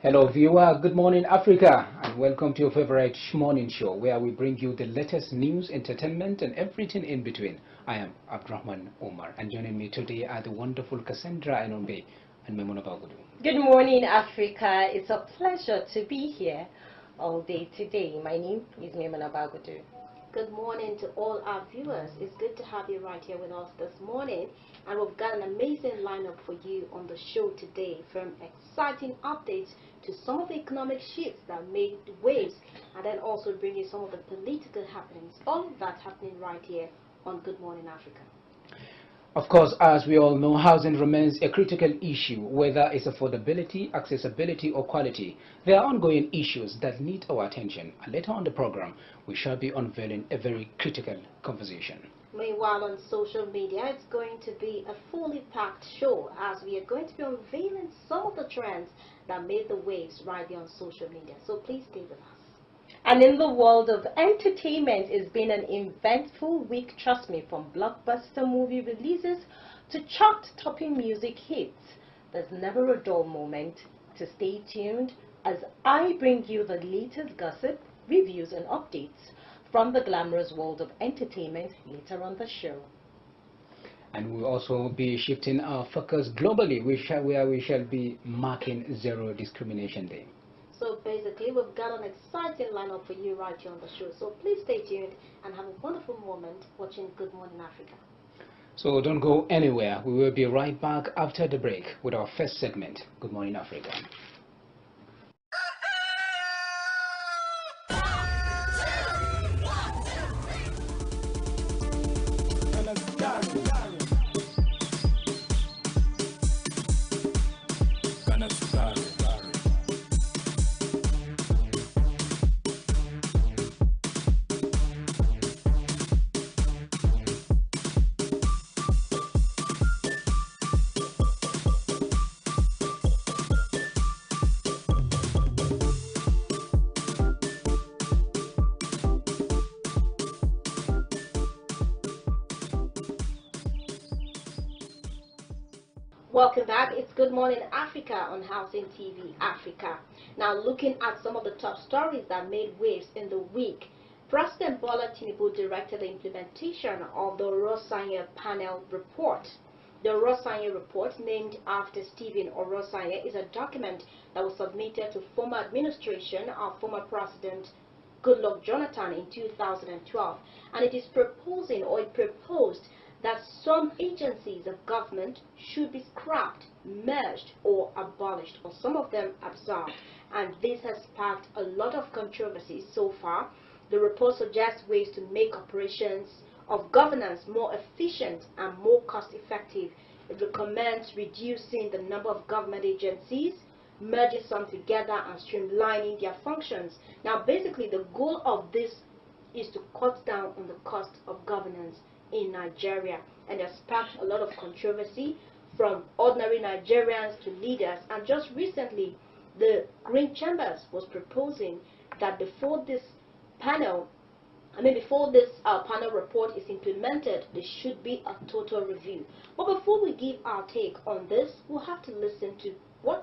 Hello, viewer. Good morning, Africa, and welcome to your favorite morning show where we bring you the latest news, entertainment, and everything in between. I am Abdurrahman Omar, and joining me today are the wonderful Cassandra Enombe and Memona Bagudu. Good morning, Africa. It's a pleasure to be here all day today. My name is Memona Bagudu. Good morning to all our viewers. It's good to have you right here with us this morning. And we've got an amazing lineup for you on the show today, from exciting updates to some of the economic shifts that made waves, and then also bring you some of the political happenings. All of that happening right here on Good Morning Africa. Of course, as we all know, housing remains a critical issue, whether it's affordability, accessibility, or quality. There are ongoing issues that need our attention. And later on the program, we shall be unveiling a very critical conversation. Meanwhile, on social media, it's going to be a fully packed show as we are going to be unveiling some of the trends that made the waves right there on social media. So please stay with us. And in the world of entertainment, it's been an eventful week, trust me, from blockbuster movie releases to chart-topping music hits. There's never a dull moment, to stay tuned as I bring you the latest gossip, reviews and updates from the glamorous world of entertainment later on the show. And we'll also be shifting our focus globally, where we shall be marking Zero Discrimination Day. So basically, we've got an exciting lineup for you right here on the show. So please stay tuned and have a wonderful moment watching Good Morning Africa. So don't go anywhere. We will be right back after the break with our first segment, Good Morning Africa. Welcome back. It's Good Morning Africa on Housing TV Africa. Now, looking at some of the top stories that made waves in the week, President Bola Tinubu directed the implementation of the Orosanye panel report. The Orosanye report, named after Stephen Orosanye, is a document that was submitted to former administration of former President Goodluck Jonathan in 2012, and it proposed that some agencies of government should be scrapped, merged, or abolished, or some of them absorbed. And this has sparked a lot of controversy so far. The report suggests ways to make operations of governance more efficient and more cost-effective. It recommends reducing the number of government agencies, merging some together, and streamlining their functions. Now, basically, the goal of this is to cut down on the cost of governance in Nigeria, and has sparked a lot of controversy from ordinary Nigerians to leaders. And just recently, the Green Chambers was proposing that before this panel report is implemented, there should be a total review. But before we give our take on this, we'll have to listen to what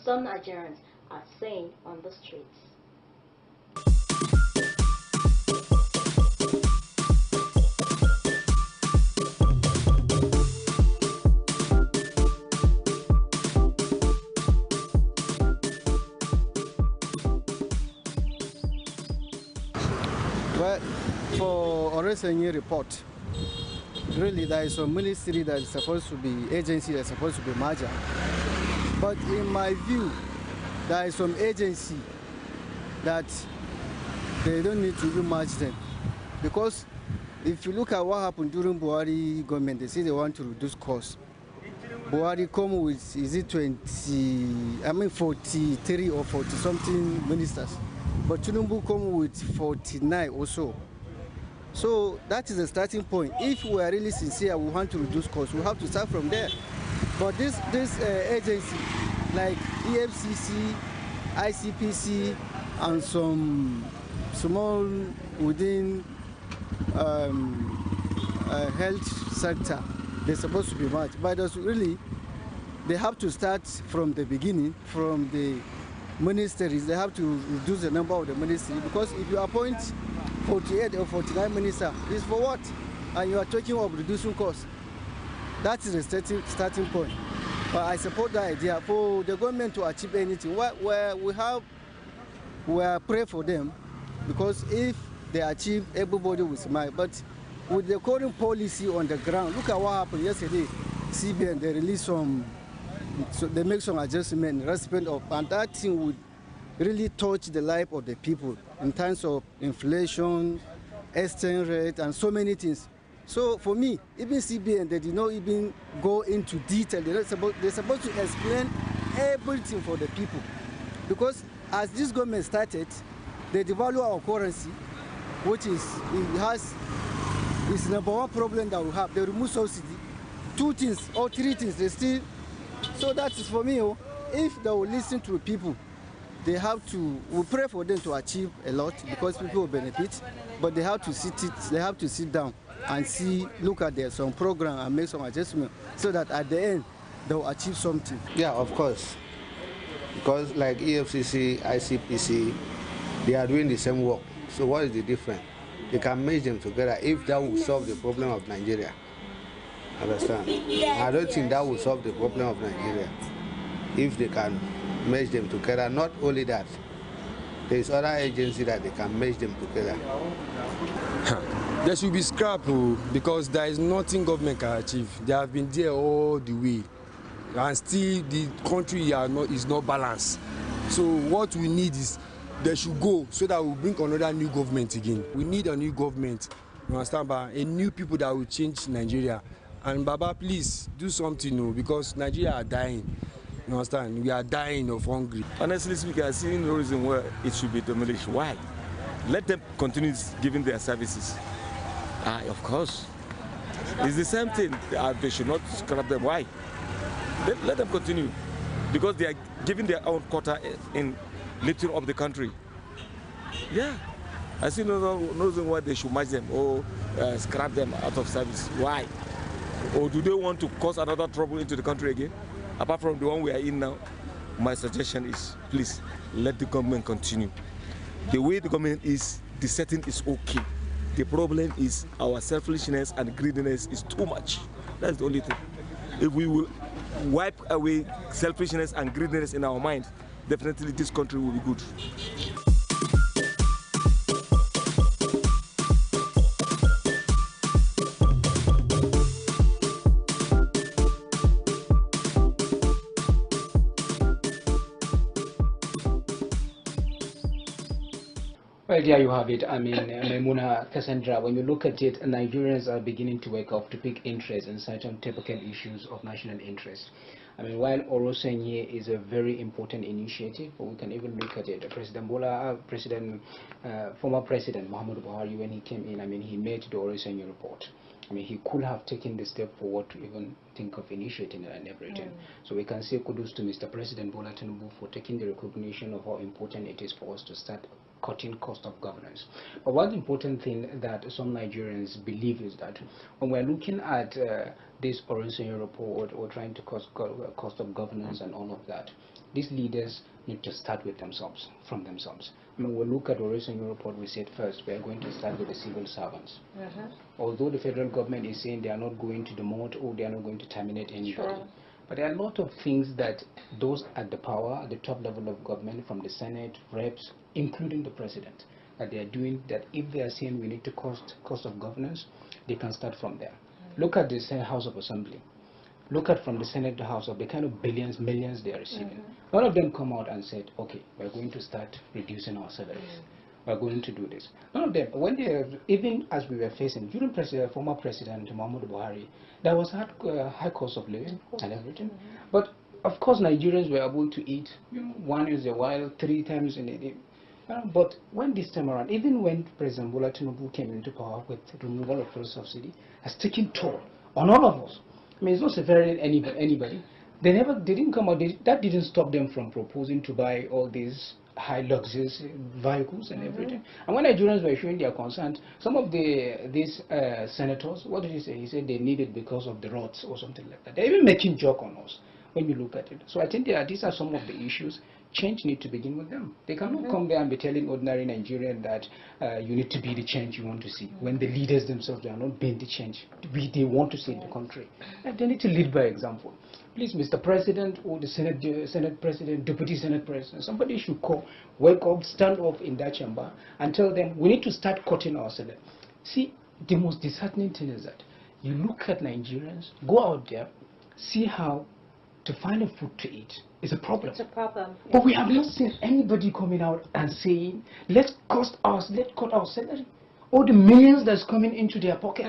some Nigerians are saying on the streets. Well, for Orosanye report, really there is a ministry that is supposed to be agency that is supposed to be merger. But in my view, there is some agency that they don't need to be merged them. Because if you look at what happened during Buhari government, they say they want to reduce costs. Buhari come with, is it 43 or 40 something ministers. But Tinubu come with 49 or so. So that is the starting point. If we are really sincere, we want to reduce costs, we have to start from there. But this agency, like EFCC, ICPC, and some small within health sector, they're supposed to be merged. But really, they have to start from the beginning, from the ministries. They have to reduce the number of the ministries, because if you appoint 48 or 49 ministers, it's for what? And you are talking of reducing costs. That is the starting point. But I support the idea for the government to achieve anything. We pray for them, because if they achieve, everybody will smile. But with the current policy on the ground, look at what happened yesterday. CBN, they released they make some adjustment in respect of, and that thing would really touch the life of the people in terms of inflation, exchange rate, and so many things. So for me, even CBN, they did not even go into detail. They're supposed to explain everything for the people. Because as this government started, they devalue our currency, which is number one problem that we have. They remove subsidy. 2 things or 3 things, they still. So that is for me, if they will listen to people, we pray for them to achieve a lot, because people will benefit, but they have to sit down and look at some program and make some adjustment, so that at the end they will achieve something. Yeah, of course, because like EFCC, ICPC, they are doing the same work. So what is the difference? They can merge them together if that will solve the problem of Nigeria. Understand? I don't think that will solve the problem of Nigeria if they can merge them together. Not only that, there is other agencies that they can merge them together. There should be scrap, because there is nothing government can achieve. They have been there all the way, and still the country is not balanced. So what we need is they should go, so that we bring another new government again. We need a new government, you understand, but a new people that will change Nigeria. And Baba, please do something, because Nigeria are dying. You understand? We are dying of hunger. Honestly speaking, I see no reason why it should be demolished. Why? Let them continue giving their services. Of course. It's the same thing. They should not scrap them. Why? Let them continue. Because they are giving their own quota in lifting up the country. Yeah. I see no reason why they should merge them or scrap them out of service. Why? Or do they want to cause another trouble into the country again? Apart from the one we are in now, my suggestion is, please, let the government continue. The way the government is, the setting is okay. The problem is our selfishness and greediness is too much. That's the only thing. If we will wipe away selfishness and greediness in our mind, definitely this country will be good. Well, there you have it. I mean, Maimuna, Cassandra, when you look at it, Nigerians are beginning to wake up to pick interest in certain typical issues of national interest. I mean, while Orosenye is a very important initiative, we can even look at it. Former President Muhammadu Buhari, when he came in, I mean, he made the Orosenye report. I mean, he could have taken the step forward to even think of initiating it and everything. So we can say kudos to Mr. President Bola Tinubu for taking the recognition of how important it is for us to start cutting cost of governance. But one important thing that some Nigerians believe is that when we're looking at this Orosenye report or trying to cut cost of governance and all of that, these leaders need to start with themselves, from themselves. I mean, we look at the Orosenye report, we said first, we are going to start with the civil servants. Although the federal government is saying they are not going to demote or they are not going to terminate anybody. But there are a lot of things that those at the power, at the top level of government, from the Senate, reps, including the president, that they are doing, that if they are saying we need to cost of governance, they can start from there. Look at the House of Assembly. Look at from the Senate to House of the kind of billions, millions they are receiving. None of them come out and said, okay, we're going to start reducing our salaries. We're going to do this. None of them. When they, even as we were facing, during former President Muhammadu Buhari, there was high cost of living and everything. But of course, Nigerians were able to eat, once in a while, 3 times in a day. But when this time around, even when President Bola Tinubu came into power with removal of fuel subsidy, has taken toll on all of us. I mean, it's not severing anybody. They didn't come out. That didn't stop them from proposing to buy all these high luxurious vehicles and everything. And when Nigerians were showing their concern, some of these senators, what did he say? He said they need it because of the roads or something like that. They're even making joke on us. when you look at it. So I think these are some of the issues. Change need to begin with them. They cannot come there and be telling ordinary Nigerian that you need to be the change you want to see, when the leaders themselves, they are not being the change they want to see in the country. And they need to lead by example. Please, Mr. President, or the Senate President, Deputy Senate President, somebody should wake up, stand up in that chamber and tell them we need to start cutting our salary. See, the most disheartening thing is that you look at Nigerians, go out there, see how to find a food to eat is a problem. It's a problem. But we have not seen anybody coming out and saying, let's cut our salary. All the millions that's coming into their pocket.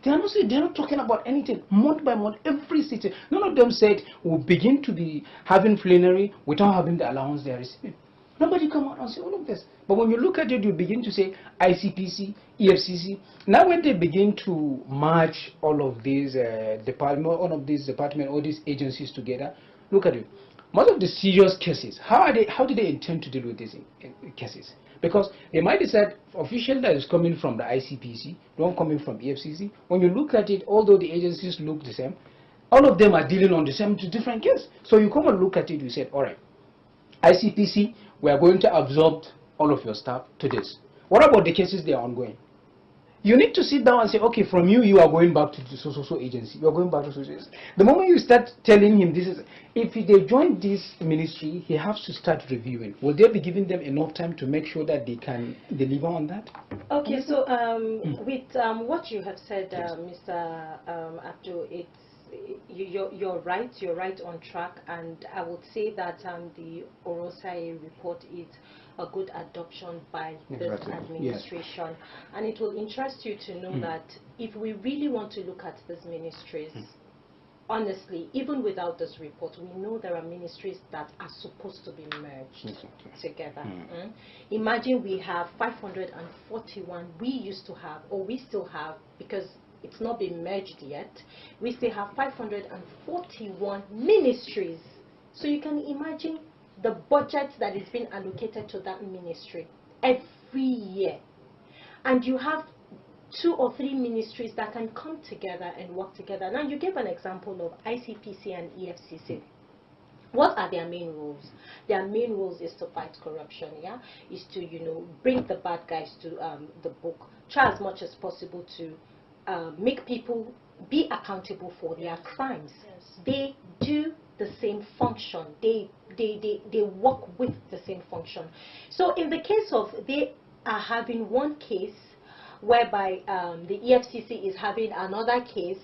They are not talking about anything. Month by month, every city. None of them said we'll begin to be having plenary without having the allowance they are receiving. Nobody come out and say all of this. But when you look at it, you begin to say ICPC, EFCC. Now when they begin to merge all of these all these agencies together, look at it. Most of the serious cases, how do they intend to deal with these cases? Because they might decide official that is coming from the ICPC, one coming from EFCC. When you look at it, although the agencies look the same, all of them are dealing on the same different case. So you come and look at it, you said, all right, ICPC, we are going to absorb all of your staff to this. What about the cases they are ongoing? You need to sit down and say, okay, from you are going back to the so agency. You are going back to social agency. The moment you start telling him this is, if they join this ministry, he has to start reviewing. Will they be giving them enough time to make sure that they can deliver on that? Okay, so with what you have said, yes, Mr. Abdul, you're right on track, and I would say that the Orosai report is a good adoption by this administration. Yes. And it will interest you to know that if we really want to look at these ministries, honestly, even without this report, we know there are ministries that are supposed to be merged together. Imagine we have 541 we used to have, or we still have, because it's not been merged yet, we still have 541 ministries. So you can imagine the budget that is being allocated to that ministry every year. And you have 2 or 3 ministries that can come together and work together. Now you gave an example of ICPC and EFCC. What are their main roles? Their main roles is to fight corruption, is to, bring the bad guys to the book, try as much as possible to make people be accountable for their crimes. Yes. They do the same function. They work with the same function. So in the case of, they are having one case whereby the EFCC is having another case,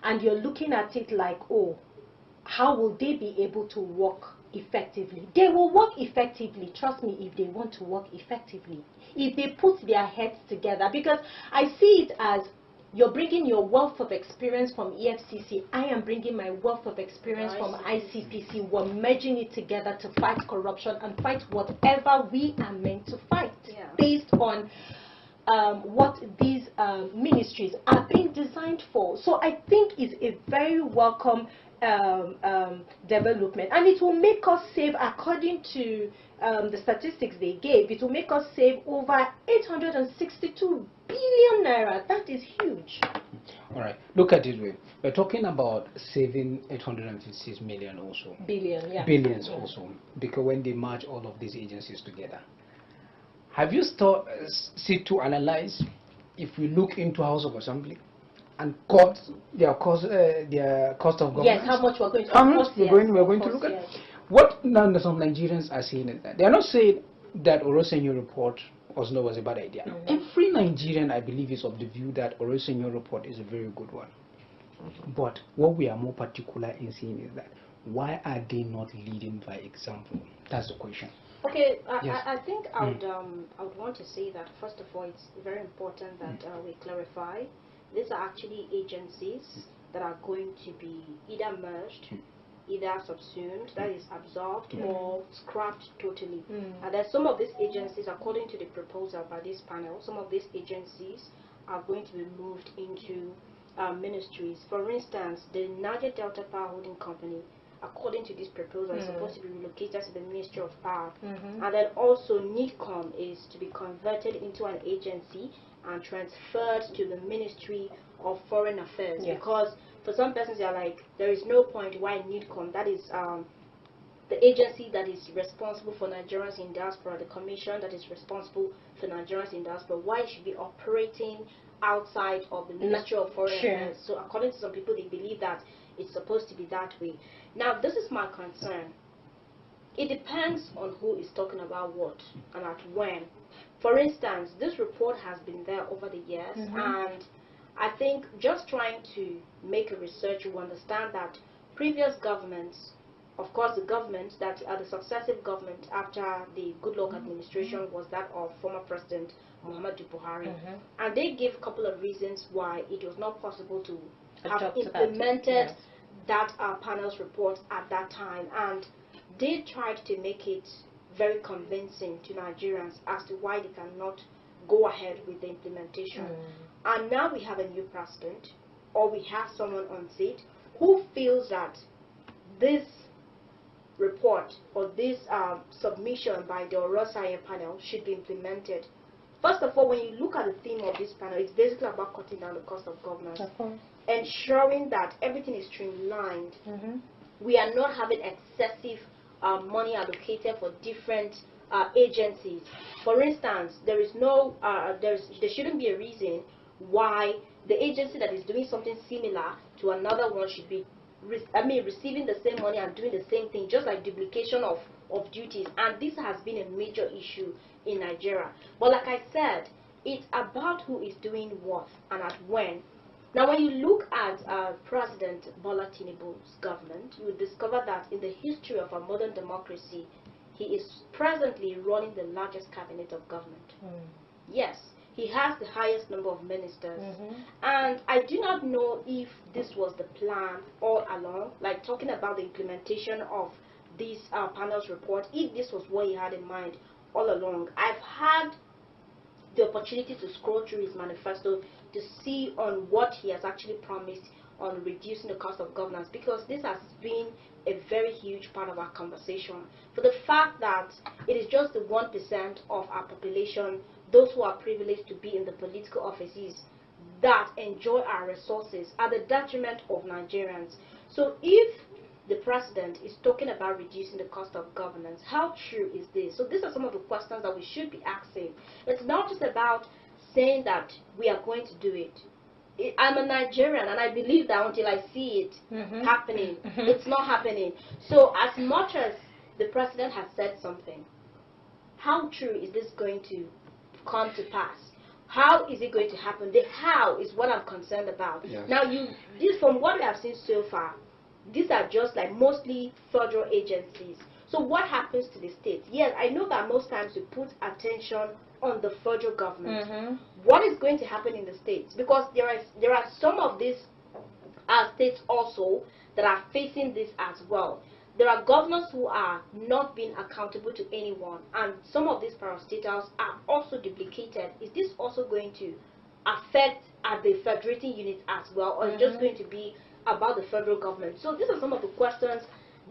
and you're looking at it like, oh, how will they be able to work effectively? They will work effectively, trust me, if they want to work effectively, if they put their heads together. Because I see it as, you're bringing your wealth of experience from EFCC, I am bringing my wealth of experience from ICPC. We're merging it together to fight corruption and fight whatever we are meant to fight, based on what these ministries are being designed for. So I think it's a very welcome development, and it will make us save, according to the statistics they gave, it will make us save over 862 billion naira. That is huge. All right, look at it. We're talking about saving 856 million also. Billions also, because when they merge all of these agencies together. Have you sit to analyze, if we look into House of Assembly and their cost of government? Yes, how much we're going to we're going to look at. What some Nigerians are saying is that they are not saying that Orosenyo report was a bad idea. Every Nigerian, I believe, is of the view that Orosenyo report is a very good one. But what we are more particular in seeing is that, why are they not leading by example? That's the question. Okay, I think I would want to say that, first of all, it's very important that we clarify these are actually agencies that are going to be either merged, either subsumed, that is absorbed, or scrapped totally. And then some of these agencies, according to the proposal by this panel, some of these agencies are going to be moved into ministries. For instance, the Niger Delta Power Holding Company, according to this proposal, is supposed to be relocated to the Ministry of Power. And then also NIDCOM is to be converted into an agency and transferred to the Ministry of Foreign Affairs, because for some persons, they are like, there is no point why NIDCOM, that is the agency that is responsible for Nigerians in diaspora, the commission that is responsible for Nigerians in diaspora, why it should be operating outside of the Ministry of Foreign Affairs. So according to some people, they believe that it's supposed to be that way. Now, this is my concern. It depends on who is talking about what and at when. For instance, this report has been there over the years, and I think just trying to make a research, you understand that previous governments, of course the government that the successive government after the Goodluck administration was that of former President Muhammadu Buhari, and they gave a couple of reasons why it was not possible to have implemented that panel's report at that time, and they tried to make it very convincing to Nigerians as to why they cannot go ahead with the implementation. And now we have a new president, or we have someone on seat who feels that this report or this submission by the Orosaya panel should be implemented. First of all, when you look at the theme of this panel, it's basically about cutting down the cost of governance, ensuring that everything is streamlined. We are not having excessive money allocated for different agencies. For instance, there shouldn't be a reason why the agency that is doing something similar to another one should be receiving the same money and doing the same thing, just like duplication of duties. And this has been a major issue in Nigeria. But like I said, it's about who is doing what and at when. Now, when you look at President Bola Tinubu's government, you will discover that in the history of a modern democracy, he is presently running the largest cabinet of government. Yes, he has the highest number of ministers. And I do not know if this was the plan all along, like talking about the implementation of this panel's report, if this was what he had in mind all along. I've had the opportunity to scroll through his manifesto to see on what he has actually promised on reducing the cost of governance, because this has been a very huge part of our conversation. For the fact that it is just the 1% of our population, those who are privileged to be in the political offices, that enjoy our resources at the detriment of Nigerians. So if the president is talking about reducing the cost of governance, how true is this? So these are some of the questions that we should be asking. It's not just about saying that we are going to do it. I'm a Nigerian, and I believe that until I see it happening, it's not happening. So as much as the president has said something, how true is this going to come to pass? How is it going to happen? The how is what I'm concerned about. Now, from what we have seen so far, these are just like mostly federal agencies. So what happens to the states? Yes, I know that most times we put attention on the federal government. What is going to happen in the states? Because there are some of these states also that are facing this as well. There are governors who are not being accountable to anyone, and some of these parastatals are also duplicated. Is this also going to affect at the federating unit as well, or is it just going to be about the federal government? So these are some of the questions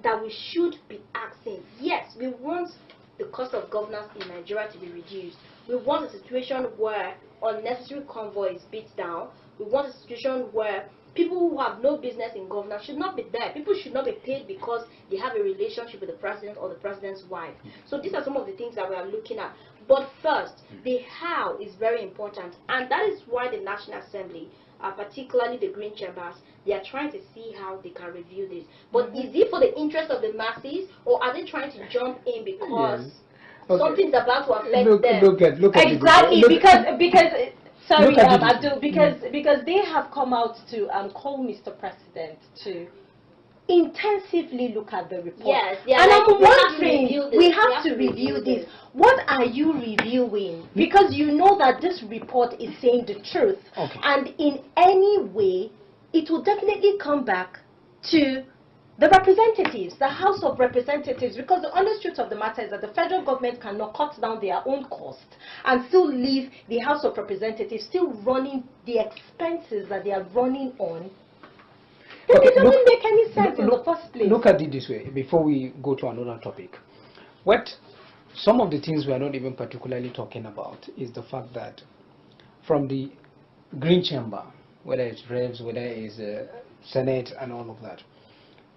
that we should be asking. Yes, we want the cost of governance in Nigeria to be reduced. We want a situation where unnecessary convoy is beat down. We want a situation where people who have no business in governance should not be there. People should not be paid because they have a relationship with the president or the president's wife. So these are some of the things that we are looking at. But first, the how is very important, and that is why the National Assembly, particularly the Green Chambers, they are trying to see how they can review this. But is it for the interest of the masses, or are they trying to jump in because something's about to affect them? Look at exactly, because sorry, Abdul, because they have come out to call Mr. President to intensively look at the report. Yes, and I'm wondering, we have to review this. What are you reviewing? Because you know that this report is saying the truth, and in any way, it will definitely come back to the representatives, the House of Representatives, because the honest truth of the matter is that the federal government cannot cut down their own cost and still leave the House of Representatives still running the expenses that they are running on. Then it doesn't make any sense in the first place. Look at it this way, before we go to another topic. Some of the things we are not even particularly talking about is the fact that from the Green Chamber, whether it's Revs, whether it's Senate and all of that,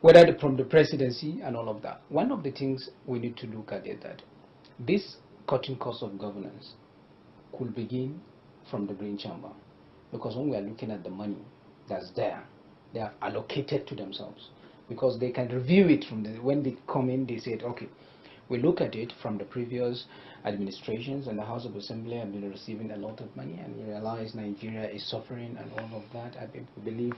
whether from the presidency and all of that. One of the things we need to look at is that this cutting cost of governance could begin from the Green Chamber, because when we are looking at the money that's there, they have allocated to themselves, because they can review it from when they come in. They said, okay, we look at it from the previous administrations, and the House of Assembly have been receiving a lot of money, and we realize Nigeria is suffering and all of that. I believe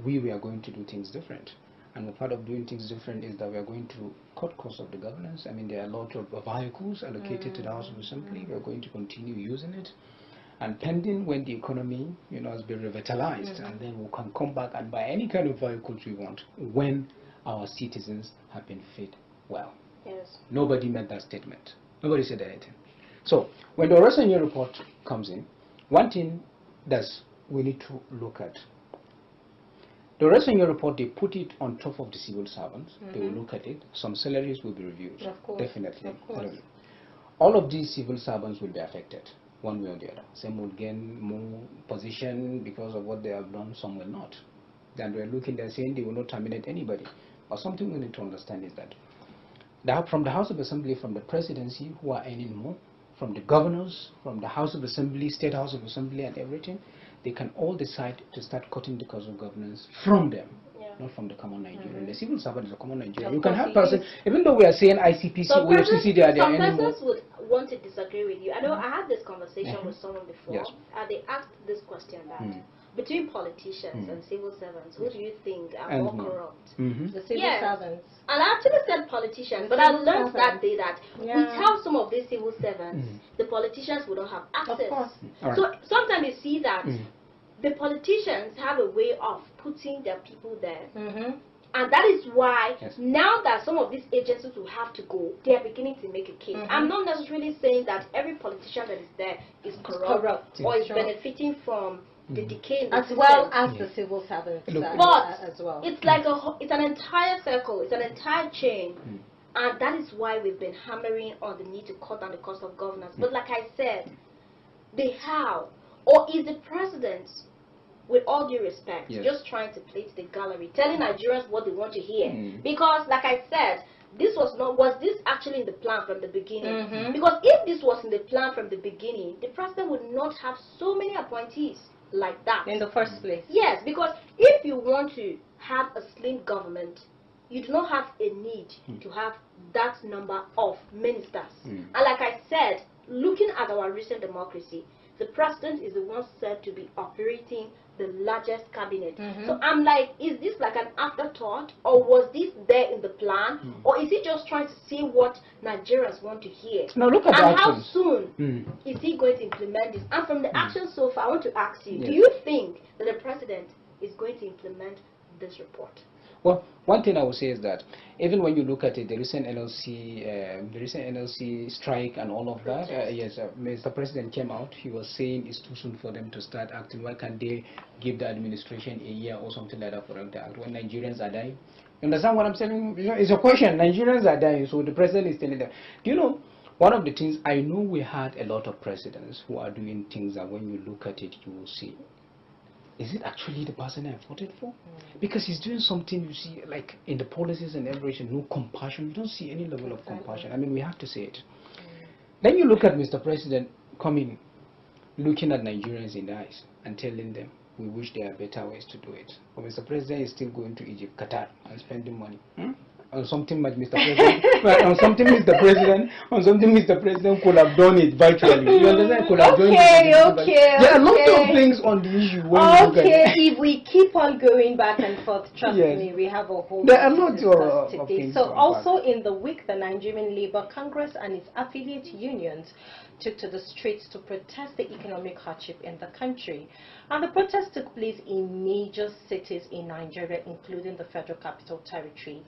we are going to do things different. And part of doing things different is that we are going to cut costs of the governance. I mean, there are a lot of vehicles allocated to the House of Assembly. We are going to continue using it. And pending when the economy, has been revitalized, and then we can come back and buy any kind of vehicles we want when our citizens have been fed well. Yes. Nobody made that statement. Nobody said anything. So when the Oresanya report comes in, one thing that we need to look at, the Oresanya report, they put it on top of the civil servants. They will look at it. Some salaries will be reviewed. Of course. Definitely. Of course. All of these civil servants will be affected, one way or the other. Some will gain more position because of what they have done, some will not. Then we're looking, they're saying they will not terminate anybody. But something we need to understand is that from the House of Assembly, from the presidency, who are earning more, from the governors, from the House of Assembly, State House of Assembly and everything, they can all decide to start cutting the cost of governance from them, not from the common Nigerian. The civil servant is a common Nigerian. You can have person, even though we are saying ICPC, OFCC, they are there some persons would want to disagree with you. I know I had this conversation with someone before, Yes. and they asked this question that between politicians and civil servants, who do you think are And more corrupt? The civil Yes. servants. And I actually said politicians, but I Civil learned that servants. day that Yeah. without some of these civil servants, the politicians would not have access. course. All right. So sometimes you see that the politicians have a way of putting their people there. And that is why Yes. now that some of these agencies will have to go, they are beginning to make a case. I'm not necessarily saying that every politician that is there is corrupt, or is Sure. benefiting from the decay in the As system. well as the civil servants. Look, But as well. it's like it's an entire circle, it's an entire chain. And that is why we've been hammering on the need to cut down the cost of governance. But like I said, the how, or is the president, with all due respect, Yes. just trying to play to the gallery, telling Nigerians what they want to hear? Because like I said, was this actually in the plan from the beginning? Because if this was in the plan from the beginning, the president would not have so many appointees like that. In the first place. Yes, because if you want to have a slim government, you do not have a need to have that number of ministers. And like I said, looking at our recent democracy, the president is the one said to be operating the largest cabinet. So I'm like, is this like an afterthought, or was this there in the plan, or is he just trying to see what Nigerians want to hear? Now look at the And how actions. soon is he going to implement this? And from the action so far, I want to ask you, Yes. do you think that the president is going to implement this report? Well, one thing I would say is that even when you look at it, the recent NLC strike and all of that, yes, Mr. President came out. He was saying it's too soon for them to start acting. Why can't they give the administration a year or something like that for them to act when Nigerians are dying? You understand what I'm saying? It's a question. Nigerians are dying, so the president is telling them. Do you know? One of the things, I know we had a lot of presidents who are doing things that when you look at it, you will see, is it actually the person I voted for? Because he's doing something, you see, like in the policies and everything, no compassion. You don't see any level of compassion. I mean, we have to say it. Then you look at Mr. President coming, looking at Nigerians in the eyes and telling them, we wish there are better ways to do it. But Mr. President is still going to Egypt, Qatar, and spending money. On something much Mr. President, on something Mr. President could have done it virtually. You understand? Could have done it. There are lots of things on the issue. When you look at it. If we keep on going back and forth, trust Yes. me, we have a whole There are lot to lots discuss of today. things So to also in the week, the Nigerian Labour Congress and its affiliate unions took to the streets to protest the economic hardship in the country. And the protest took place in major cities in Nigeria, including the Federal Capital Territory.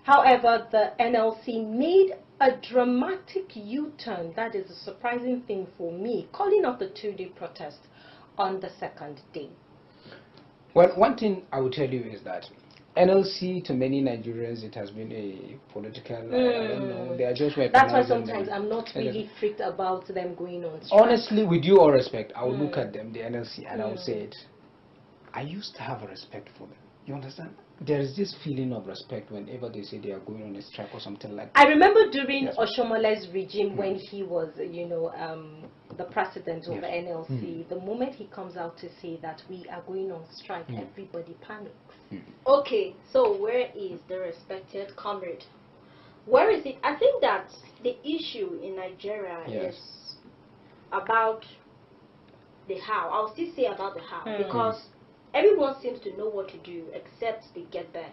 However, the NLC made a dramatic U-turn. That is a surprising thing for me, calling off the two-day protest on the second day. Well, one thing I will tell you is that NLC, to many Nigerians, it has been a political, I don't know, they are just That's why weaponizing sometimes them. I'm not really freaked about them going on strike. Honestly, with due all respect, I will look at them, the NLC, and I will say it. I used to have a respect for them. You understand? There is this feeling of respect whenever they say they are going on a strike or something like that. I remember during Yes. Oshomole's regime when he was, the president of Yes. NLC, the moment he comes out to say that we are going on strike, everybody panics. Okay, so where is the respected comrade? Where is it? I think that the issue in Nigeria Yes. is about the how. I'll still say about the how because everyone seems to know what to do except they get there.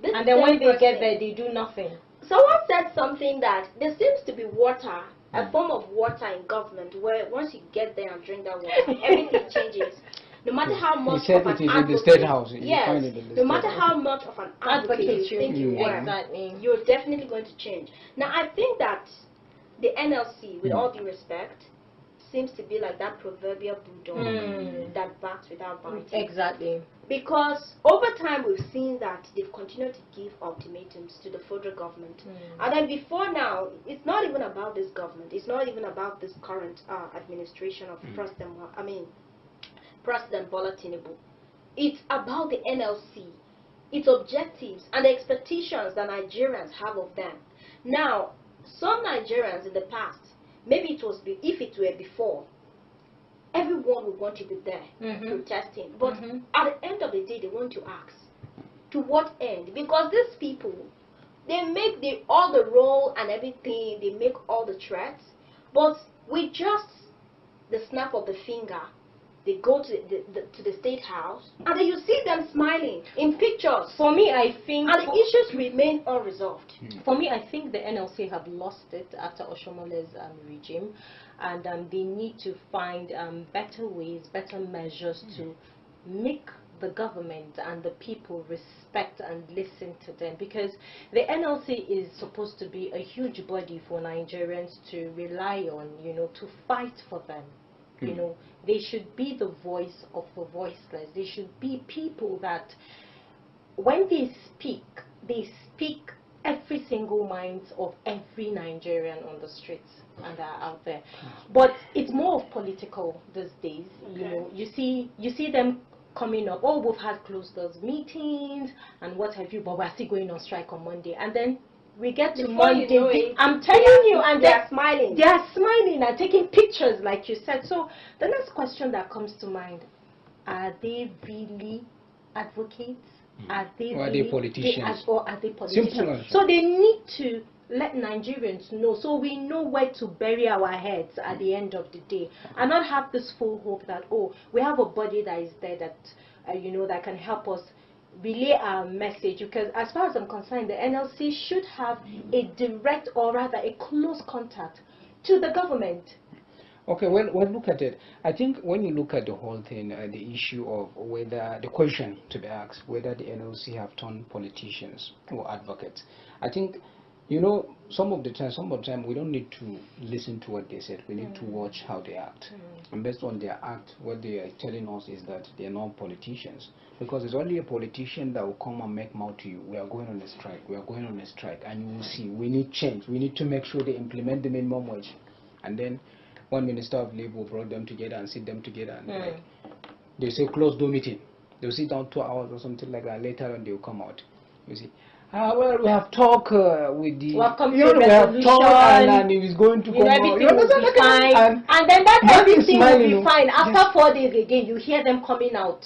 This And then when same they get person- there, they do nothing. Someone said something that there seems to be water, a form of water in government where once you get there and drink that water, everything changes. No matter how much said of it an is in the advocate, State House. You yes, find it in the no State matter House. how much of an advocate you think you were, Exactly. you're definitely going to change. Now, I think that the NLC, with all due respect, seems to be like that proverbial bulldog that barks without biting. Exactly. Because over time we've seen that they've continued to give ultimatums to the federal government. And then before now, it's not even about this government. It's not even about this current administration of President Bola Tinubu. It's about the NLC, its objectives, and the expectations that Nigerians have of them. Now, some Nigerians in the past, maybe it was if it were before, everyone would want to be there protesting. But at the end of the day, they want to ask, to what end? Because these people, they make all the role and everything, they make all the threats, but with just the snap of the finger, they go to the State House, and then you see them smiling in pictures. For me, I think... And the issues remain unresolved. For me, I think the NLC have lost it after Oshomole's regime, and they need to find better ways, better measures to make the government and the people respect and listen to them, because the NLC is supposed to be a huge body for Nigerians to rely on, to fight for them. They should be the voice of the voiceless. They should be people that when they speak every single mind of every Nigerian on the streets and are out there. But it's more of political these days. You see them coming up. Oh, we've had closed doors meetings and what have you, but we're still going on strike on Monday. And then we get to Before Monday. you know it, I'm telling you, and they're smiling. They are smiling and taking pictures, like you said. So the next question that comes to mind: are they really advocates? Are they Or are really, they politicians? or are they politicians? Simple answer. So they need to let Nigerians know, so we know where to bury our heads at the end of the day, and not have this full hope that, oh, we have a body that is there that that can help us relay our message. Because as far as I'm concerned, the NLC should have a direct, or rather a close contact to the government. Okay, well, look at it. I think when you look at the whole thing, the issue of whether, the question to be asked, whether the NLC have turned politicians or advocates, I think, some of the time we don't need to listen to what they said. We need to watch how they act. And based on their act, what they are telling us is that they are not politicians. Because it's only a politician that will come and make mouth to you. We are going on a strike. We are going on a strike. And you will see, we need change. We need to make sure they implement the minimum wage. And then one Minister of Labour brought them together and sit them together. And they say closed door meeting. They'll sit down 2 hours or something like that. Later on, they'll come out. You see. Well, we have talked with the... Welcome to we have resolution. talked and he was going to come out. Everything will be fine. And then that everything will be fine. After 4 days again, you hear them coming out.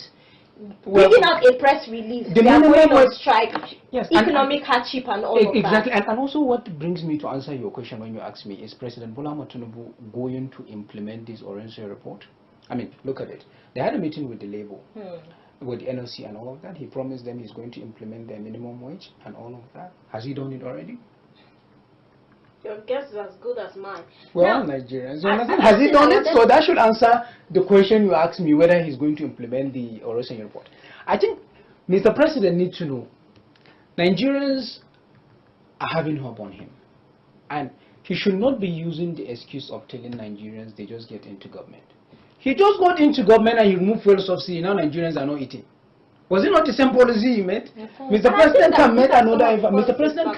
Bringing out a press release. The we are going minimum on strike. Yes, Economic hardship and all of that. Exactly. And also what brings me to answer your question when you ask me, is President Bola Tinubu going to implement this Orange report? I mean, look at it. They had a meeting with the Labour, with the NLC and all of that. He promised them he's going to implement their minimum wage and all of that. Has he done it already? Your guess is as good as mine. Well, Now, Nigerians, has he done it? So that should answer the question you asked me, whether he's going to implement the Orange report. I think Mr. President needs to know Nigerians are having hope on him, and he should not be using the excuse of telling Nigerians they just get into government. He just got into government and he removed fuel subsidy. Now Nigerians are not eating. Was it not the same policy he made? Mr. President can make another impact. Mr. President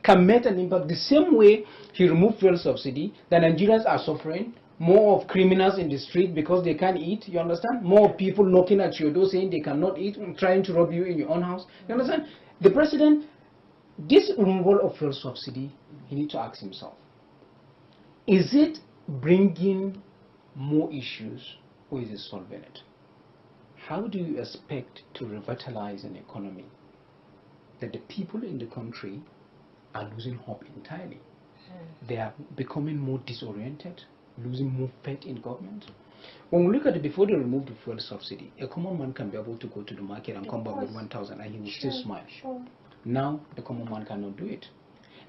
can make an impact the same way he removed fuel subsidy. The Nigerians are suffering more of criminals in the street because they can't eat, you understand? More people knocking at your door saying they cannot eat, trying to rob you in your own house, you understand? The president, this removal of fuel subsidy, he needs to ask himself, is it bringing more issues or is it solving it? How do you expect to revitalize an economy that the people in the country are losing hope entirely? They are becoming more disoriented, losing more faith in government. When we look at it, before they removed the fuel subsidy, a common man can be able to go to the market and come back with 1,000 and he will still smile. Now, the common man cannot do it.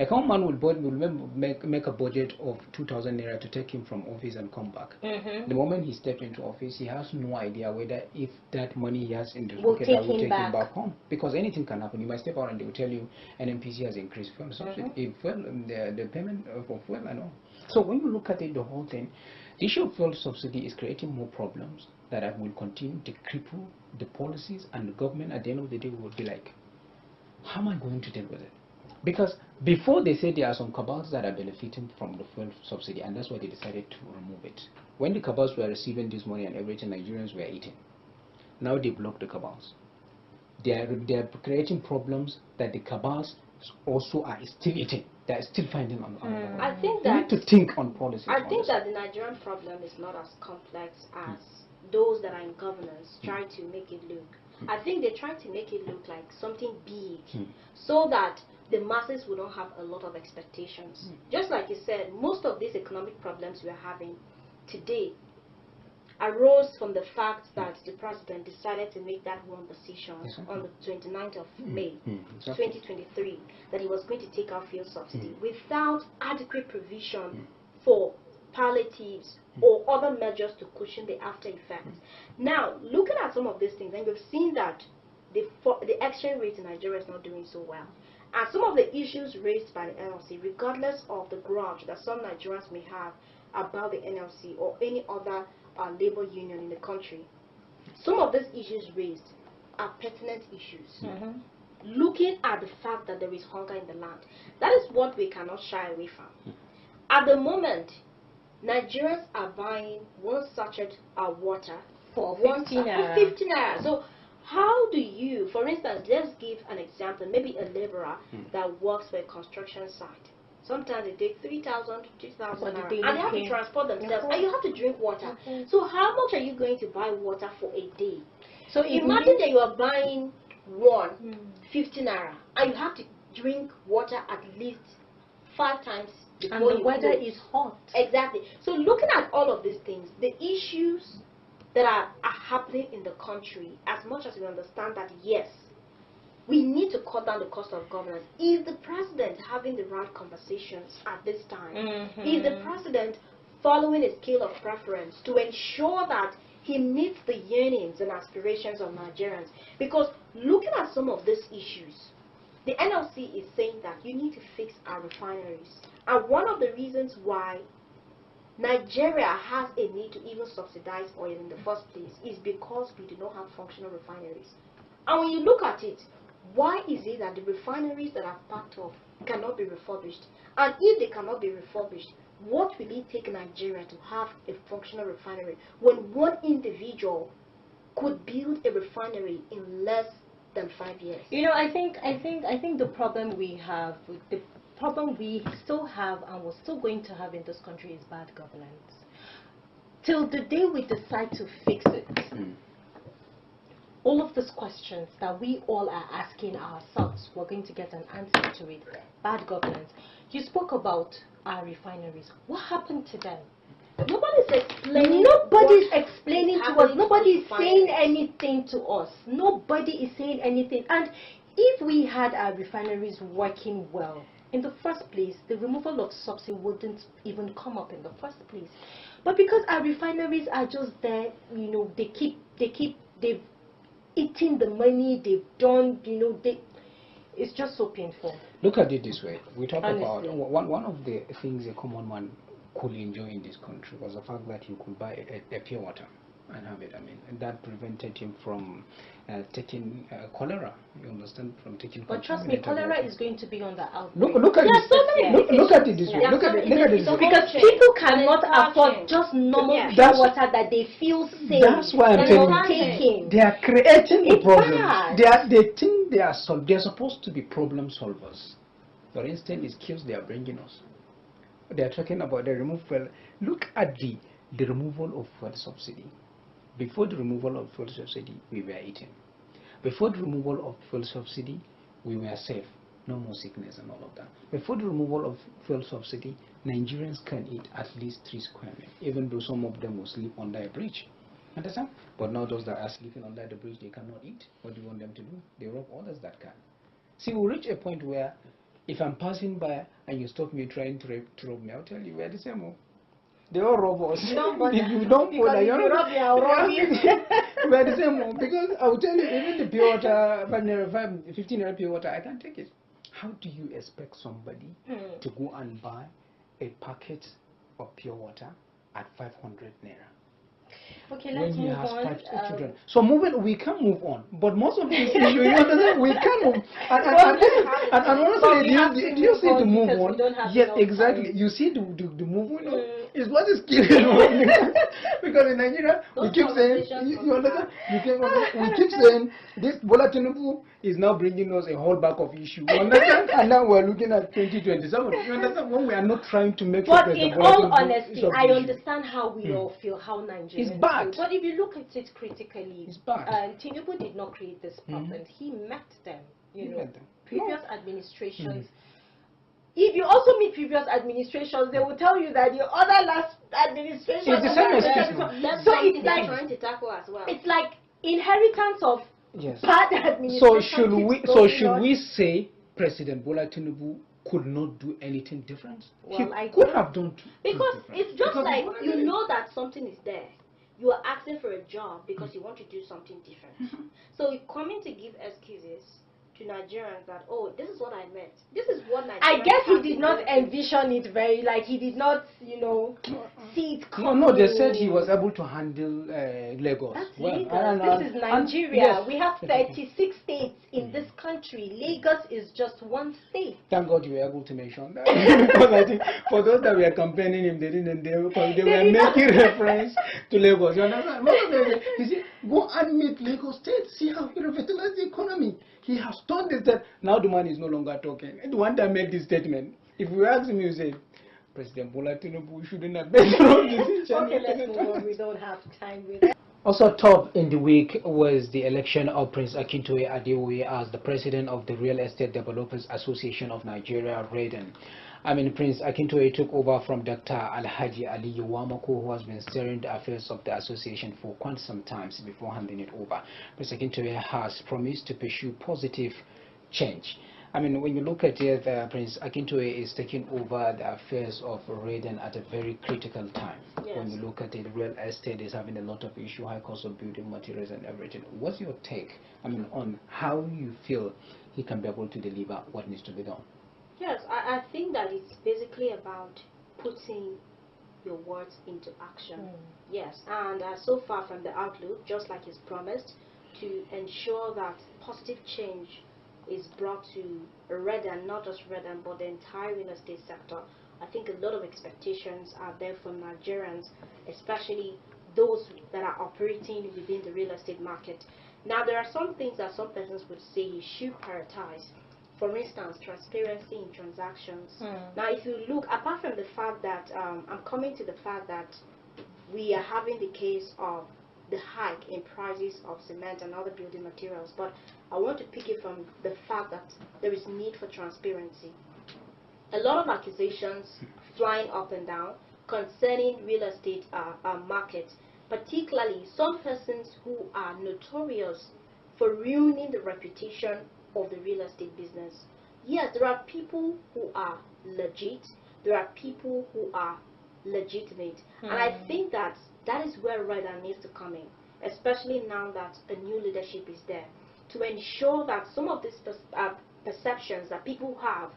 A common man will make a budget of 2,000 naira to take him from office and come back. The moment he steps into office, he has no idea whether if that money he has in the pocket will take him back home. Because anything can happen. You might step out and they will tell you NNPC has increased fuel subsidy, the payment for fuel and all. So when you look at it, the whole thing, the issue of fuel subsidy is creating more problems that will continue to cripple the policies, and the government at the end of the day will be like, how am I going to deal with it? Because before they said there are some cabals that are benefiting from the fuel subsidy, and that's why they decided to remove it. When the cabals were receiving this money and everything, Nigerians were eating. Now they block the cabals. They are creating problems that the cabals also are still eating. They are still finding on. I think you that need to think on policy. I think that the Nigerian problem is not as complex as those that are in governance try to make it look. I think they try to make it look like something big, so that the masses will not have a lot of expectations. Just like you said, most of these economic problems we are having today arose from the fact that the president decided to make that one decision on the 29th of May 2023 that he was going to take out fuel subsidy without adequate provision for palliatives or other measures to cushion the after effects. Now, looking at some of these things, and we've seen that the exchange rate in Nigeria is not doing so well. And some of the issues raised by the NLC, regardless of the grudge that some Nigerians may have about the NLC or any other labor union in the country, some of these issues raised are pertinent issues. Looking at the fact that there is hunger in the land, that is what we cannot shy away from. At the moment, Nigerians are buying one sachet of water for 50 naira. So how do you, for instance, let's give an example, maybe a laborer that works for a construction site. Sometimes they take 3,000, 2,000 naira, and they have to transport themselves, and you have to drink water. So how much are you going to buy water for a day? So imagine that you are buying 50 naira, and you have to drink water at least 5 times before and the weather is hot. Exactly. So looking at all of these things, the issues that are happening in the country, as much as we understand that, yes, we need to cut down the cost of governance. Is the president having the right conversations at this time? Is the president following a scale of preference to ensure that he meets the yearnings and aspirations of Nigerians? Because looking at some of these issues, the NLC is saying that you need to fix our refineries. And one of the reasons why Nigeria has a need to even subsidize oil in the first place is because we do not have functional refineries. And when you look at it, why is it that the refineries that are packed up cannot be refurbished? And if they cannot be refurbished, what will it take Nigeria to have a functional refinery when one individual could build a refinery in less than 5 years? You know, I think the problem we have, the problem we still have and we're still going to have in this country is bad governance. Till the day we decide to fix it, all of these questions that we all are asking ourselves, we're going to get an answer to it. Bad governance. You spoke about our refineries. What happened to them? Nobody's explaining. Nobody's explaining to us. Nobody's saying anything to us. Nobody is saying anything. And if we had our refineries working well, in the first place, the removal of subsidy wouldn't even come up in the first place. But because our refineries are just there, you know, they've eaten the money, they've done, you know, it's just so painful. Look at it this way. We talk about one of the things a common man could enjoy in this country was the fact that you could buy a pure water. and have it. I mean, and that prevented him from taking cholera. You understand? From taking. But trust me, cholera is going to be on the outbreak. Look at this. Look at it this way. Look at it this way. Because people cannot afford just normal pure water that they feel safe. That's why I'm telling you. They are creating the problems. They think they are supposed to be problem solvers. But instead, it's kills they are bringing us. They are talking about the removal. Look at the removal of fuel subsidy. Before the removal of fuel subsidy, we were eating. Before the removal of fuel subsidy, we were safe. No more sickness and all of that. Before the removal of fuel subsidy, Nigerians can eat at least 3 square meals, even though some of them will sleep under a bridge. Understand? But now those that are sleeping under the bridge, they cannot eat. What do you want them to do? They rob others that can. See, we'll reach a point where if I'm passing by and you stop me trying to rob me, I'll tell you we're the same. They all rob us. If you don't bother, you're not. We're the same. Because I will tell you, even the pure water, 15 naira pure water, I can't take it. How do you expect somebody to go and buy a packet of pure water at 500 naira? Okay, let's move on. Children. So we can move on, but most of these issues, you understand, we can move. And honestly, do you see the move on? Yes, exactly. You see the move on is what is killing us. Because in Nigeria, we keep saying, you understand? We keep saying this Bola Tinubu is now bringing us a whole back of issue. You understand? And now we're looking at 2027. You understand? When we are not trying to make sure. But in all honesty, I understand how we all feel, how Nigerians it's bad. feel. But if you look at it critically, it's bad. Tinubu did not create this problem. He met them. You know, previous administrations. If you also meet previous administrations, they will tell you that your other last administration is the same excuse. So it's like trying to tackle as well. It's like inheritance of bad administration. So should we say President Bola Tinubu could not do anything different? Well, he could have done because it's just like you know that something is there. You are asking for a job because you want to do something different. So you're coming to give excuses to Nigerians that, oh, this is what I meant. This is what Nigerians I guess he did not envision it very, like he did not, you know, see it coming. No, they said he was able to handle Lagos. That's Lagos. This is Nigeria. We have 36 states in this country. Lagos is just one state. Thank God you were able to mention that. Because I think for those that were campaigning him, they were making reference to Lagos. You understand? He said, go and meet Lagos State. See how he revitalized the economy. He has done this, that. Now the man is no longer talking. And the one that made this statement, if you ask him, you say, President Bola Tinubu shouldn't have been on this. Okay, let's move on. We don't have time with it. Also top in the week was the election of Prince Akintoye Adeoye as the president of the Real Estate Developers Association of Nigeria, REDEN. I mean, Prince Akintoye took over from Dr. Alhaji Ali Wamako, who has been steering the affairs of the association for quite some time before handing it over. Prince Akintoye has promised to pursue positive change. I mean, when you look at it, Prince Akintoye is taking over the affairs of REDEN at a very critical time. Yes. When you look at it, real estate is having a lot of issue, high cost of building materials and everything. What's your take, I mean, on how you feel he can be able to deliver what needs to be done? Yes, I think that it's basically about putting your words into action. Yes, and so far from the outlook, just like he's promised, to ensure that positive change is brought to REDEN, not just REDEN, but the entire real estate sector. I think a lot of expectations are there from Nigerians, especially those that are operating within the real estate market. Now, there are some things that some persons would say you should prioritize. For instance, transparency in transactions. Now, if you look, apart from the fact that, I'm coming to the fact that we are having the case of the hike in prices of cement and other building materials, but I want to pick it from the fact that there is need for transparency. A lot of accusations flying up and down concerning real estate market, particularly some persons who are notorious for ruining the reputation of the real estate business. Yes, there are people who are legit, there are people who are legitimate, and I think that that is where REDEN needs to come in, especially now that a new leadership is there, to ensure that some of these perceptions that people have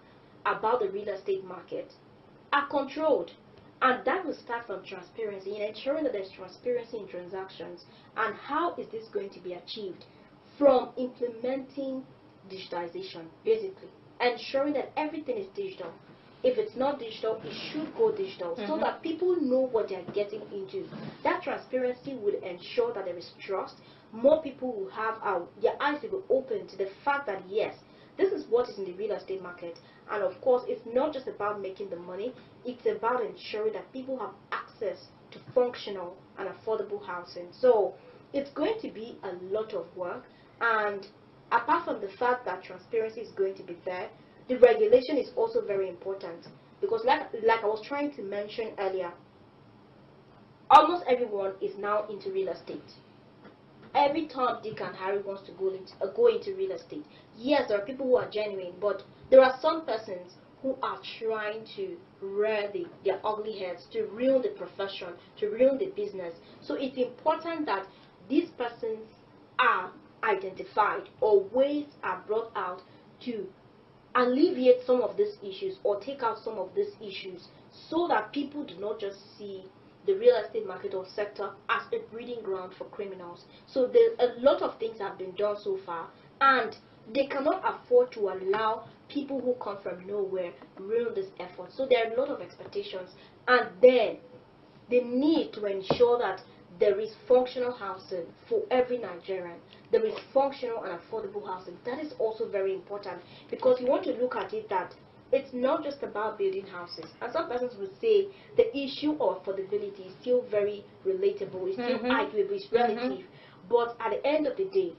about the real estate market are controlled, And that will start from transparency, in ensuring that there's transparency in transactions. And how is this going to be achieved? From implementing digitization, basically. Ensuring that everything is digital. If it's not digital, it should go digital, so that people know what they're getting into. That transparency will ensure that there is trust. More people will have their eyes will be open to the fact that yes, this is what is in the real estate market. And of course, it's not just about making the money, it's about ensuring that people have access to functional and affordable housing. So it's going to be a lot of work, and apart from the fact that transparency is going to be there, the regulation is also very important, because like I was trying to mention earlier, almost everyone is now into real estate. Every Tom, Dick and Harry wants to go into real estate. Yes, there are people who are genuine, but there are some persons who are trying to rear their ugly heads, to ruin the profession, to ruin the business. So it's important that these persons are identified, or ways are brought out to alleviate some of these issues or take out some of these issues, so that people do not just see the real estate market or sector as a breeding ground for criminals. So there's a lot of things have been done so far, and they cannot afford to allow people who come from nowhere ruin this effort. So there are a lot of expectations, and then the need to ensure that there is functional housing for every Nigerian. There is functional and affordable housing. That is also very important, because you want to look at it that it's not just about building houses. And some persons would say the issue of affordability is still very relatable, it's still arguable, it's relative. But at the end of the day,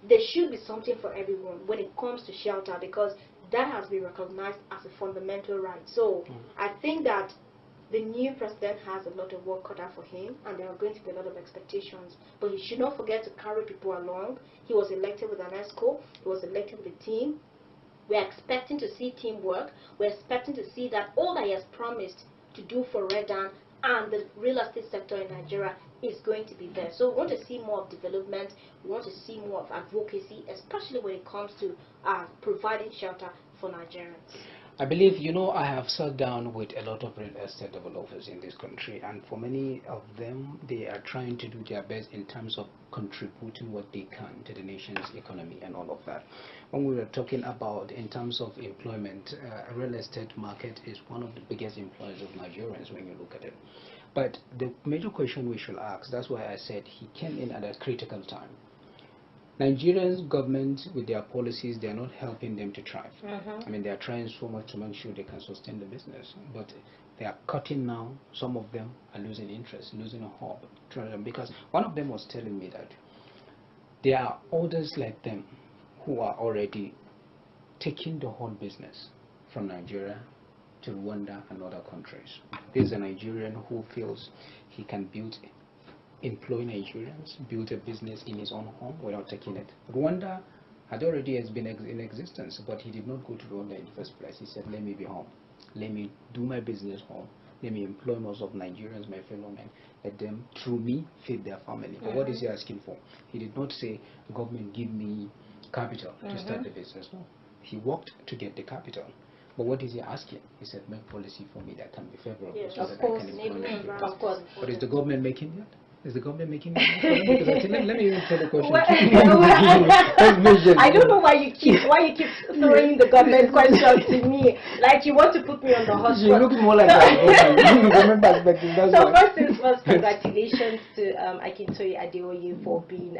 there should be something for everyone when it comes to shelter, because that has been recognized as a fundamental right. So I think that the new president has a lot of work cut out for him, and there are going to be a lot of expectations. But he should not forget to carry people along. He was elected with an ESCO, he was elected with a team. We're expecting to see teamwork. We're expecting to see that all that he has promised to do for Redan and the real estate sector in Nigeria is going to be there. So we want to see more of development. We want to see more of advocacy, especially when it comes to providing shelter for Nigerians. I believe, I have sat down with a lot of real estate developers in this country, and for many of them, they are trying to do their best in terms of contributing what they can to the nation's economy and all of that. When we were talking about in terms of employment, real estate market is one of the biggest employers of Nigerians when you look at it. But the major question we should ask, that's why I said he came in at a critical time. Nigerian government, with their policies, they are not helping them to thrive. I mean, they are trying so much to make sure they can sustain the business, but they are cutting now. Some of them are losing interest, losing a hope, because one of them was telling me that there are others like them who are already taking the whole business from Nigeria to Rwanda and other countries. There's a Nigerian who feels he can employ Nigerians, build a business in his own home without taking it. Rwanda had already been in existence, but he did not go to Rwanda in the first place. He said, let me be home. Let me do my business home. Let me employ most of Nigerians, my fellow men. Let them, through me, feed their family. But what is he asking for? He did not say, government, give me capital to start the business. No. He worked to get the capital. But what is he asking? He said, make policy for me that can be favorable, so that I can employ Nigerians. Of course. But is the government making that? Is the government making it? Because let me even tell the question. I don't know why you keep throwing the government questions to me, like you want to put me on the hot spot. You look more like government perspective. So first things first, congratulations to Akintoye Adeoye for being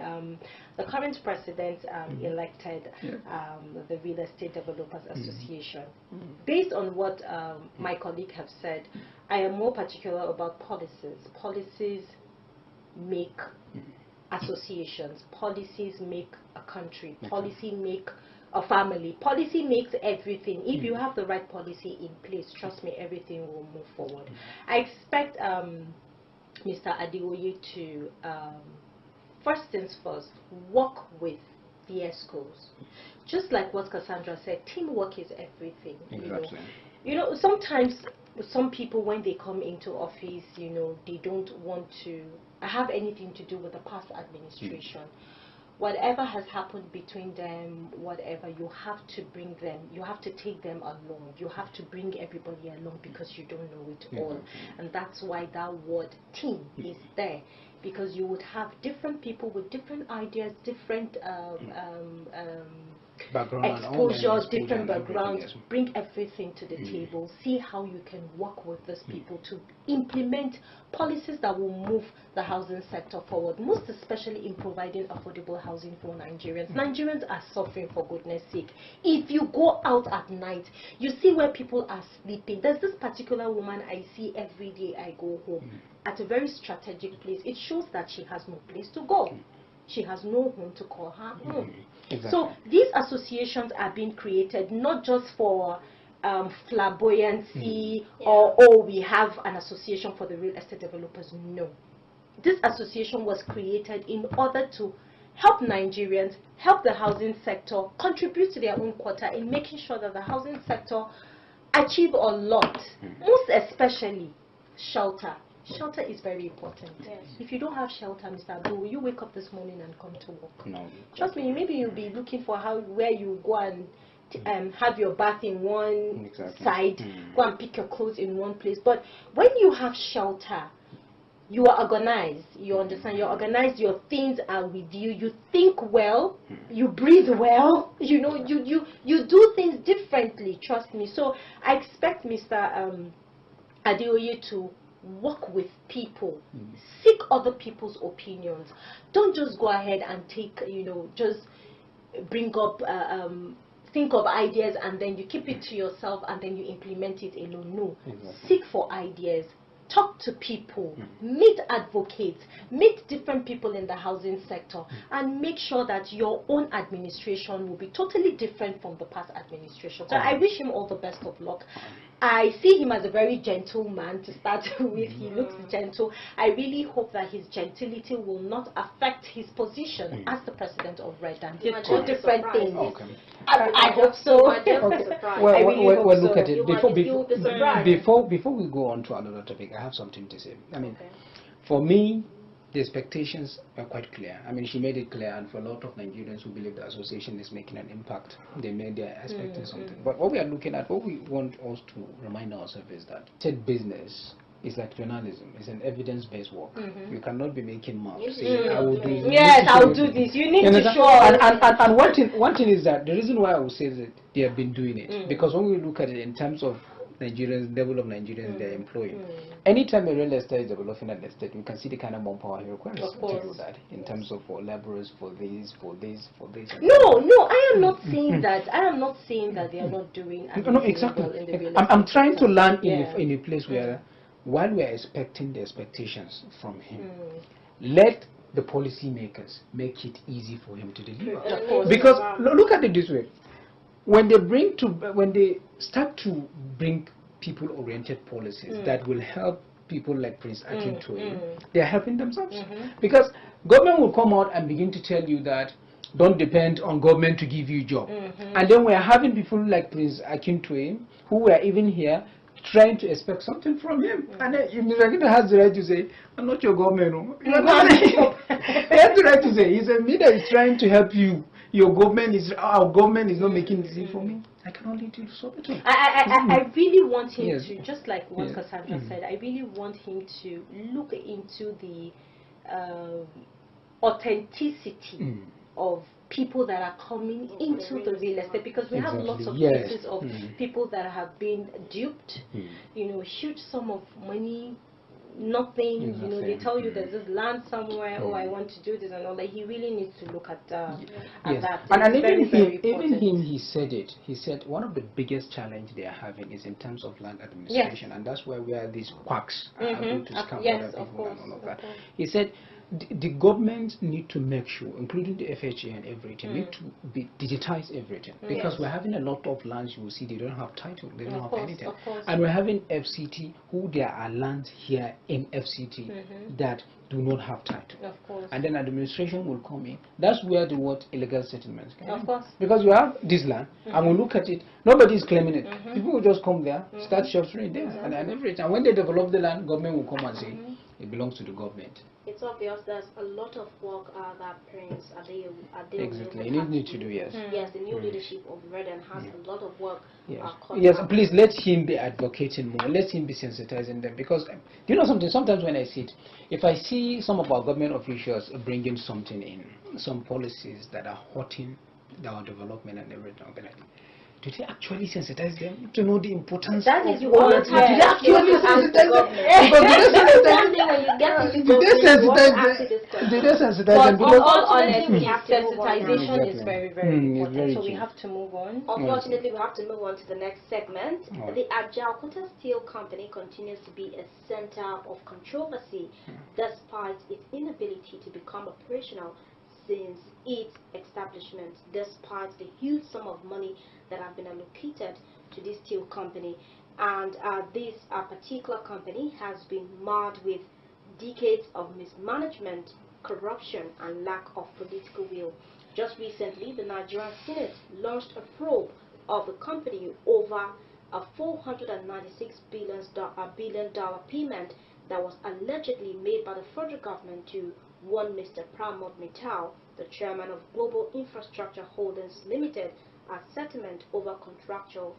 the current president elected the Real Estate Developers Association. Based on what my colleague have said, I am more particular about policies. Policies make associations, policies make a country, policy make a family, policy makes everything. If you have the right policy in place, trust me, everything will move forward. I expect Mr. Adeoye to first things first, work with the ESCOs. Just like what Cassandra said, teamwork is everything. Exactly. You know, sometimes some people, when they come into office, they don't want to have anything to do with the past administration. whatever has happened between them, whatever, you have to bring them, you have to take them along, you have to bring everybody along, because you don't know it all. And that's why that word team is there, because you would have different people with different ideas, different exposures, different backgrounds. Bring everything to the table, see how you can work with these people to implement policies that will move the housing sector forward, most especially in providing affordable housing for Nigerians. Nigerians are suffering, for goodness sake. If you go out at night, you see where people are sleeping. There's this particular woman I see every day I go home at a very strategic place. It shows that she has no place to go. She has no home to call her home. Exactly. So these associations are being created not just for flamboyancy or, oh, we have an association for the real estate developers. No. This association was created in order to help Nigerians, help the housing sector, contribute to their own quota in making sure that the housing sector achieve a lot, most especially shelter. Shelter is very important. Yes. If you don't have shelter, Mr. Abdul, will you wake up this morning and come to work? No. Trust me, maybe you'll be looking for where you go and have your bath in one side, go and pick your clothes in one place. But when you have shelter, you are organized. You understand? You're organized. Your things are with you. You think well. You breathe well. You know, you do things differently. Trust me. So I expect Mr. Adeoye to work with people, seek other people's opinions. Don't just go ahead and take, just bring up, think of ideas and then you keep it to yourself and then you implement it alone. No, seek for ideas. Talk to people, meet advocates, meet different people in the housing sector, and make sure that your own administration will be totally different from the past administration. So I wish him all the best of luck. I see him as a very gentle man to start with. He looks gentle. I really hope that his gentility will not affect his position as the president of Redan. They're two different things. Okay. I hope so. Well, look at it. Before we go on to another topic, I have something to say. I mean, for me, the expectations are quite clear. I mean, she made it clear, and for a lot of Nigerians who believe the association is making an impact, they're expecting something. But what we are looking at, what we want us to remind ourselves is that said business is like journalism. It's an evidence-based work. You cannot be making marks. Saying, I will do this. Yes, I will do this. You need to show. And one thing is that the reason why I would say that they have been doing it, because when we look at it in terms of Nigerians, level of Nigerians they're employing. Anytime a real estate is developing an estate, we can see the kind of manpower he requires to do that in terms of for laborers, for this. No, I am not saying that. I am not saying that they are not doing. No, exactly. Well in the real I'm estate trying to sector. land in a place where, while we are expecting the expectations from him, let the policymakers make it easy for him to deliver. Because look at it this way. When they start to bring people-oriented policies that will help people like Prince Akintoye, they are helping themselves. Because government will come out and begin to tell you that don't depend on government to give you a job. And then we are having people like Prince Akintoye, who were even here, trying to expect something from him. And then Mr. Akintoye has the right to say, I'm not your government. No. He has the right to say, he said, me that is trying to help you. Our government is not making this for me. I can only do so. I really want him to, just like what Cassandra said, I really want him to look into the authenticity of people that are coming into the real estate, because we have lots of cases of people that have been duped, huge sum of money, nothing, they tell you there's this land somewhere, oh, I want to do this and all that. He really needs to look at that. And even him, he said it. He said one of the biggest challenge they are having is in terms of land administration, and that's where these quacks are able to scam other people and all of that. He said the government need to make sure, including the FHA and everything, need to digitize everything, because we're having a lot of lands. You will see they don't have title, they don't have anything, and we're having FCT, who there are lands here in FCT that do not have title, and then administration will come in. That's where the word illegal settlements come in. Because you have this land and we look at it, nobody is claiming it. People will just come there, start sheltering there, and everything. And when they develop the land, government will come and say, It belongs to the government. It's obvious there's a lot of work that Prince Exactly. You need to do, yes. Yes, the new leadership of Redden has a lot of work. Yes, yes. Please let him be advocating more. Let him be sensitizing them, because you know something. Sometimes when I sit, if I see some of our government officials bringing something in, some policies that are hurting our development and everything, I'll be like, do they actually sensitize them to know the importance that of is what? do they actually sensitize them? Do they sensitize them? But all Unfortunately, honesty, we have to move on. sensitization is very, very important. very So we key. have to move on. Unfortunately, we have to move on to the next segment. Alright. The Ajaokuta Steel Company continues to be a center of controversy despite its inability to become operational since its establishment, despite the huge sum of money that have been allocated to this steel company. And this particular company has been marred with decades of mismanagement, corruption, and lack of political will. Just recently, the Nigerian Senate launched a probe of the company over a $496 billion payment that was allegedly made by the federal government to one Mr. Pramod Mittal, the chairman of Global Infrastructure Holdings Limited, as settlement over contractual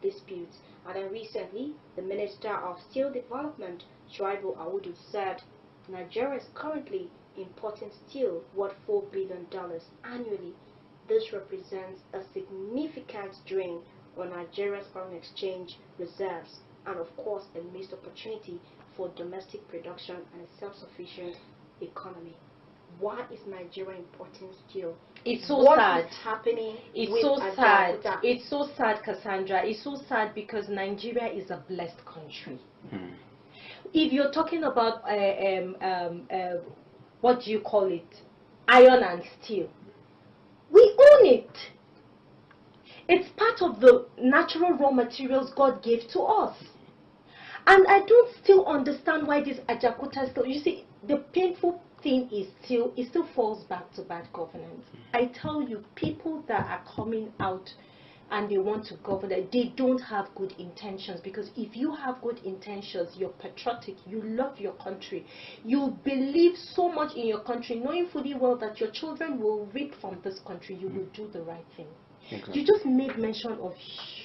disputes. And then recently, the Minister of Steel Development, Shuaibu Awudu, said Nigeria is currently importing steel worth $4 billion annually. This represents a significant drain on Nigeria's foreign exchange reserves and, of course, a missed opportunity for domestic production and a self-sufficient economy. Why is Nigeria importing steel? It's so What sad. is happening? It's with so sad. Ajaokuta? It's so sad, Cassandra. It's so sad because Nigeria is a blessed country. If you're talking about what do you call it, iron and steel, we own it. It's part of the natural raw materials God gave to us. And I don't still understand why this Ajaokuta still, you see, the painful thing is it still falls back to bad governance. I tell you, people that are coming out and they want to govern, they don't have good intentions, because if you have good intentions, you're patriotic, you love your country, you believe so much in your country, knowing fully well that your children will reap from this country, you will do the right thing. Exactly. You just made mention of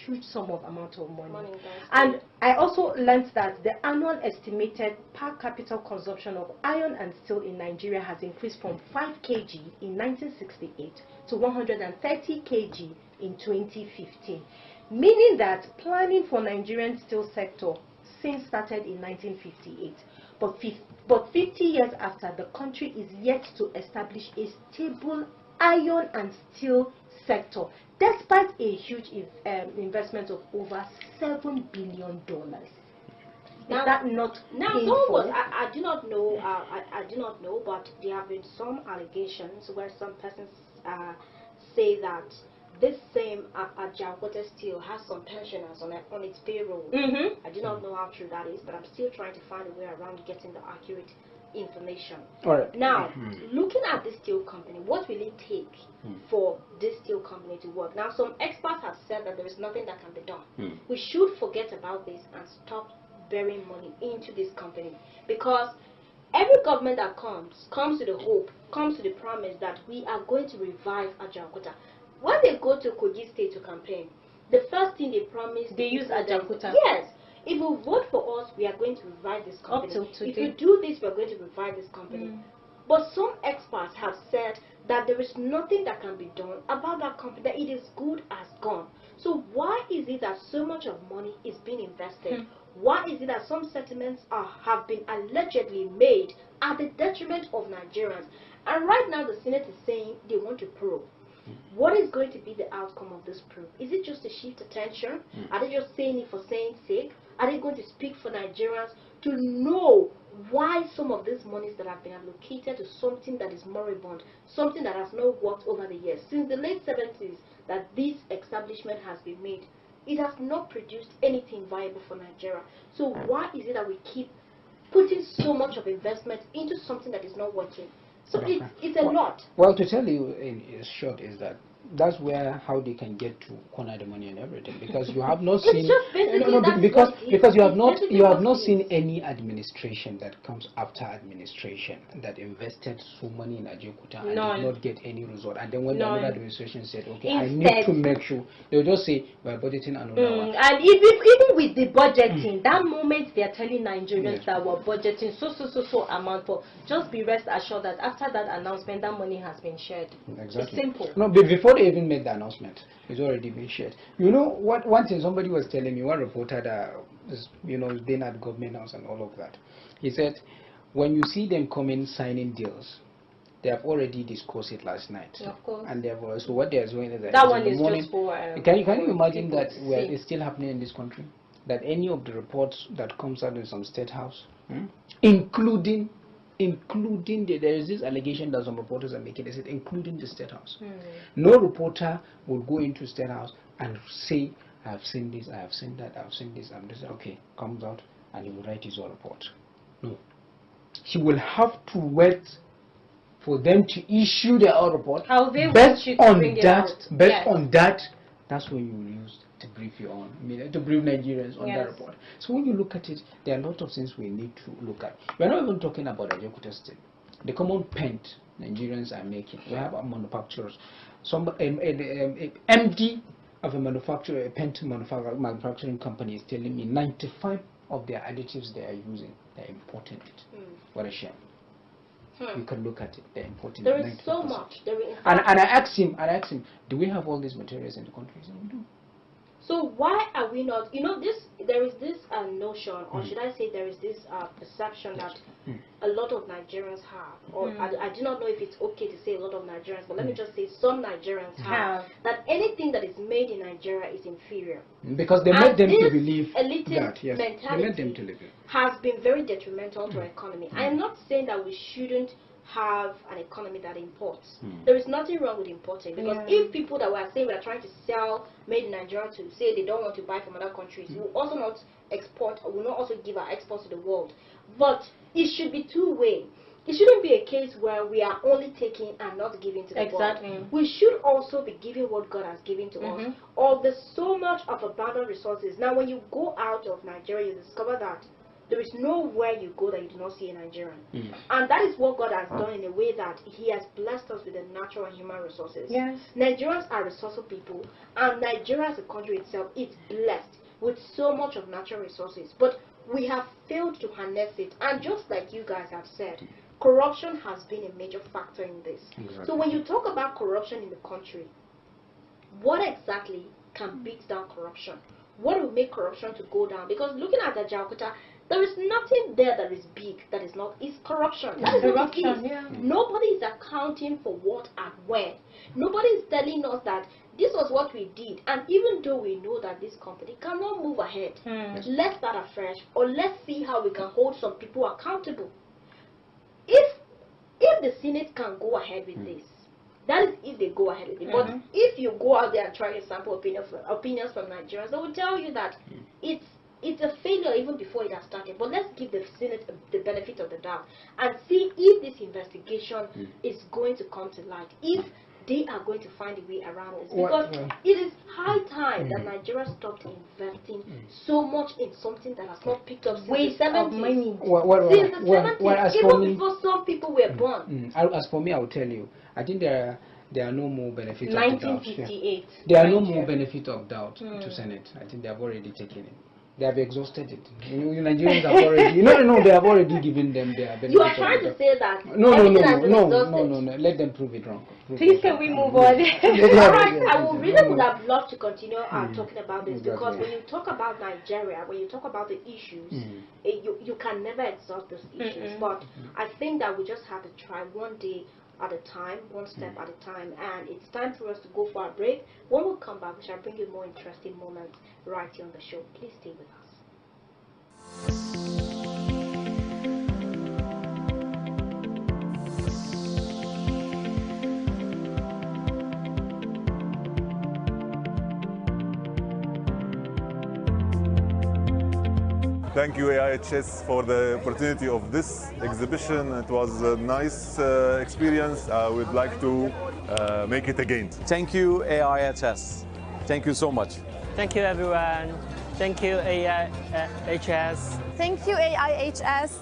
huge sum of amount of money. And I also learned that the annual estimated per capita consumption of iron and steel in Nigeria has increased from 5 kg in 1968 to 130 kg in 2015, meaning that planning for Nigerian steel sector since started in 1958. But 50 years after, the country is yet to establish a stable iron and steel sector, despite a huge investment of over $7 billion. Now, is that not painful? I do not know. I do not know, but there have been some allegations where some persons say that this same Ajaokuta Steel has some pensioners on its payroll. I do not know how true that is, but I'm still trying to find a way around getting the accurate information. All right. Now, looking at this steel company, what will it take for this steel company to work? Now, some experts have said that there is nothing that can be done. We should forget about this and stop burying money into this company, because every government that comes to the hope, comes to the promise that we are going to revive Ajaokuta. When they go to Kogi State to campaign, the first thing they promise, they use Ajaokuta. Yes. If you vote for us, we are going to revive this company. Up till today. If you do this, we are going to revive this company. But some experts have said that there is nothing that can be done about that company, that it is good as gone. So why is it that so much of money is being invested? Why is it that some settlements have been allegedly made at the detriment of Nigerians? And right now the Senate is saying they want to probe. What is going to be the outcome of this probe? Is it just to shift attention? Are they just saying it for saying sake? Are they going to speak for Nigerians to know why some of these monies that have been allocated to something that is moribund, something that has not worked over the years? Since the late 70s that this establishment has been made, it has not produced anything viable for Nigeria. So why is it that we keep putting so much of investment into something that is not working? So it's a lot. Well, to tell you in short is that that's where how they can get to corner the money and everything, because you have not seen just basically that is because what it is. because you have It's not basically you have what not it seen is. any administration that comes after administration that invested so money in Ajaokuta and None. did not get any result, and then when None. another administration said, okay, I need Instead- to make sure, they'll just say we're budgeting another one. And even with the budgeting, that moment they are telling Nigerians Yes. that we're budgeting so amount for, just be rest assured that after that announcement, that money has been shared. Exactly. It's simple. No, before they even made the announcement, it's already been shared. You know what? One thing somebody was telling me, one reporter that is, has been at government house and all of that. He said, when you see them coming signing deals, they have already discussed it last night. Of course. And they have so what they are doing is That in one the is morning, just for. can you for imagine people that to where see. it's still happening in this country? That any of the reports that comes out in some state house, including there is this allegation that some reporters are making, they said including the state house. No reporter will go into state house and say, I have seen this, I have seen that, I have seen this, and this. Okay, comes out and he will write his own report. No, he will have to wait for them to issue their own report. How they based want you to on bring it that, out. based Yes. on that, that's when you will use to brief you on. To brief Nigerians on that Yes. report. So when you look at it, there are a lot of things we need to look at. We're not even talking about Ajaokuta State. The common paint Nigerians are making. We have our manufacturers. Some MD of a manufacturer, a paint manufacturing company is telling me 95 of their additives they are using, they're importing it. What a shame. You can look at it, they're importing There it. is so 95%. much. There is, And I asked him, do we have all these materials in the country? He said, we do. so why are we not? There is this notion, or should I say, there is this perception that a lot of Nigerians have, or I do not know if it's okay to say a lot of Nigerians, but let me just say some Nigerians have, that anything that is made in Nigeria is inferior. Because they And made them to this believe elitist that, yes. They mentality made them to believe it. has been very detrimental to our economy. I am not saying that we shouldn't have an economy that imports. There is nothing wrong with importing, because if people that were saying we are trying to sell made in Nigeria to say they don't want to buy from other countries, we will also not export, or will not also give our exports to the world. But it should be two-way. It shouldn't be a case where we are only taking and not giving to the Exactly. world. We should also be giving what God has given to us. Or there's so much of abundant resources. Now, when you go out of Nigeria, you discover that there is nowhere you go that you do not see a Nigerian. And that is what God has done in a way that He has blessed us with the natural and human resources. Yes. Nigerians are resourceful people, and Nigeria as a country itself is blessed with so much of natural resources. But we have failed to harness it. And just like you guys have said, corruption has been a major factor in this. Exactly. So when you talk about corruption in the country, what exactly can beat down corruption? What will make corruption to go down? Because looking at the Ajaokuta, there is nothing there that is big that is not. It's corruption. That is what it Corruption, is. yeah. Nobody is accounting for what and when. Nobody is telling us that this was what we did, and even though we know that this company cannot move ahead, let's start afresh, or let's see how we can hold some people accountable. If the Senate can go ahead with this, that is if they go ahead with it. But if you go out there and try to sample opinions from Nigerians, they will tell you that it's a failure even before it has started. But let's give the Senate the benefit of the doubt and see if this investigation is going to come to light. If they are going to find a way around this, because it is high time that Nigeria stopped investing so much in something that has not picked up since Waste the of 70s. money. Since the 70s, as for even me, before some people were born. as for me, I will tell you, I think there are no more benefits of the doubt. 1958. There are no more benefit of doubt to Senate. I think they have already taken it. They have exhausted it. You Nigerians have already. No, they have already given them their benefit. You are trying to say that No. everything has been exhausted. Let them prove it wrong. Please, can we move on? Alright, I would have loved to continue talking about this, because when you talk about Nigeria, when you talk about the issues, you can never exhaust those issues. But I think that we just have to try one day at a time, one step at a time, and it's time for us to go for a break. When we come back, we shall bring you more interesting moments right here on the show. Please stay with us. Thank you, AIHS, for the opportunity of this exhibition. It was a nice experience. I would like to make it again. Thank you, AIHS. Thank you so much. Thank you, everyone. Thank you, AIHS. Thank you, AIHS.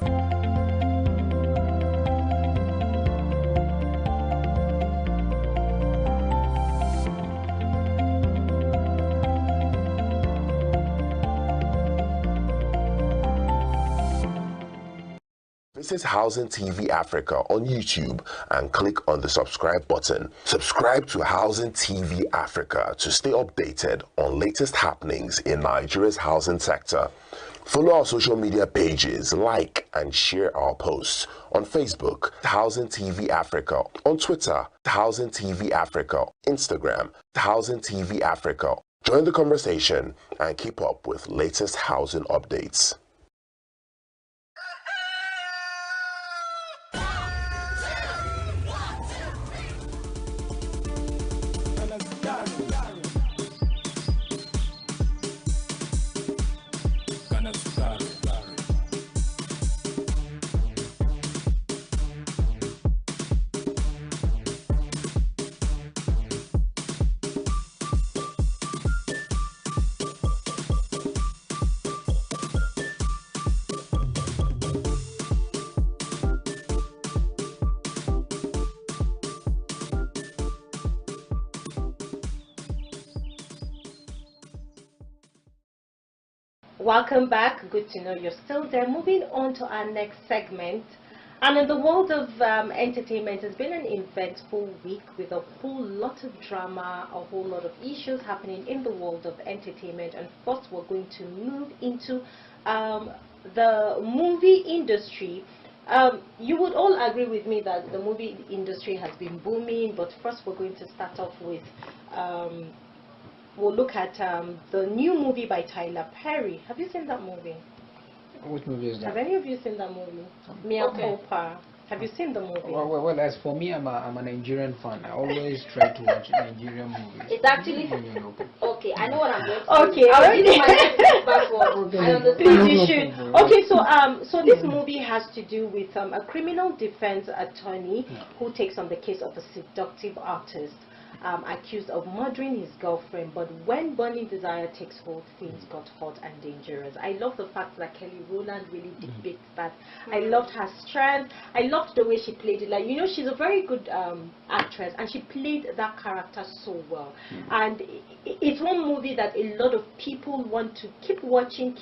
Visit Housing TV Africa on YouTube and click on the subscribe button. Subscribe to Housing TV Africa to stay updated on latest happenings in Nigeria's housing sector. Follow our social media pages, like and share our posts on Facebook, Housing TV Africa, on Twitter, Housing TV Africa, Instagram, Housing TV Africa. Join the conversation and keep up with latest housing updates. Welcome back. Good to know you're still there. Moving on to our next segment. And in the world of entertainment, it's been an eventful week with a whole lot of drama, a whole lot of issues happening in the world of entertainment. And first, we're going to move into the movie industry. You would all agree with me that the movie industry has been booming, but first we're going to start off with we'll look at the new movie by Tyler Perry. Have you seen that movie? Which movie is that? Have any of you seen that movie? Mia Culpa. Have you seen the movie? Well, as for me, I'm a Nigerian fan. I always try to watch Nigerian movies. It's actually okay. I know what I'm going to do. Okay, I'll give you my next password. I understand. Please, you should. Okay, so this movie has to do with a criminal defense attorney who takes on the case of a seductive artist accused of murdering his girlfriend, but when burning desire takes hold, things got hot and dangerous. I love the fact that Kelly Rowland really depicts that. I loved her strength. I loved the way she played it. Like, you know, she's a very good actress, and she played that character so well. And it's one movie that a lot of people want to keep watching,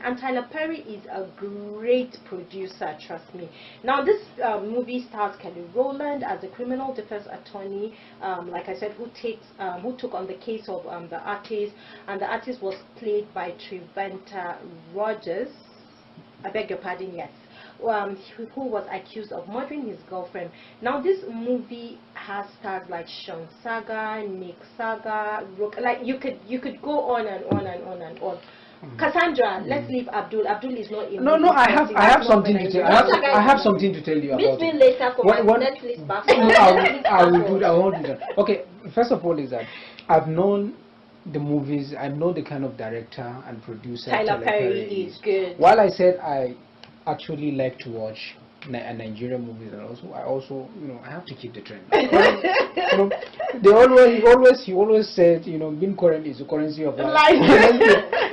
and Tyler Perry is a great producer, trust me. Now, this movie stars Kelly Rowland as a criminal defense attorney, like I said, who took on the case of the artist, and the artist was played by Trevanta Rogers. I beg your pardon, yes. Who was accused of murdering his girlfriend. Now, this movie has stars like Sean Saga, Nick Saga, like you could go on and on and on and on. Cassandra, let's leave Abdul. Abdul is not in. No, I have something to tell. I have something to tell you about. Meet me later for my Netflix password. I will do that. I won't do that. Okay, first of all, is that I've known the movies. I know the kind of director and producer Tyler Perry is good. While I said I actually like to watch Nigerian movies, and also, you know, I have to keep the trend. You know, he always said, you know, being current is the currency of life.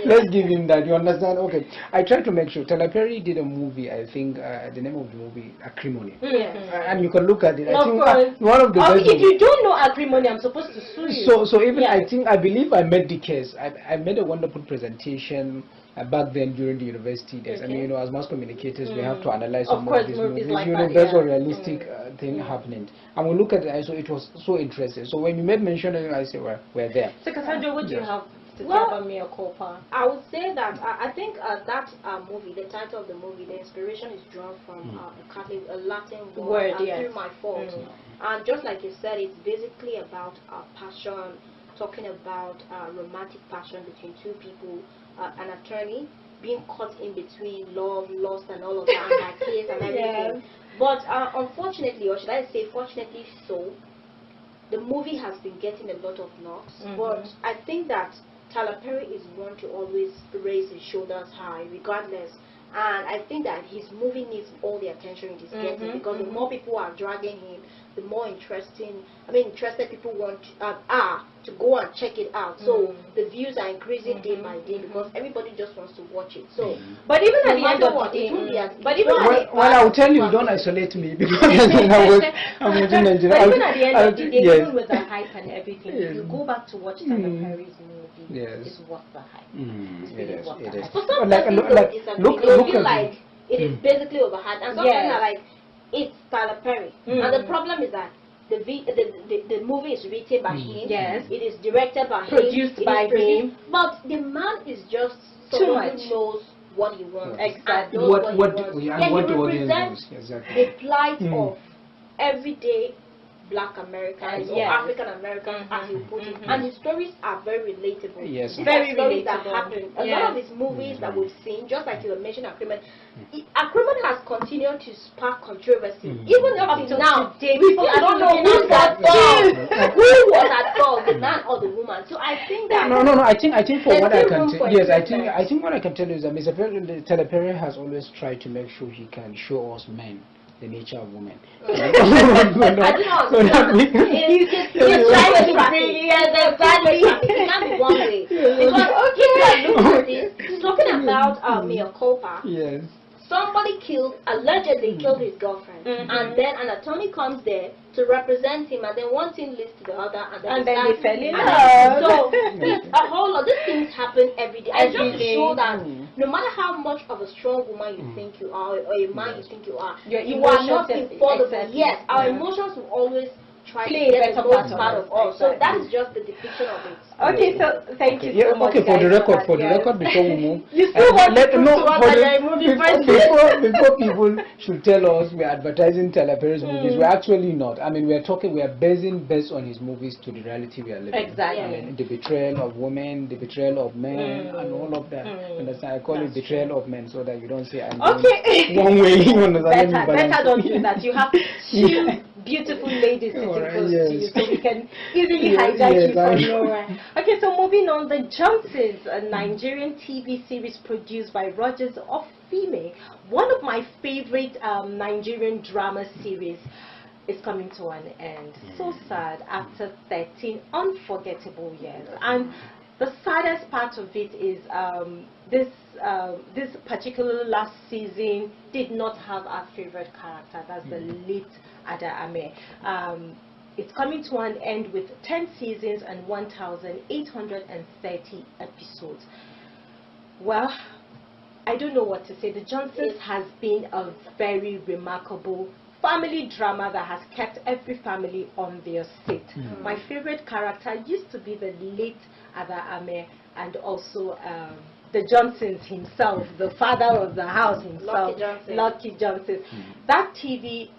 Let's give him that. You understand? Okay. I tried to make sure. Tyler Perry did a movie. I think the name of the movie, Acrimony. And you can look at it. I think one of the best. If you don't know Acrimony, I'm supposed to sue you. So even I believe I made the case. I made a wonderful presentation back then during the university days. I mean, you know, as mass communicators, we have to analyze some of these movies, like you know, based on realistic thing happening. And we look at it, so it was so interesting. So when you made mention of it, I said, well, we're there. So Cassandra, what do you have to say about Mia Culpa? I would say that I think that movie, the title of the movie, the inspiration is drawn from a Latin word, through my fault. And just like you said, it's basically about passion, talking about romantic passion between two people. An attorney being caught in between love, lust, and all of that, and that case and everything. But unfortunately, or should I say fortunately so, the movie has been getting a lot of knocks. But I think that Tyler Perry is one to always raise his shoulders high, regardless. And I think that his movie needs all the attention it is getting, because the more people are dragging him, the more interested people are to go and check it out. So the views are increasing day by day, because everybody just wants to watch it. So, but even at the end of the day, well, I'll tell you, don't isolate me, because I'm watching Nigeria. But even at the end of the day, even with the hype and everything, if you go back to watch Tyler Perry's movie, it's worth the hype. It is. For some people, feel like it is basically overhyped, and some people are like, it's Tyler Perry. And the problem is that the movie is written by him. Yes. It is directed by him. Produced by him. But the man is just too much. Who knows what he wants. Exactly. What he wants. He represents the plight of everyday Black Americans or African Americans, as you put it, and his stories are very relatable. Yes, these are stories that happen. A lot of his movies that we've seen, just like you mentioned, Agreement has continued to spark controversy. Even up to now, people I don't know who was at fault, the man or the woman. So I think that no. I think for what I can tell, yes, I think what I can tell you is that Mr. Tyler Perry has always tried to make sure he can show us men the nature of women. I don't know. He's trying to bring exactly. It can't be one way. Because he's talking about Mia Culpa. Yes. Somebody allegedly killed his girlfriend, and then an attorney comes there to represent him, and then one thing leads to the other, and then they fell in love. So it's a whole lot. These things happen every day. And just to show that no matter how much of a strong woman you think you are, or a man you think you are not infallible. Yes, our emotions will always try to get the most part of us. So that is just the depiction of it. Okay, so thank you so much. Okay, for the record, before we move, you still want before people should tell us we're advertising Tyler Perry's movies, we're actually not. I mean, we are based on his movies to the reality we are living. Exactly. I mean, the betrayal of women, the betrayal of men, and all of that. Understand? I call it betrayal of men, so that you don't say I'm one way. Better don't do that. You have two beautiful ladies sitting close to you, so we can easily hijack you from nowhere. Okay, so moving on, The Johnsons, a Nigerian TV series produced by Rogers Ofime, one of my favorite Nigerian drama series, is coming to an end. So sad after 13 unforgettable years. And the saddest part of it is this particular last season did not have our favorite character. That's the late Ada Ame. It's coming to an end with 10 seasons and 1,830 episodes. Well, I don't know what to say. The Johnsons has been a very remarkable family drama that has kept every family on their seat. My favorite character used to be the late Ada Ame, and also the Johnsons himself, the father of the house himself, Lucky Johnson. That TV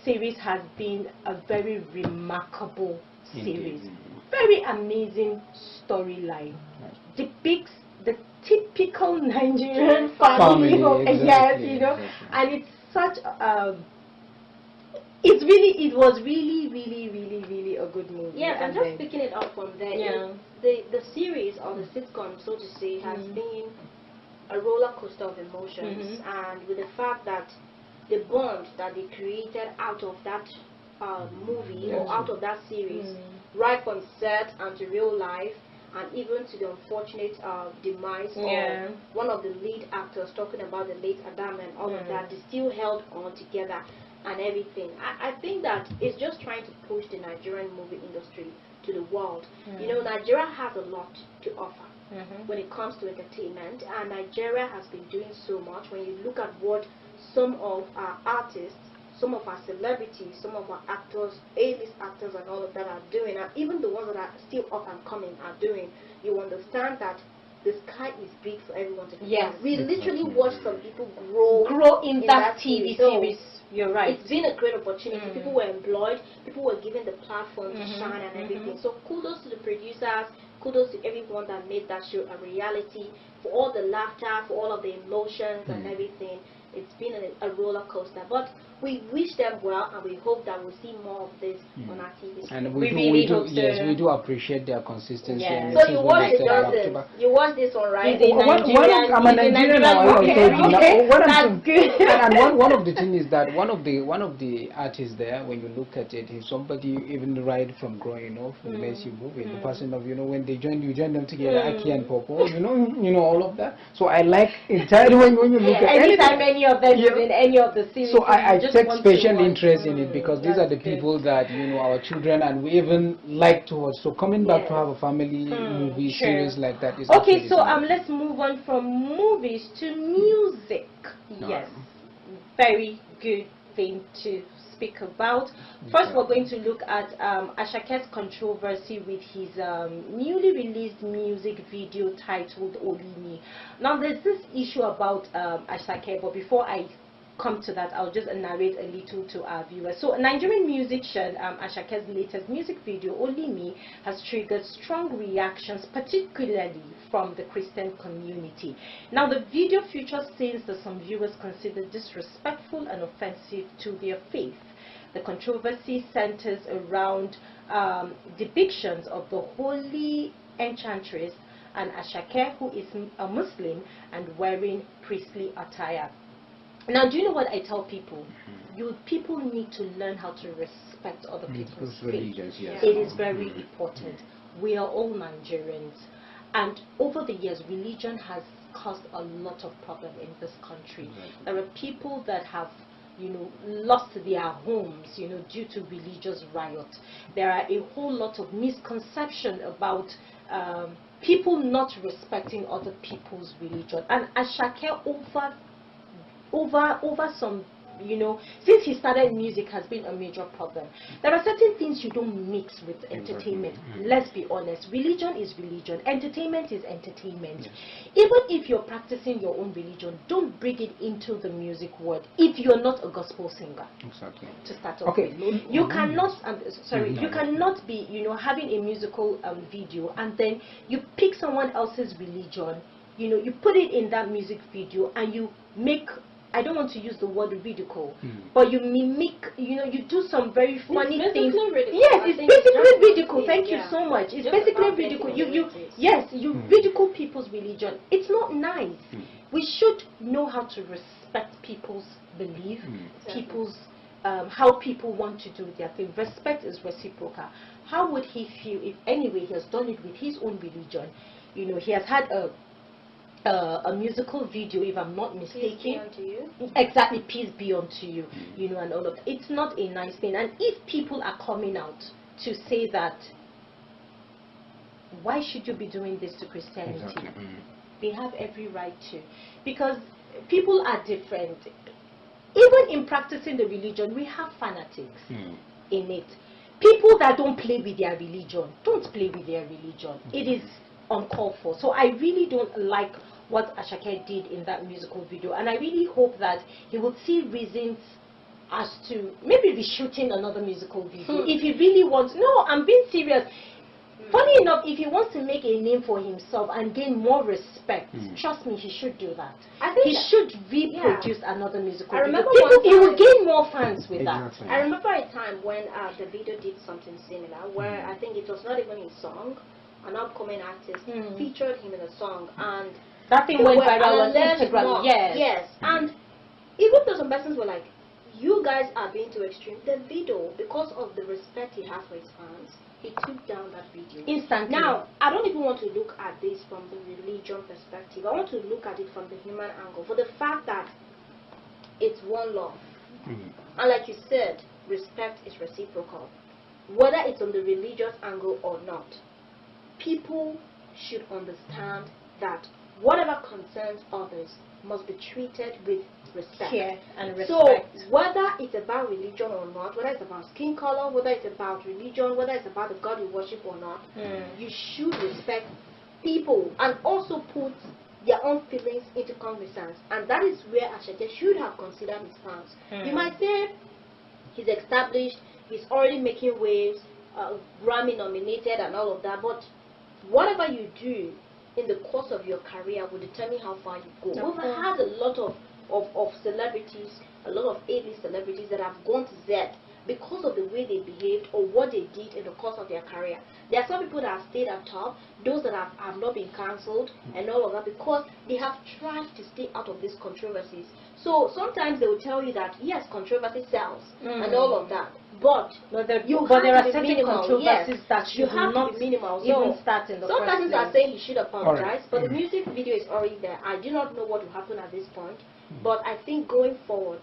series has been a very remarkable series. Very amazing storyline. Depicts the typical Nigerian family. Yes, you know, and it's such it was really a good movie. Yes, and just picking it up from there, the series or the sitcom, so to say, has been a roller coaster of emotions, and with the fact that the bond that they created out of that movie or out of that series, right from set and to real life, and even to the unfortunate demise of one of the lead actors, talking about the late Adam and all of that, they still held on together and everything. I think that it's just trying to push the Nigerian movie industry to the world. You know, Nigeria has a lot to offer when it comes to entertainment, and Nigeria has been doing so much. When you look at what some of our artists, some of our celebrities, some of our actors, A-list actors and all of that are doing, and even the ones that are still up and coming are doing, you understand that the sky is big for everyone to do. Yes. We literally watch some people grow in that TV series. You're right. It's been a great opportunity. People were employed, people were given the platform to shine and everything. So kudos to the producers, kudos to everyone that made that show a reality, for all the laughter, for all of the emotions and everything. It's been a roller coaster. But we wish them well, and we hope that we'll see more of this on our TV screen. And we do appreciate their consistency. Yeah. So you watch this, you watch this one, right? I'm a Nigerian now. Okay. That's good. And one of the things is that one of the artists there, when you look at it, is somebody even right from growing up, unless you move in the person of when they join them together, Aki and Popo, you know all of that. So I like entirely when you look at anytime any of them is in any of the series. So I take special interest in it because these are the people that our children and we even like to watch. So coming back to have a family movie series like that is okay. So let's move on from movies to music. Yes, very good thing to speak about. First, we're going to look at Asake's controversy with his newly released music video titled Olimi. Now, there's this issue about Asake, but before I come to that, I'll just narrate a little to our viewers. So, Nigerian musician Asake's latest music video, Olimi, has triggered strong reactions, particularly from the Christian community. Now, the video features scenes that some viewers consider disrespectful and offensive to their faith. The controversy centers around depictions of the holy enchantress and Asake, who is a Muslim and wearing priestly attire. Now, do you know what I tell people? People need to learn how to respect other people's faith. Yes. It is very important. We are all Nigerians, and over the years, religion has caused a lot of problem in this country. There are people that have lost their homes, due to religious riots. There are a whole lot of misconception about people not respecting other people's religion. And Asake over some, since he started music, has been a major problem. There are certain things you don't mix with entertainment. Let's be honest. Religion is religion. Entertainment is entertainment. Yes. Even if you're practicing your own religion, don't bring it into the music world if you're not a gospel singer. Exactly. To start off with. You cannot, you cannot be, having a musical video and then you pick someone else's religion, you put it in that music video and you make, I don't want to use the word ridicule, but you mimic, you do some very funny things. Yes, it's basically ridicule. Thank you so much. It's basically ridicule. You ridicule people's religion. It's not nice. We should know how to respect people's belief, people's how people want to do their thing. Respect is reciprocal. How would he feel if anyway he has done it with his own religion? He has had a musical video, if I'm not mistaken. Peace be unto you. Exactly, peace be unto you. And all of that. It's not a nice thing. And if people are coming out to say that, why should you be doing this to Christianity? Exactly. They have every right to, because people are different. Even in practicing the religion, we have fanatics in it. People that don't play with their religion, don't play with their religion. It is uncalled for. So I really don't like what Asake did in that musical video, and I really hope that he would see reasons as to maybe be shooting another musical video if he really wants. No, I'm being serious. Funny enough, if he wants to make a name for himself and gain more respect, trust me, he should do that. I think he should reproduce another musical video. He will gain more fans with that. I remember a time when the video did something similar, where I think it was not even his song. An upcoming artist featured him in a song, and that thing went viral on Instagram. Yes. And even though some persons were like, you guys are being too extreme, the video, because of the respect he has for his fans, he took down that video instantly. Now, I don't even want to look at this from the religion perspective. I want to look at it from the human angle, for the fact that it's one love. And like you said, respect is reciprocal. Whether it's on the religious angle or not, people should understand that whatever concerns others must be treated with respect. Care and respect. So whether it's about religion or not, whether it's about skin color, whether it's about religion, whether it's about the God you worship or not, you should respect people and also put their own feelings into cognizance. And that is where Asake should have considered his fans. You might say he's established, he's already making waves, Grammy nominated and all of that, but whatever you do in the course of your career will determine how far you go. We've had a lot of celebrities a lot of A-list celebrities that have gone to Z because of the way they behaved or what they did in the course of their career. There are some people that have stayed at top, those that have not been cancelled and all of that, because they have tried to stay out of these controversies. So sometimes they will tell you that yes, controversy sells and all of that, but there are certain controversies that you have not to be minimal. Even start in the some persons are saying he should apologize, but the Mm-hmm. music video is already there. I do not know what will happen at this point, but I think going forward,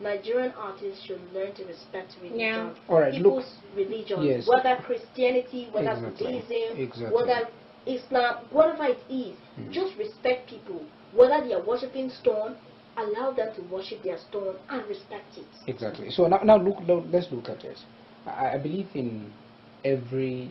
Nigerian artists should learn to respect religion. Yeah. All right, People's religion, yes. whether Christianity, whether Exactly. Buddhism, Exactly. whether Islam, whatever it is, just respect people. Whether they are worshipping stone, allow them to worship their stone and respect it. Exactly. So now let's look at this. I believe in every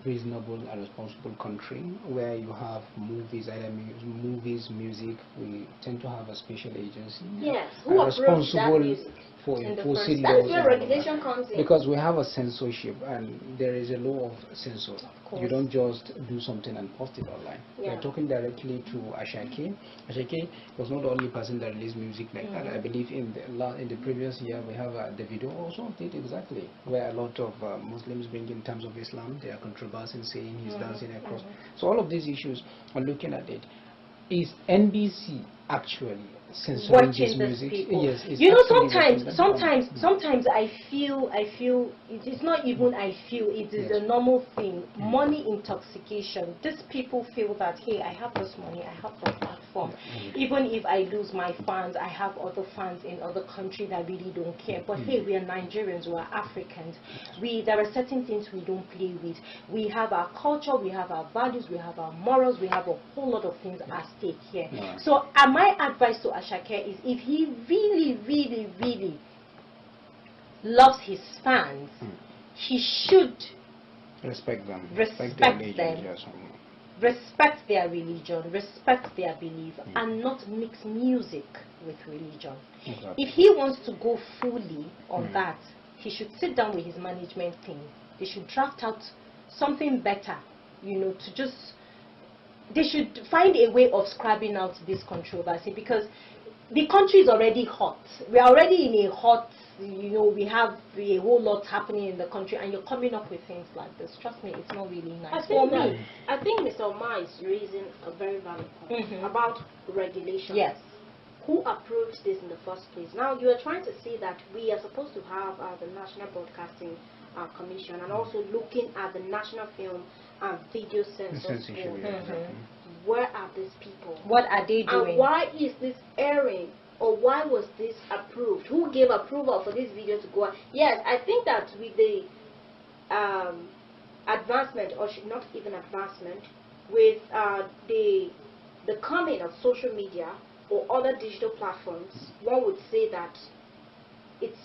reasonable and responsible country where you have movies, either movies, music, we tend to have a special agency. Yes, who approves that music? For In the enforcing first- that's laws where and all of regulation that. comes in. Because we have a censorship and there is a law of censor. course. You don't just do something and post it online. Yeah. We're talking directly to Ashake. Ashake was not the only person that released music like that. I believe in the previous year we have the video also did exactly, where a lot of Muslims bring in terms of Islam, they are controversial, saying he's dancing across. So all of these issues, are looking at it, is NBC actually censoring watching this these music? people. Yes, it's You know, actually watching them. sometimes I feel it's not even I feel, it is a normal thing. Money intoxication. These people feel that, hey, I have this money, I have the platform. Even if I lose my fans, I have other fans in other countries that really don't care. But hey, we are Nigerians, we are Africans. There are certain things we don't play with. We have our culture, we have our values, we have our morals, we have a whole lot of things at stake here. So my advice to Ashake is, if he really loves his fans, he should respect them, respect their religion, respect their belief, and not mix music with religion. Exactly. If he wants to go fully on that, he should sit down with his management team. They should draft out something better, to just, they should find a way of scrubbing out this controversy, because the country is already hot. We are already in a hot, we have a whole lot happening in the country, and you're coming up with things like this. Trust me, it's not really nice. I think Mr. Omar is raising a very valid point about regulation. Yes. Who approved this in the first place? Now, you are trying to say that we are supposed to have the National Broadcasting Commission, and also looking at the National Film and Video Censors Board. Where are these people? What are they doing? And why is this airing? Or why was this approved? Who gave approval for this video to go on? Yes, I think that with the advancement, or not even advancement, with the coming of social media or other digital platforms, one would say that it's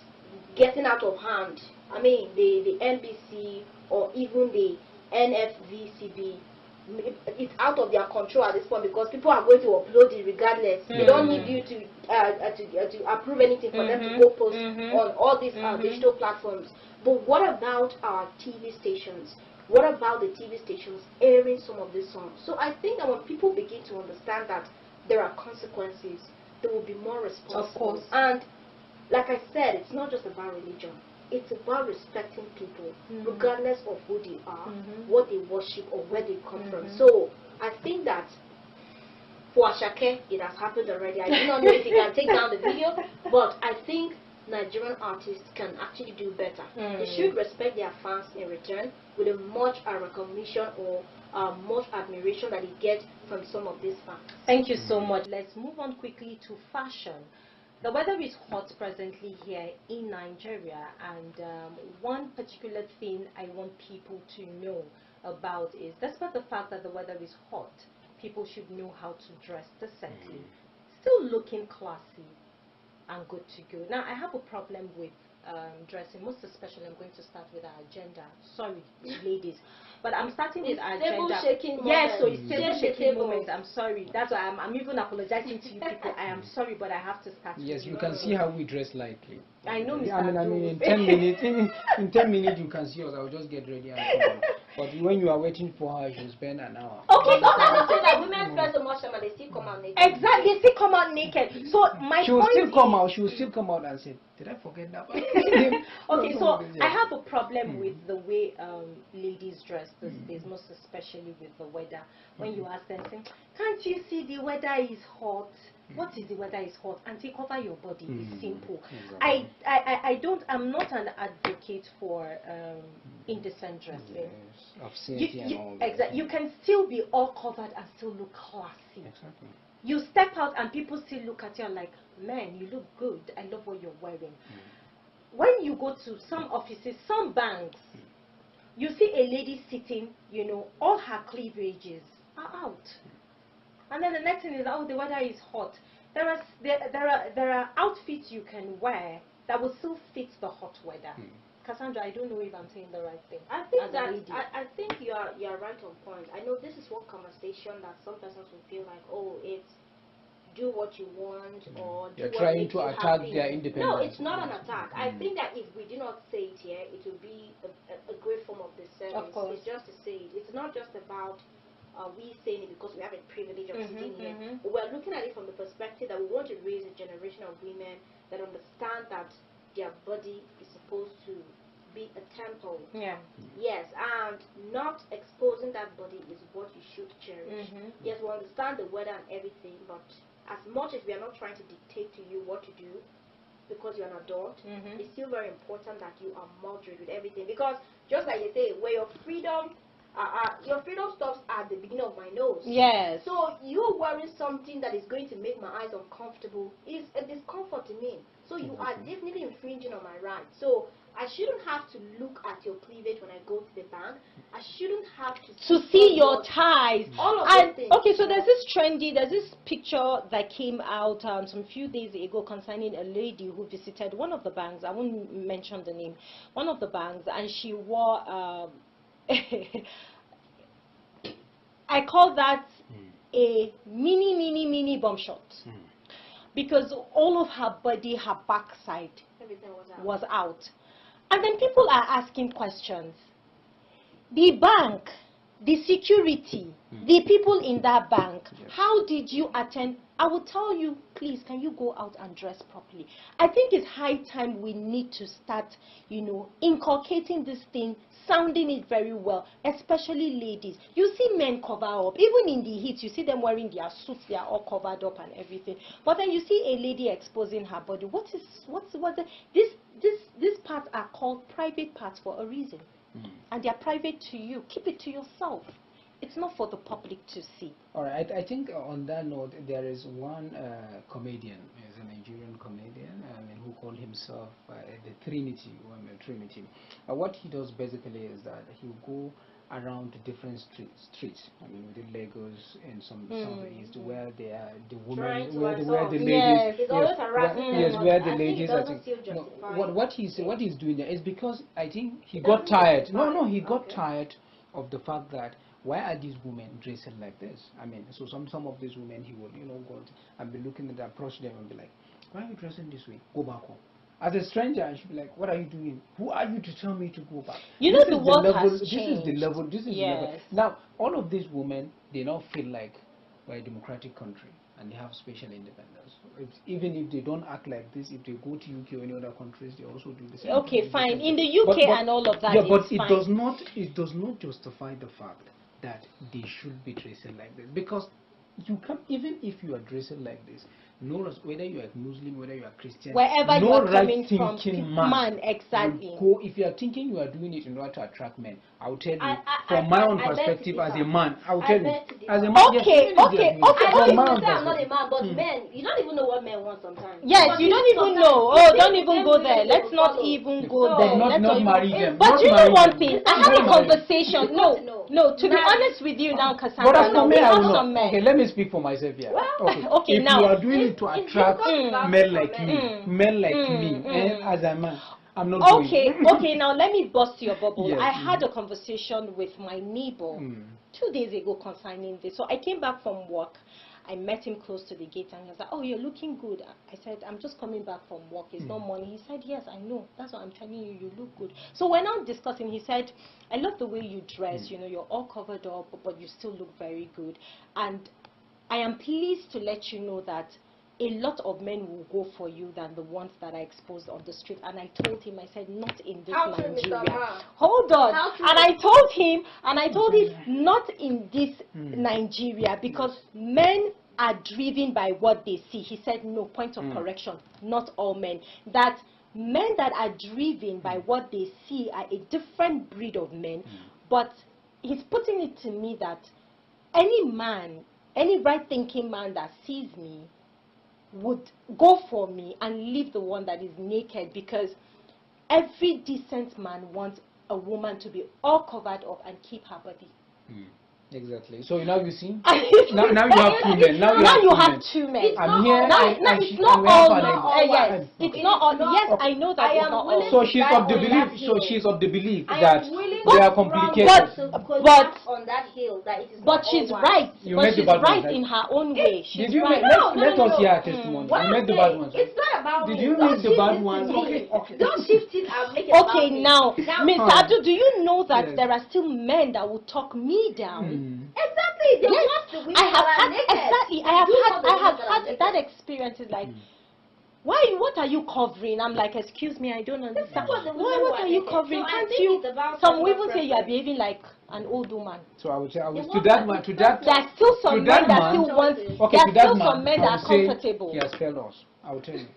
getting out of hand. I mean, the NBC or even the NFVCB, it's out of their control at this point, because people are going to upload it regardless. They don't need you to approve anything for them to go post on all these digital platforms. But what about our TV stations? What about the TV stations airing some of these songs? So I think that when people begin to understand that there are consequences, they will be more responsible. Of course. And like I said, it's not just about religion. It's about respecting people, regardless of who they are, what they worship, or where they come from. So I think that for Ashake, it has happened already. I do not know if he can take down the video, but I think Nigerian artists can actually do better. They should respect their fans in return with a much recognition or much admiration that they get from some of these fans. Thank you so much. Let's move on quickly to fashion. The weather is hot presently here in Nigeria, and one particular thing I want people to know about is, despite the fact that the weather is hot, people should know how to dress decently, still looking classy and good to go. Now, I have a problem with dressing, most especially I'm going to start with our agenda. Sorry, ladies, but I'm starting with our agenda. Yes, so it's table shaking moment. I'm sorry. That's why I'm even apologizing to you people. I am sorry, but I have to start. Yes, you can see how we dress lightly. I know, Mr. I mean, in 10 minutes, in 10 minutes you can see us. I'll just get ready and come on. But when you are waiting for her, she'll spend an hour. Okay, sometimes they say that women spend so much time and they still come out naked. Exactly, they still come out naked. So my She will point still is, come out. She will still come out and say, "Did I forget that?" okay, so I have a problem with the way ladies dress these days, most especially with the weather. When you ask them, say, "Can't you see the weather is hot?" What is the weather is hot? Auntie, cover your body. It's simple. Exactly. I'm not an advocate for indecent dressing. Yes, obscenity and all that. Exactly. You can still be all covered and still look classy. Exactly. You step out and people still look at you and like, man, you look good. I love what you're wearing. When you go to some offices, some banks, you see a lady sitting, you know, all her cleavages are out. And then the next thing is, oh, the weather is hot. There are outfits you can wear that will still fit the hot weather. Cassandra, I don't know if I'm saying the right thing. I think you are right on point. I know this is one conversation that some persons will feel like, oh, it's do what you want or do You're what trying makes to you attack happy. their independence. No, it's not an attack. I think that if we do not say it here, it will be a great form of disservice. Of course. It's just to say it. It's not just about we saying it because we have a privilege of sitting here. We're looking at it from the perspective that we want to raise a generation of women that understand that their body is supposed to be a temple. Yeah. Yes, and not exposing that body is what you should cherish. Yes, we understand the weather and everything, but as much as we are not trying to dictate to you what to do because you're an adult, it's still very important that you are moderate with everything. Because just like they say, where your freedom stops at the beginning of my nose. Yes. So you wearing something that is going to make my eyes uncomfortable is a discomfort to me. So you are definitely infringing on my rights. So I shouldn't have to look at your cleavage when I go to the bank. I shouldn't have to see your thighs. All of And those things. okay, so there's this picture that came out some few days ago concerning a lady who visited one of the banks. I won't mention the name. One of the banks, and she wore I call that a mini bomb shot, because all of her body, her backside Everything was out. And then people are asking questions. The bank, the security, the people in that bank, how did you attend? I will tell you, please, can you go out and dress properly? I think it's high time we need to start, you know, inculcating this thing, sounding it very well, especially ladies. You see men cover up, even in the heat, you see them wearing their suits, they are all covered up and everything. But then you see a lady exposing her body. These parts are called private parts for a reason. And they are private to you. Keep it to yourself. It's not for the public to see. All right, I think on that note, there is one comedian, he's a Nigerian comedian, who called himself the Trinity, Trinity. What he does basically is that he will go around different streets. I mean, within Lagos and some of the east, where they are the women, where the ladies. Yes, he's always harassing them. Yes, where the ladies. What he's doing there is because I think he got tired. No, he got tired of the fact that why are these women dressing like this? I mean, so some of these women, he will, go and be looking at them, approach them and be like, why are you dressing this way? Go back home. As a stranger, I should be like, what are you doing? Who are you to tell me to go back? You know, the world has changed. This is the level. This is the level. Now, all of these women, they now feel like we're a democratic country and they have special independence. Even if they don't act like this, if they go to UK or any other countries, they also do the same. Okay, fine. In the UK and all of that, yeah, but it does not justify the fact that they should be dressing like this, because you can, even if you are dressing like this, whether you are Muslim, whether you are Christian, wherever you are coming from, man, exactly. If you are thinking you are doing it in order to attract men, I will tell you from my own perspective as a man, I will tell you as a man. Okay. I'm not a man, but men, you don't even know what men want sometimes. Yes, you don't even know. Oh, don't even go there. Let's not even go there. But not marry them. But you know one thing, I had a conversation. No, to be honest with you now, Cassandra, we have some men. Okay, let me speak for myself here. Okay, if now you are doing it to attract men like me, as a man, I'm not doing it. Okay, now let me bust your bubble. Yes, I had a conversation with my neighbor 2 days ago concerning this. So I came back from work I met him close to the gate, and he was like, "Oh, you're looking good." I said, "I'm just coming back from work. It's not money." He said, "Yes, I know. That's what I'm telling you. You look good." So we're now discussing. He said, "I love the way you dress. You know, you're all covered up, but you still look very good." And I am pleased to let you know that a lot of men will go for you than the ones that are exposed on the street. And I told him, I said, not in this Nigeria. Hold on. And I told him, not in this Nigeria, because men are driven by what they see. He said, no, point of correction, not all men. That men that are driven by what they see are a different breed of men. But he's putting it to me that any man, any right-thinking man that sees me would go for me and leave the one that is naked, because every decent man wants a woman to be all covered up and keep her body. Exactly. So now you see, now you have two men. Now you have two men. I'm here. It's not all. Yes, it's not all. Yes, I know that it's not all. So she's of the belief. So she's of the belief that they are complicated. But on that hill, that it is. But she's right. But she's right in her own way. Did you meet? Let us hear her testimony. You met the bad ones. It's not about. Did you meet the bad ones? Okay. Don't shift it and make it about me. Okay, now, Mr. Abdul, do you know that there are still men that will talk me down? Exactly. They want the women I have had that experience. It's like, what are you covering? I'm like, excuse me, I don't understand. What are you covering? Can't you? Some will even say you are behaving like an old woman. So I would say, to that man, there's still some men that still want. Okay, there's still some men that are comfortable. He has failed us. I will tell you.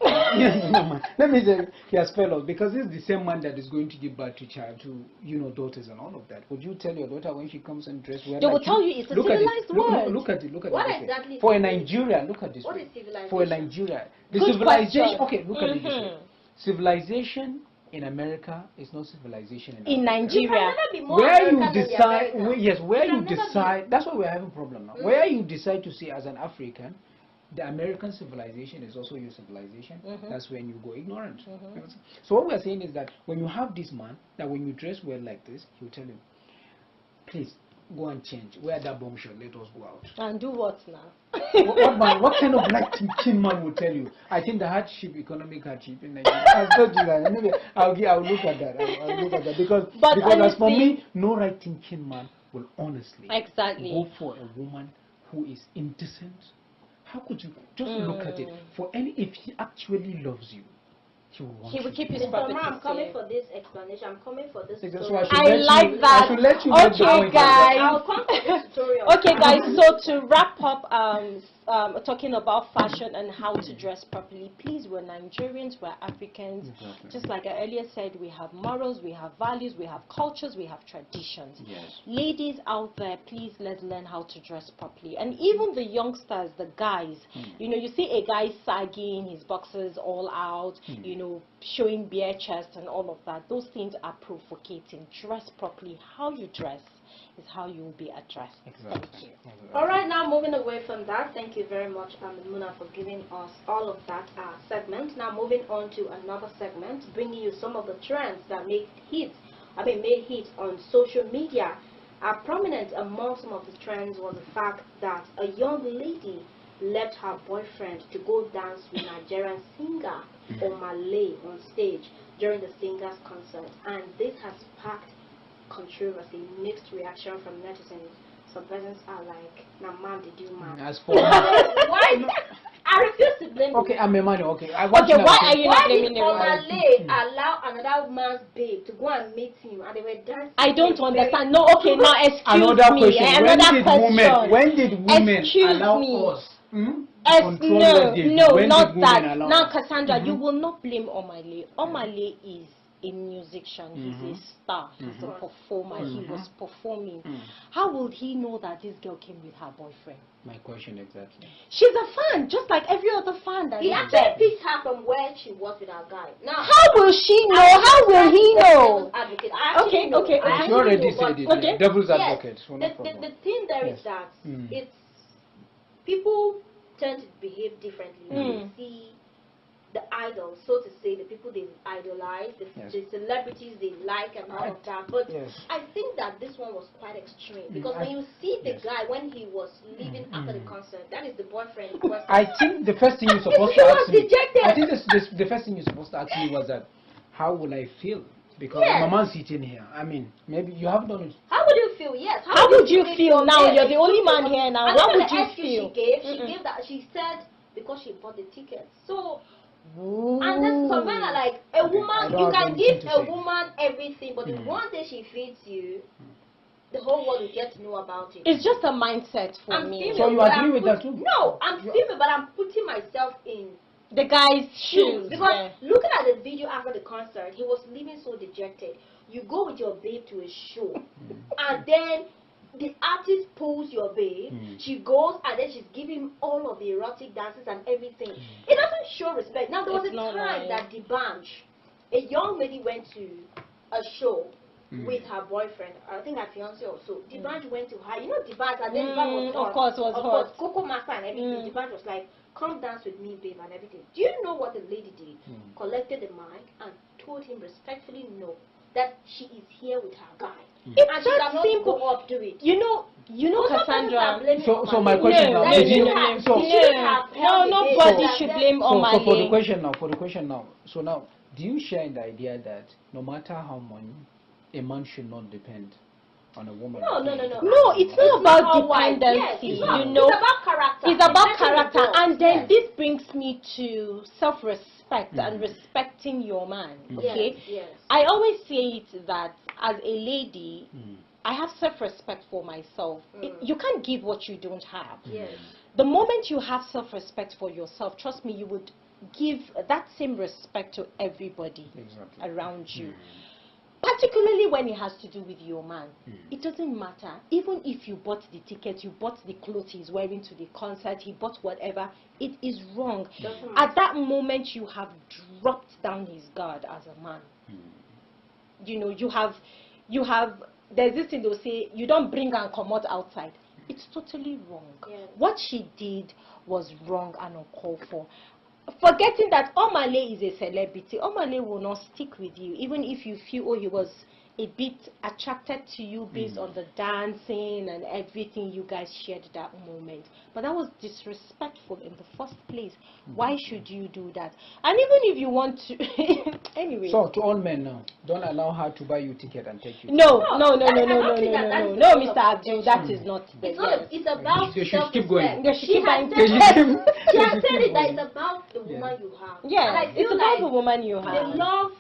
Let me say, he has failed us, because he's the same man that is going to give birth to daughters and all of that. Would you tell your daughter when she comes and dress well? They will tell you it's a civilized word. Look at it. What exactly? For a Nigeria, look at this. What is civilization? For a Nigeria, the civilization. Okay, look at it this way. Civilization in America is not civilization in Nigeria. Where you decide, where you decide. That's why we're having a problem now. Where you decide to see as an African, the American civilization is also your civilization. That's when you go ignorant. So what we're saying is that when you have this man, that when you dress well like this, he'll tell you, please go and change. Wear that bombshell. Let us go out. And do what now? What kind of right thinking man will tell you? I think the economic hardship in Nigeria. I'll told you that. Anyway, I'll look at that. I'll look at that because honestly, as for me, no right thinking man will honestly go for a woman who is indecent. How could you just look at it? If he actually loves you, he will keep his property. I'm coming for this explanation. I'm coming for this. So I like that. I should let you okay, guys. I'll come to this tutorial. Okay, guys. So to wrap up, talking about fashion and how to dress properly. Please, we're Nigerians, we're Africans. Exactly. Just like I earlier said, we have morals, we have values, we have cultures, we have traditions. Yes. Ladies out there, please let's learn how to dress properly. And even the youngsters, the guys, you know, you see a guy sagging, his boxers all out, you know, showing bare chest and all of that. Those things are provocating. Dress properly. How you dress is how you will be addressed. Exactly. Thank you. All right, now moving away from that, thank you very much, Muna, for giving us all of that segment. Now moving on to another segment, bringing you some of the trends that made hits on social media. Prominent among some of the trends was the fact that a young lady left her boyfriend to go dance with Nigerian singer Omale on stage during the singer's concert, and this has sparked controversy, mixed reaction from netizens. Some persons are like, "Now, ma'am, did you man?" As for why? I refuse to blame. Okay, I'm a man. Okay, why are you not blaming Omale allow another man's babe to go and meet him, and they were dancing? I don't understand. No, okay, now excuse another me. Question. When did women allow us? No, not that. Now, Cassandra, you will not blame Omale. Omale is a musician, he's a star, he's a performer, he was performing. How will he know that this girl came with her boyfriend? My question exactly. She's a fan, just like every other fan that he actually picked her from where she was with her guy. Now, how will she know? How will he know? Okay. You already said it. Okay. Devil's advocate. The thing there is that it's people tend to behave differently. They see the idols, so to say, the people they idolize, the celebrities they like and all of that. But I think that this one was quite extreme, because when you see the guy when he was leaving after the concert, that is the boyfriend in question. I think the first thing you're supposed to ask me, I think the first thing you're supposed to ask me was that, how will I feel? Because my man's sitting here. I mean, maybe you haven't done it. How would you feel? Yes. How would you feel now? You're the only man here now. What would you feel? She gave that. She said because she bought the tickets. So, and then some men are like, a woman, you can give a woman everything, but the one day she feeds you, the whole world will get to know about it. It's just a mindset for me. So you agree with that too? No, I'm female, but I'm putting myself in the guy's shoes. Because looking at the video after the concert, he was leaving so dejected. You go with your babe to a show, and then the artist pulls your babe. She goes, and then she's giving all of the erotic dances and everything. It doesn't show respect. Now, there was a time that D'banj, a young lady, went to a show with her boyfriend, I think her fiance also. D'banj went to her. You know D'banj, and then D'banj was hot. Of course, was hot. Coco Master and everything. D'banj was like, come dance with me, babe, and everything. Do you know what the lady did? Collected the mic and told him respectfully no, that she is here with her guy. And she cannot go up to it. You know, Cassandra. So my question now, nobody should blame Omah Lay. So for the question now, so now, do you share in the idea that no matter how much, a man should not depend on a woman? No, it's not about dependency. Yes, it's about character. It's about character, and then this brings me to self-respect and respecting your man. Okay, yes. I always say it that as a lady, I have self-respect for myself. You can't give what you don't have. Yes. The moment you have self-respect for yourself, trust me, you would give that same respect to everybody around you. Particularly when it has to do with your man. It doesn't matter. Even if you bought the ticket, you bought the clothes he's wearing to the concert, he bought whatever, it is wrong. At that moment, you have dropped down his guard as a man. You know, you have, there's this thing they'll say, you don't bring and come out outside. It's totally wrong. Yes. What she did was wrong and uncalled for. Forgetting that Omah Lay is a celebrity, Omah Lay will not stick with you, even if you feel, oh, he was a bit attracted to you based on the dancing and everything you guys shared that moment. But that was disrespectful in the first place. Why should you do that? And even if you want to, anyway. So to all men now, don't allow her to buy you ticket and take you. No, Mr. Abdul, that is not the It's about they should keep going. They should keep buying tickets. She has said it that it's about the woman you have. Yeah, it's about the woman you have. The love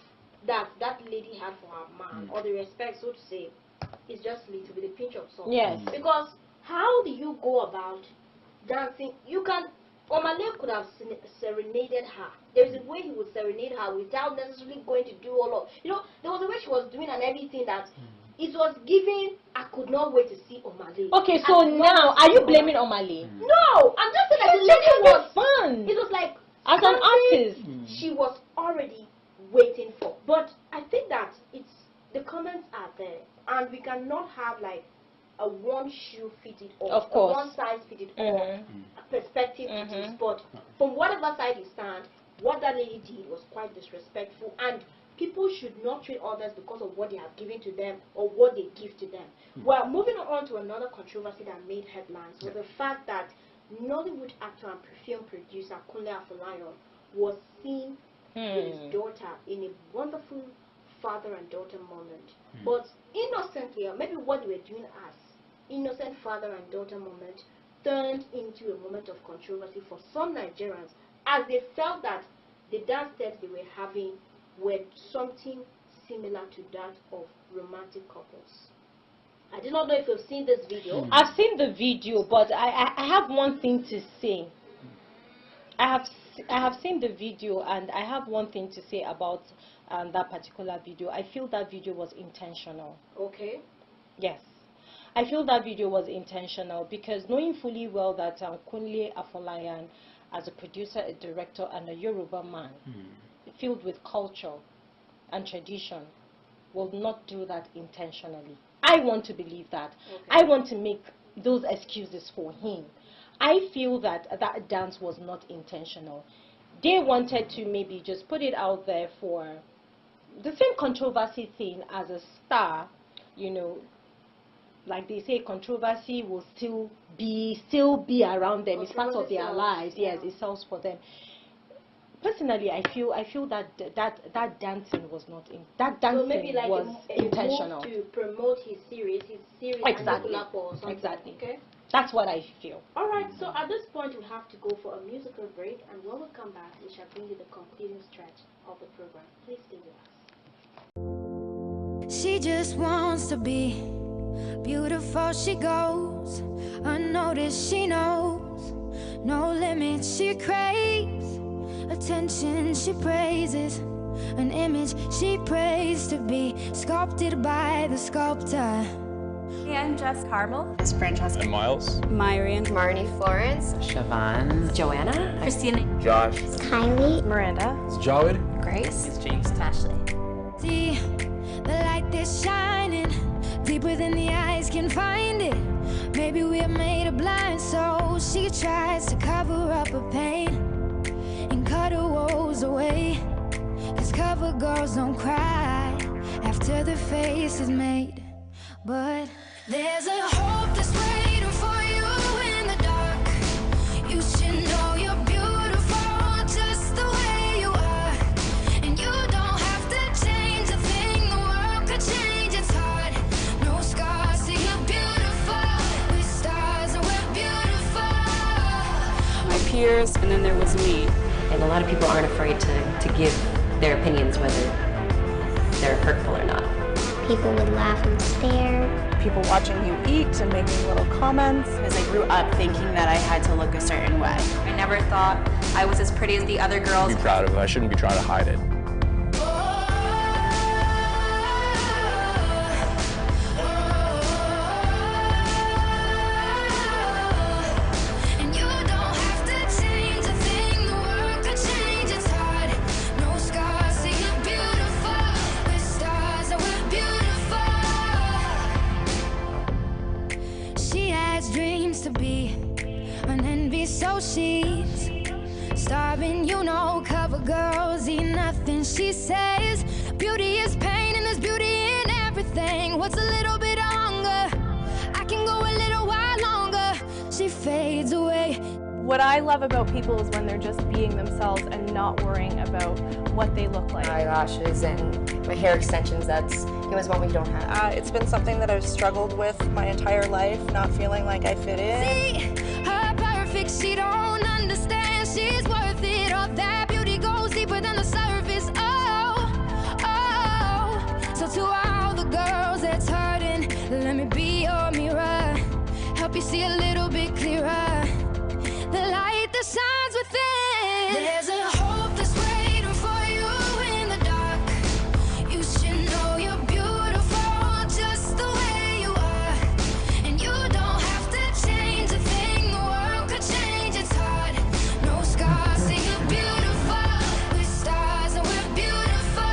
that lady had for her man, or the respect, so to say, is just little with a pinch of salt. Yes. Because how do you go about dancing? You can, Omah Lay could have serenaded her. There's a way he would serenade her without necessarily going to do all of, you know, there was a way she was doing and everything that it was giving, I could not wait to see Omah Lay. Okay, so now, are you blaming Omah Lay? No, I'm just saying that the lady was fun. It was like, as an artist, she was already waiting for. But I think that it's, the comments are there, and we cannot have like a one shoe fitted all, of course, one size fitted all perspective to this. But from whatever side you stand, what that lady did was quite disrespectful, and people should not treat others because of what they have given to them or what they give to them. Well, moving on to another controversy that made headlines was the fact that Nollywood actor and film producer Kunle Afolayan was seen with his daughter in a wonderful father and daughter moment. But innocently, or maybe what they were doing as innocent father and daughter moment turned into a moment of controversy for some Nigerians, as they felt that the dance steps they were having were something similar to that of romantic couples. I do not know if you've seen this video. I've seen the video, but I have one thing to say. I have seen the video, and I have one thing to say about that particular video. I feel that video was intentional. Okay. Yes. I feel that video was intentional because knowing fully well that Kunle Afolayan, as a producer, a director, and a Yoruba man, filled with culture and tradition, will not do that intentionally. I want to believe that. Okay. I want to make those excuses for him. I feel that that dance was not intentional. they wanted to maybe just put it out there for the same controversy thing as a star, you know, like they say, controversy will still be around them. It's part of their lives. Yes, it sells for them. Personally, I feel that dancing was not in that dancing so maybe like was intentional to promote his series exactly. or something. Exactly. Okay. That's what I feel. All right. So at this point, we have to go for a musical break, and when we come back, we shall bring you the concluding stretch of the program. Please stay with us. She just wants to be beautiful. She goes unnoticed. She knows no limits. She craves attention. She praises an image she prays to be sculpted by the sculptor. Hey, I'm Jess Carmel. It's Francesca. And Miles. Myrian. Marnie Florence. Siobhan. Joanna. Christina. Josh. It's Kylie. Miranda. It's Jawed. Grace. It's James. It's Ashley. See the light that's shining deeper than the eyes can find it. Maybe we're made of blind souls. She tries to cover up her pain and cut her woes away. 'Cause cover girls don't cry after their face is made. But there's a hope that's waiting for you in the dark. You should know you're beautiful just the way you are. And you don't have to change a thing. The world could change, it's hard. No scars, see you're beautiful. We're stars and we're beautiful. My peers, and then there was me. And a lot of people aren't afraid to give their opinions, whether they're hurtful or not. People would laugh and stare. People watching you eat and making little comments. Because I grew up thinking that I had to look a certain way. I never thought I was as pretty as the other girls. Be proud of it. I shouldn't be trying to hide it. So she's starving, you know, cover girls eat nothing. She says beauty is pain and there's beauty in everything. What's a little bit of hunger? I can go a little while longer. She fades away. What I love about people is when they're just being themselves and not worrying about what they look like. Eyelashes and my hair extensions, it was what we don't have. It's been something that I've struggled with my entire life, not feeling like I fit in. See, her perfect, she don't understand she's worth it. All that beauty goes deeper than the surface. Oh, oh. So to all the girls that's hurting, let me be your mirror. Help you see a little bit clearer. The light that shines within. There's a hope that's waiting for you in the dark. You should know you're beautiful just the way you are. And you don't have to change a thing. The world could change, it's hard. No scars, see you're beautiful. We're stars and we're beautiful.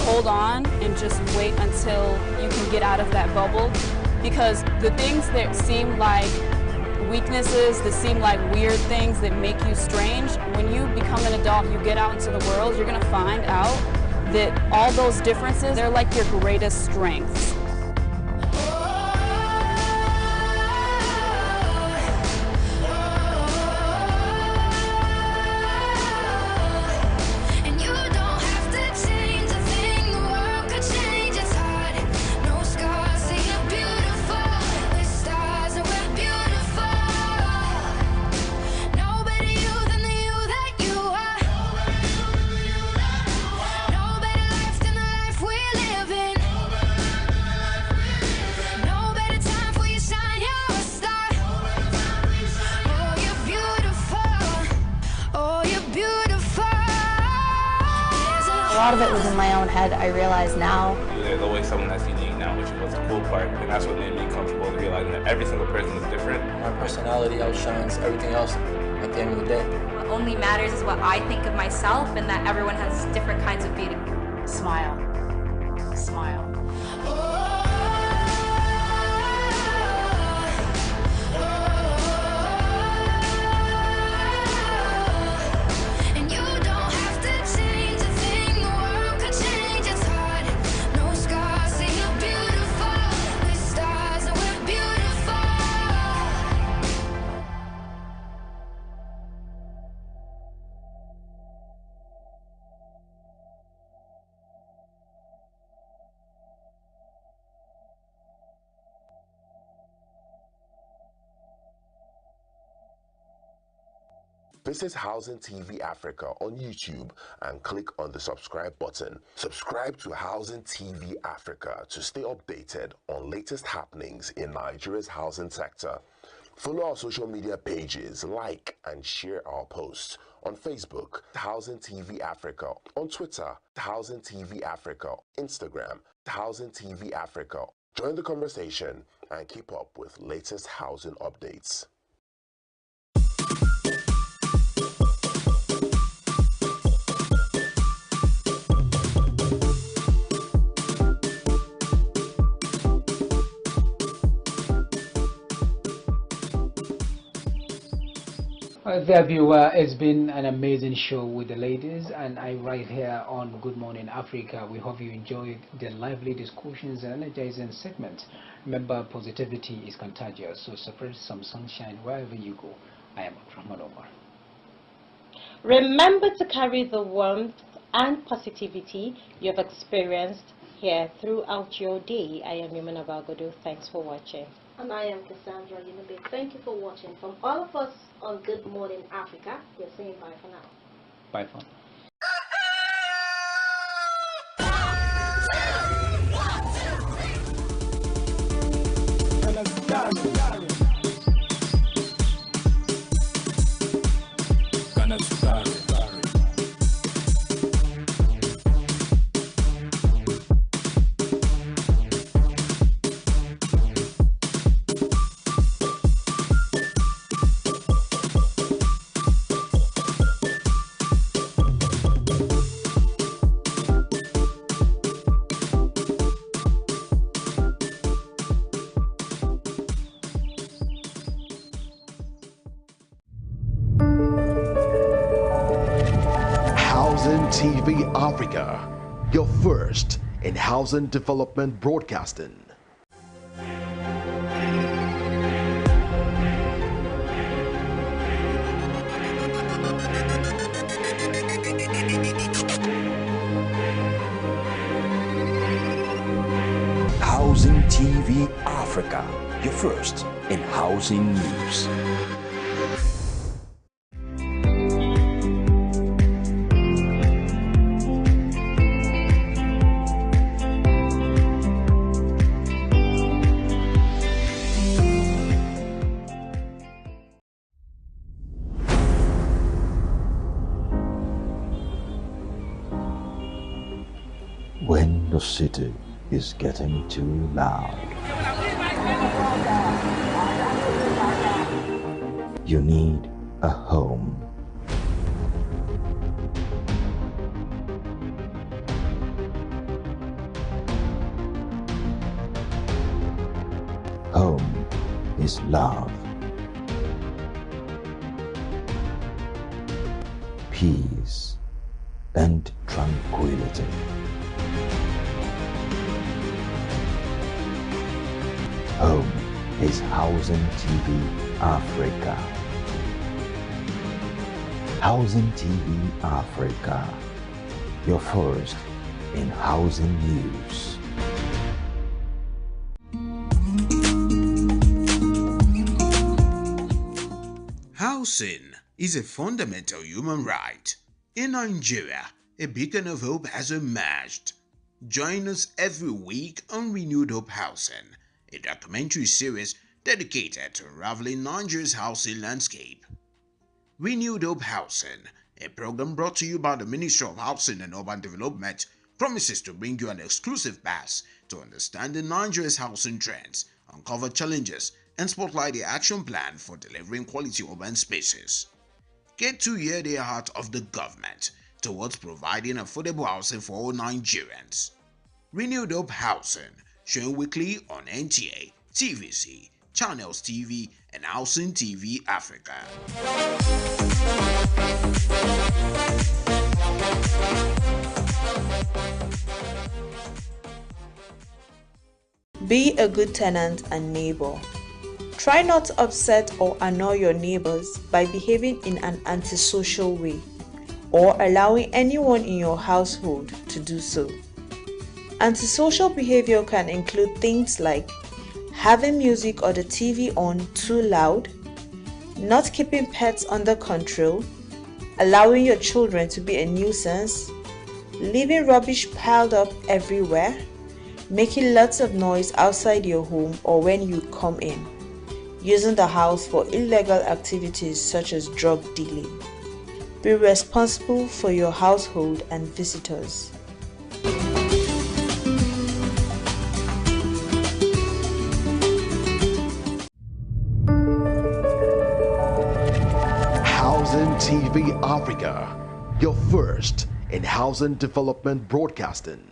Hold on and just wait until you can get out of that bubble. Because the things that seem like weaknesses, that seem like weird things that make you strange, when you become an adult, you get out into the world, you're gonna find out that all those differences, they're like your greatest strengths. A lot of it was in my own head. I realize now. There's always someone that's unique now, which was the cool part, and that's what made me comfortable to realizing that every single person is different. My personality outshines everything else at the end of the day. What only matters is what I think of myself, and that everyone has different kinds of beauty. Smile. Smile. Visit Housing TV Africa on YouTube and click on the subscribe button. Subscribe to Housing TV Africa to stay updated on latest happenings in Nigeria's housing sector. Follow our social media pages, like and share our posts. On Facebook, Housing TV Africa. On Twitter, Housing TV Africa. Instagram, Housing TV Africa. Join the conversation and keep up with latest housing updates. There, viewer, it's been an amazing show with the ladies, and I right here on Good Morning Africa. We hope you enjoyed the lively discussions and energizing segments. Remember, positivity is contagious, so spread some sunshine wherever you go. I am Abdurrahman Omar. Remember to carry the warmth and positivity you've experienced here throughout your day. I am Yumana Bagodo. Thanks for watching. And I am Cassandra Yunabe. Thank you for watching. From all of us on Good Morning Africa, we're saying bye for now. Bye for now. TV Africa, your first in housing development broadcasting. Housing TV Africa, your first in housing news. When the city is getting too loud, you need a home. Home is love, peace, and tranquility. Home is Housing TV Africa. Housing TV Africa, your first in housing news. Housing is a fundamental human right. In Nigeria, a beacon of hope has emerged. Join us every week on Renewed Hope Housing, a documentary series dedicated to unraveling Nigeria's housing landscape. Renewed Hope Housing, a program brought to you by the Ministry of Housing and Urban Development, promises to bring you an exclusive pass to understanding Nigeria's housing trends, uncover challenges, and spotlight the action plan for delivering quality urban spaces. Get to hear the heart of the government towards providing affordable housing for all Nigerians. Renewed Hope Housing, showing weekly on NTA, TVC, Channels TV, and Housing TV Africa. Be a good tenant and neighbor. Try not to upset or annoy your neighbors by behaving in an antisocial way or allowing anyone in your household to do so. Antisocial behavior can include things like having music or the TV on too loud, not keeping pets under control, allowing your children to be a nuisance, leaving rubbish piled up everywhere, making lots of noise outside your home or when you come in, using the house for illegal activities such as drug dealing. Be responsible for your household and visitors. Housing TV Africa, your first in housing development broadcasting.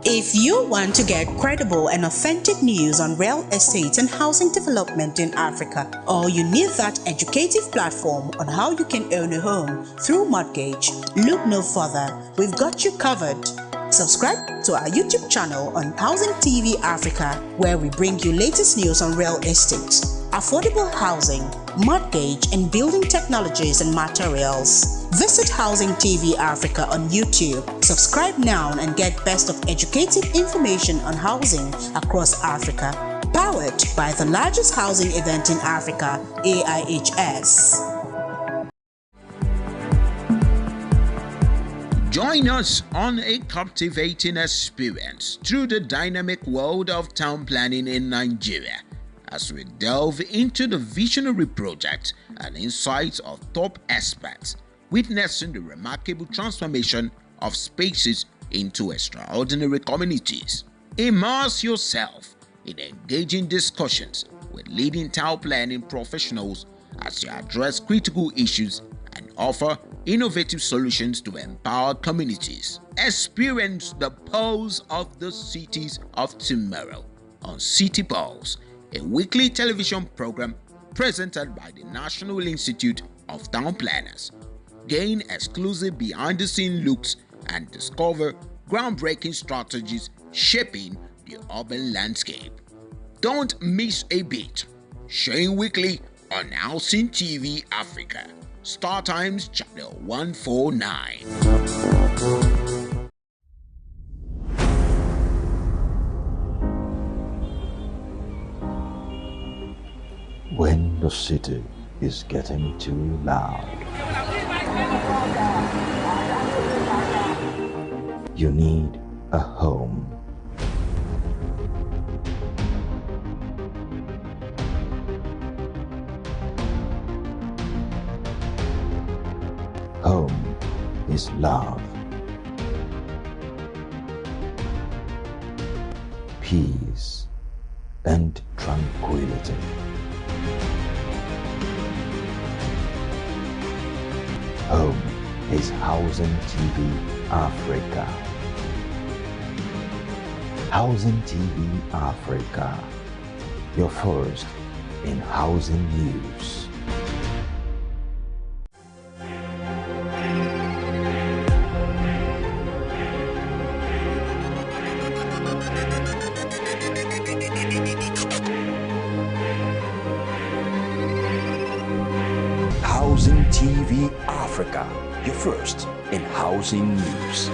If you want to get credible and authentic news on real estate and housing development in Africa, or you need that educative platform on how you can own a home through mortgage, look no further. We've got you covered. Subscribe to our YouTube channel on Housing TV Africa, where we bring you latest news on real estate, affordable housing, mortgage and building technologies and materials. Visit Housing TV Africa on YouTube. Subscribe now and get best of educative information on housing across Africa. Powered by the largest housing event in Africa, AIHS. Join us on a captivating experience through the dynamic world of town planning in Nigeria, as we delve into the visionary projects and insights of top experts, witnessing the remarkable transformation of spaces into extraordinary communities. Immerse yourself in engaging discussions with leading town planning professionals as they address critical issues and offer innovative solutions to empower communities. Experience the pulse of the cities of tomorrow on City Pulse, a weekly television program presented by the National Institute of Town Planners. Gain exclusive behind-the-scenes looks and discover groundbreaking strategies shaping the urban landscape. Don't miss a beat. Showing weekly on Housing TV Africa. Star Times Channel 149. When the city is getting too loud, you need a home. Home is love, peace, and tranquility. Home is Housing TV Africa. Housing TV Africa, your first in housing news. Housing TV Africa, your first in housing news.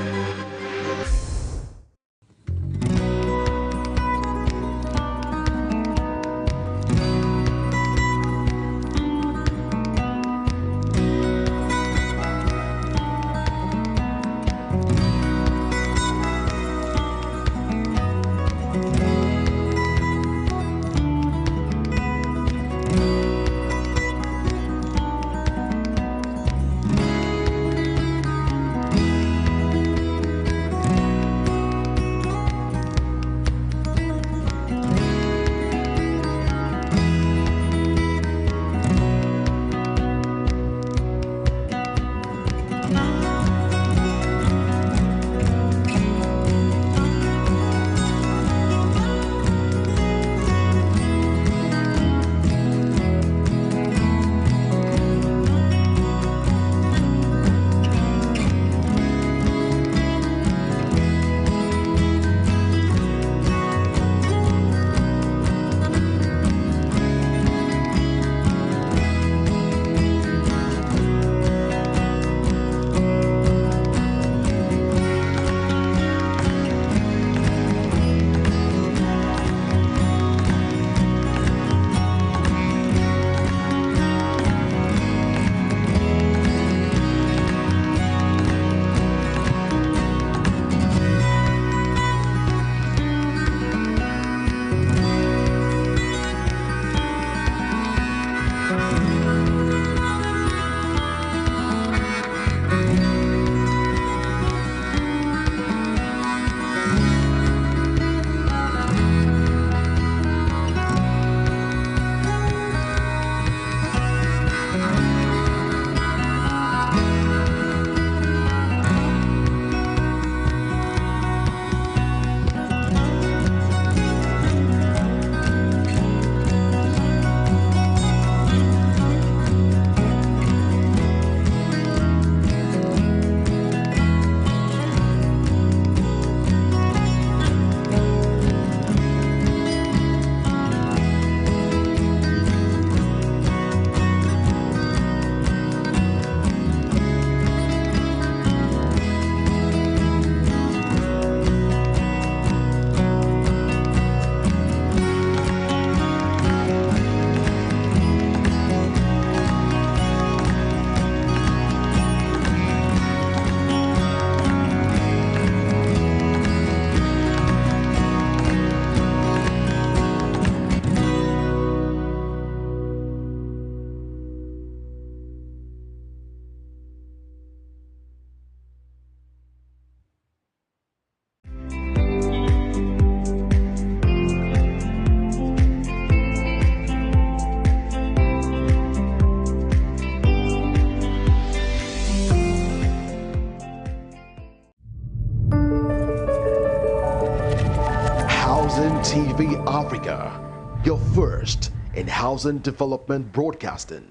Africa, your first in housing development broadcasting.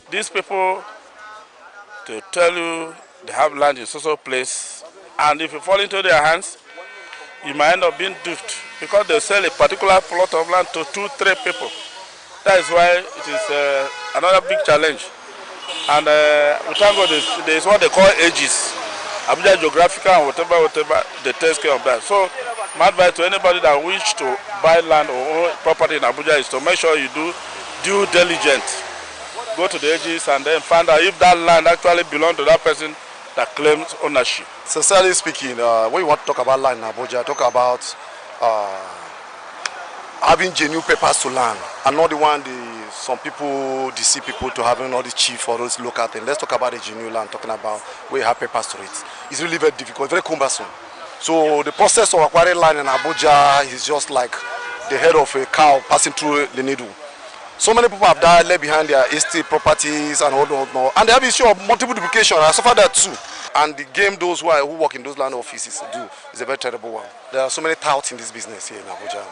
These people, to tell you they have land in social place, and if you fall into their hands, you might end up being duped because they sell a particular plot of land to 2-3 people. That is why it is another big challenge. And we thank God there is what they call ages, Abuja Geographical and whatever, they take care of that. So my advice to anybody that wish to buy land or own property in Abuja is to make sure you do due diligence. Go to the ages and then find out if that land actually belongs to that person that claims ownership. Sincerely speaking, when you want to talk about land in Abuja, talk about having genuine papers to land, and not the one some people deceive people to having all the chief or those local things. Let's talk about the genuine land, talking about where you have papers to it. It's really very difficult, very cumbersome. So the process of acquiring land in Abuja is just like the head of a cow passing through the needle. So many people have died, left behind their estate properties and all that. And they have issue of multiple duplication. I suffer that too. And the game those who work in those land offices do is a very terrible one. There are so many touts in this business here in Abuja.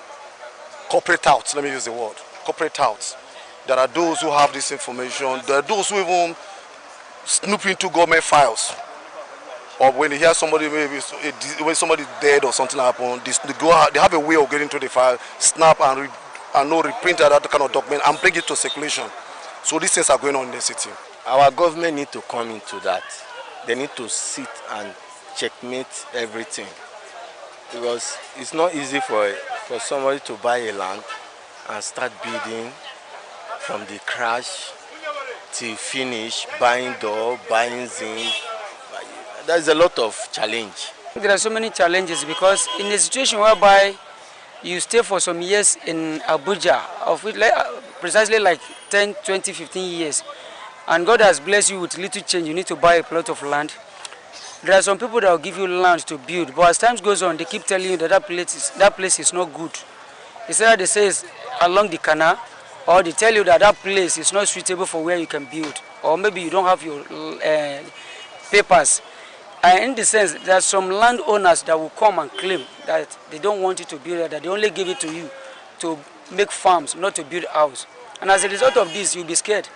Corporate touts, let me use the word. Corporate touts. There are those who have this information. There are those who even snoop into government files. Or when they hear somebody, maybe when somebody is dead or something happened, they have a way of getting to the file, snap and reprint that kind of document and bring it to circulation. So these things are going on in the city. Our government need to come into that. They need to sit and checkmate everything, because it's not easy for somebody to buy a land and start building from the crash till finish, buying door, buying zinc. There's a lot of challenge. There are so many challenges because in a situation whereby you stay for some years in Abuja, of which precisely like 10, 20, 15 years, and God has blessed you with little change, you need to buy a plot of land. There are some people that will give you land to build, but as time goes on, they keep telling you that that place is not good. Instead they say it's along the canal, or they tell you that that place is not suitable for where you can build, or maybe you don't have your papers. And in the sense, there are some landowners that will come and claim that they don't want you to build it, that they only give it to you to make farms, not to build a house. And as a result of this, you'll be scared.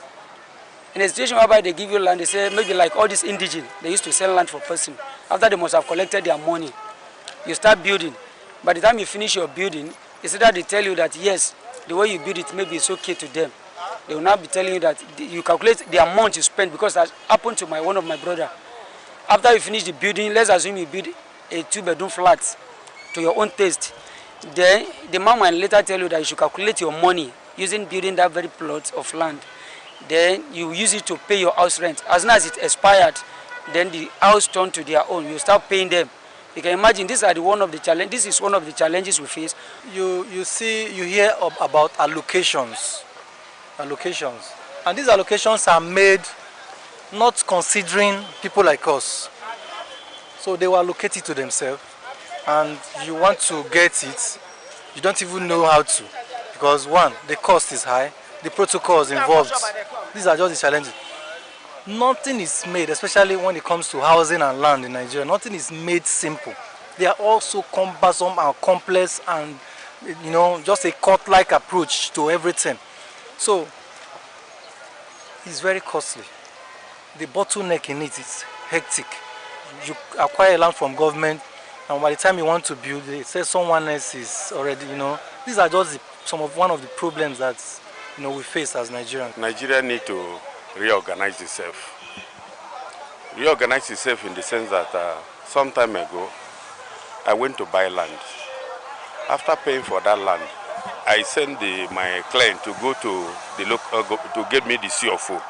In a situation whereby they give you land, they say maybe like all these indigenous, they used to sell land for person. After they must have collected their money, you start building. By the time you finish your building, it's either they tell you that yes, the way you build it maybe it's okay to them. They will not be telling you that you calculate the amount you spend, because that happened to one of my brother. After you finish the building, let's assume you build a 2-bedroom flat to your own taste. Then the man will later tell you that you should calculate your money using building that very plot of land. Then you use it to pay your house rent. As soon as it expired, then the house turned to their own. You start paying them. You can imagine this is one of the challenges we face. You hear about allocations, and these allocations are made not considering people like us. So they will allocate it to themselves, and you want to get it, you don't even know how to, because one, the cost is high, the protocols involved. These are just the challenges. Nothing is made, especially when it comes to housing and land in Nigeria, nothing is made simple. They are also cumbersome and complex, and just a court-like approach to everything. So it's very costly. The bottleneck in it is hectic. You acquire land from government, and by the time you want to build, they say someone else is already, These are just one of the problems that, we face as Nigerians. Nigeria need to reorganize itself. Reorganize itself in the sense that some time ago, I went to buy land. After paying for that land, I sent my client to go to the local to get me the CFO.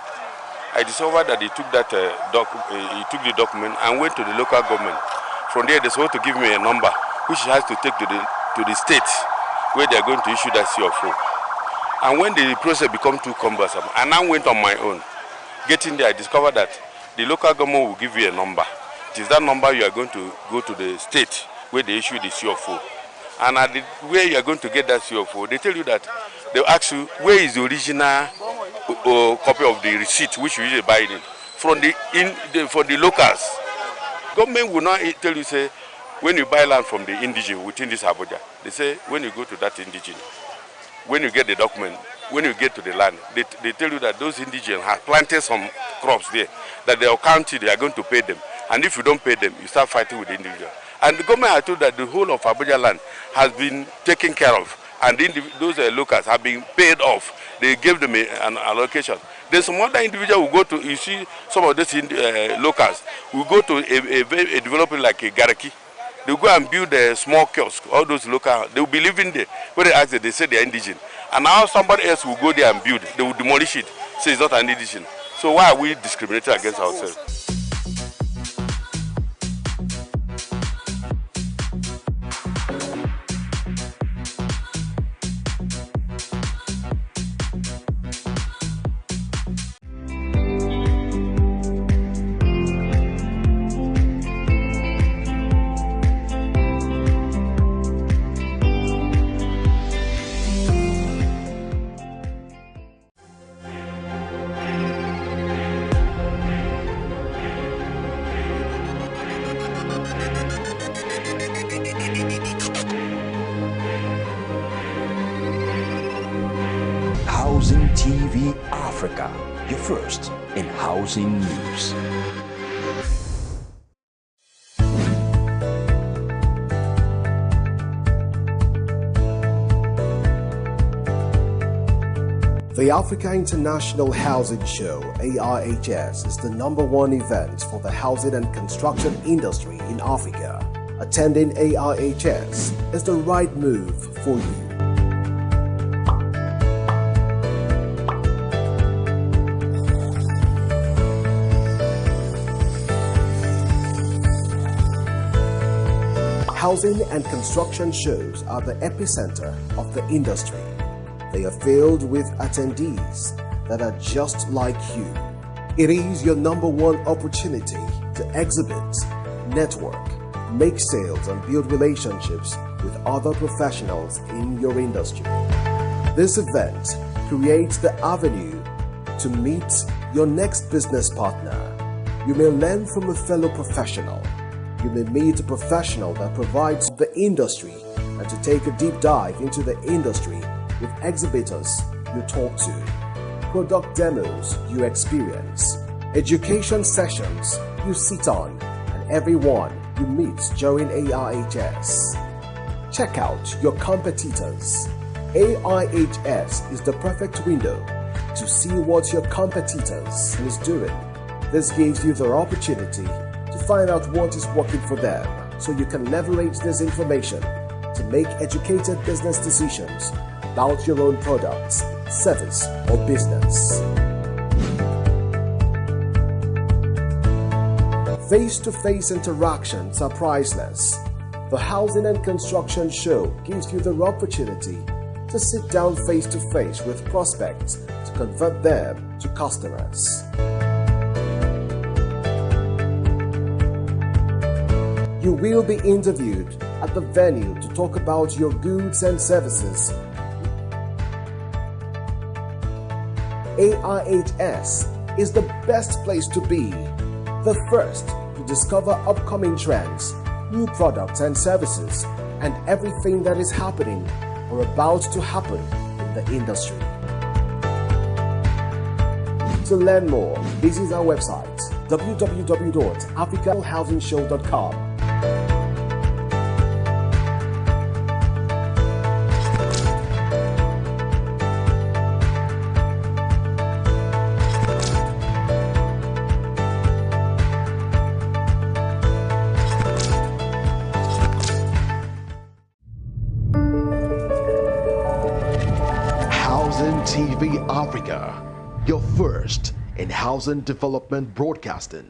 I discovered that he took the document and went to the local government. From there, they're supposed to give me a number, which he has to take to the state, where they are going to issue that CFO. And when the process becomes too cumbersome, I now went on my own. Getting there, I discovered that the local government will give you a number. It is that number you are going to go to the state where they issue the CFO. And where you are going to get that CFO, they tell you that they'll ask you where is the original copy of the receipt which you usually buy it from for the locals. Government will not tell you, say, when you buy land from the indigene within this Abuja, they say when you go to that indigene, when you get the document, when you get to the land, they tell you that those indigenes have planted some crops there, that they will count it, they are going to pay them. And if you don't pay them, you start fighting with the individual. And the government has told that the whole of Abuja land has been taken care of, and those locals have been paid off. They gave them an allocation. There's some other individual who go to, you see some of these locals, who go to a developer like a Garaki. They go and build a small kiosk, all those local, they will be living there. When they ask them, they say they are indigene. And now somebody else will go there and build, they will demolish it, say it's not an indigene. So why are we discriminating against ourselves? Housing TV Africa, your first in housing news. The Africa International Housing Show, AIHS, is the #1 event for the housing and construction industry in Africa. Attending AIHS is the right move for you. Housing and construction shows are the epicenter of the industry. They are filled with attendees that are just like you. It is your #1 opportunity to exhibit, network, make sales and build relationships with other professionals in your industry. This event creates the avenue to meet your next business partner. You may learn from a fellow professional. You may meet a professional that provides the industry, and to take a deep dive into the industry with exhibitors you talk to, product demos you experience, education sessions you sit on, and everyone you meet during AIHS. Check out your competitors. AIHS is the perfect window to see what your competitors is doing. This gives you the opportunity to find out what is working for them, so you can leverage this information to make educated business decisions about your own products, service, or business. Face-to-face interactions are priceless. The Housing and Construction Show gives you the opportunity to sit down face-to-face with prospects to convert them to customers. You will be interviewed at the venue to talk about your goods and services. AIHS is the best place to be, the first to discover upcoming trends, new products and services, and everything that is happening or about to happen in the industry. To learn more, visit our website www.africahousingshow.com. TV Africa, your first in housing development broadcasting.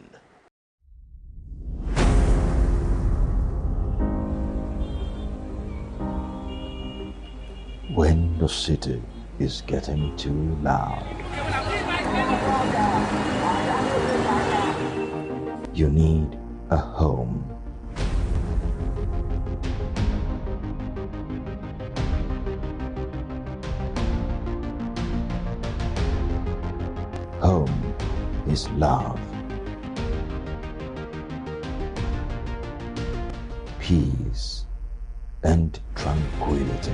When the city is getting too loud, you need a home. Home is love. Peace and tranquility.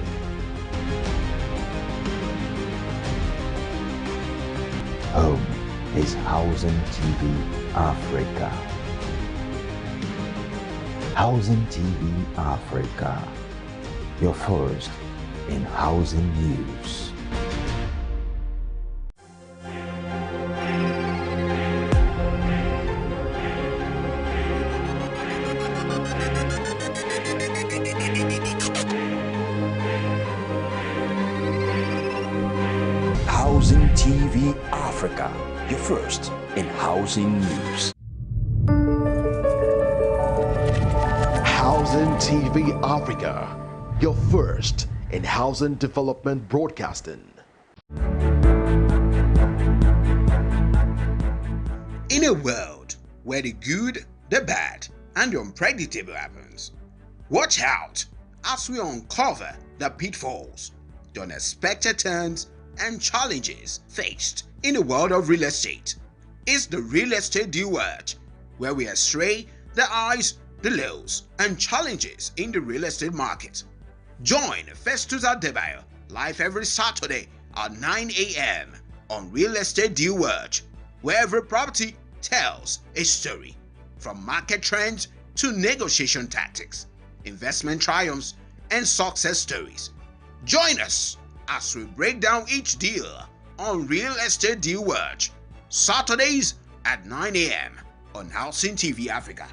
Home is Housing TV Africa. Housing TV Africa, your first in housing news. Housing TV Africa, your first in housing news. Housing TV Africa, your first in housing development broadcasting. In a world where the good, the bad, and the unpredictable happens, watch out as we uncover the pitfalls, the unexpected turns, and challenges faced in the world of real estate. It's the Real Estate Deal World, where we x-ray the highs, the lows, and challenges in the real estate market. Join Festus Adebayo live every Saturday at 9 a.m. on Real Estate Deal World, where every property tells a story, from market trends to negotiation tactics, investment triumphs, and success stories. Join us as we break down each deal on Real Estate Deal World, Saturdays at 9 a.m. on Housing TV Africa.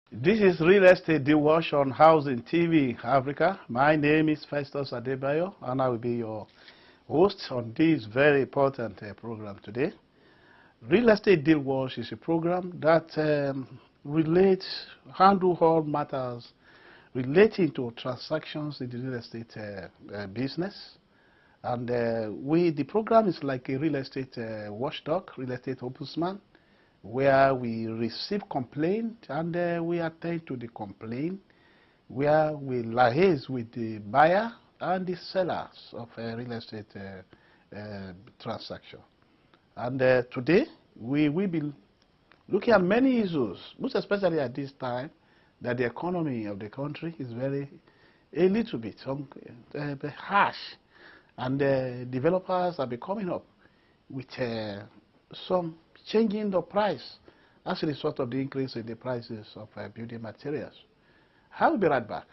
This is Real Estate Deal Watch on Housing TV Africa. My name is Festus Adebayo, and I will be your host on this very important program today. Real Estate Deal Watch is a program that handle all matters relating to transactions in the real estate business. And the program is like a real estate watchdog, real estate ombudsman, where we receive complaint and we attend to the complaint, where we liaise with the buyer and the sellers of a real estate transaction. And today we will be looking at many issues, most especially at this time that the economy of the country is a little bit harsh, and developers are coming up with some changing the price as a result of the increase in the prices of building materials. I will be right back,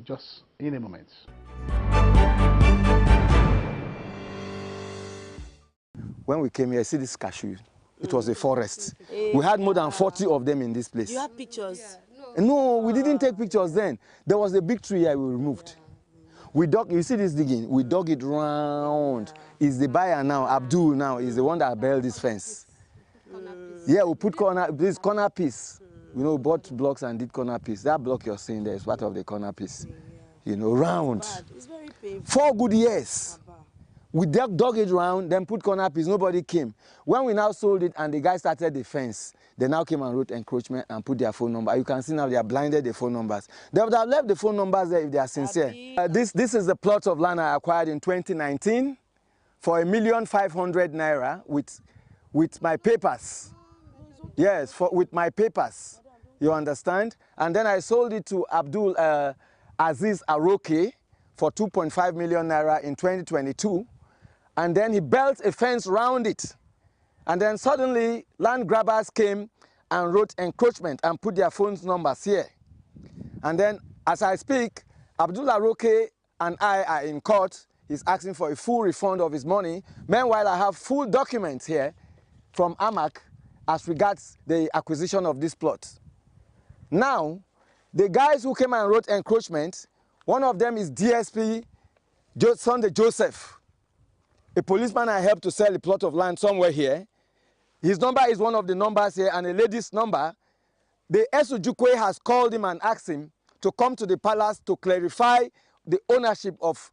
just in a moment. When we came here, see this cashew. It was a forest. We had more than 40 of them in this place. You have pictures? No, we didn't take pictures then. There was a big tree here we removed. We dug, you see this digging? We dug it round. Is the buyer now, Abdul now, is the one that built this fence. Yeah, we put this corner piece. You know, bought blocks and did corner piece. That block you're seeing there is part of the corner piece. You know, round. It's very painful. 4 good years. We dug it round, then put corner piece, nobody came. When we now sold it and the guy started the fence, they now came and wrote encroachment and put their phone number. You can see now they are blinded the phone numbers. They would have left the phone numbers there if they are sincere. This is the plot of land I acquired in 2019 for $1,500,000 naira with my papers. Yes, with my papers. You understand? And then I sold it to Abdul Aziz Aroke for 2.5 million naira in 2022. And then he built a fence around it. And then suddenly land grabbers came and wrote encroachment and put their phone numbers here. And then as I speak, Abdullah Roque and I are in court. He's asking for a full refund of his money. Meanwhile, I have full documents here from AMAC as regards the acquisition of this plot. Now, the guys who came and wrote encroachment, one of them is DSP Sunday Joseph, a policeman I helped to sell a plot of land somewhere here. His number is one of the numbers here, and a lady's number. The Esujukwe has called him and asked him to come to the palace to clarify the ownership of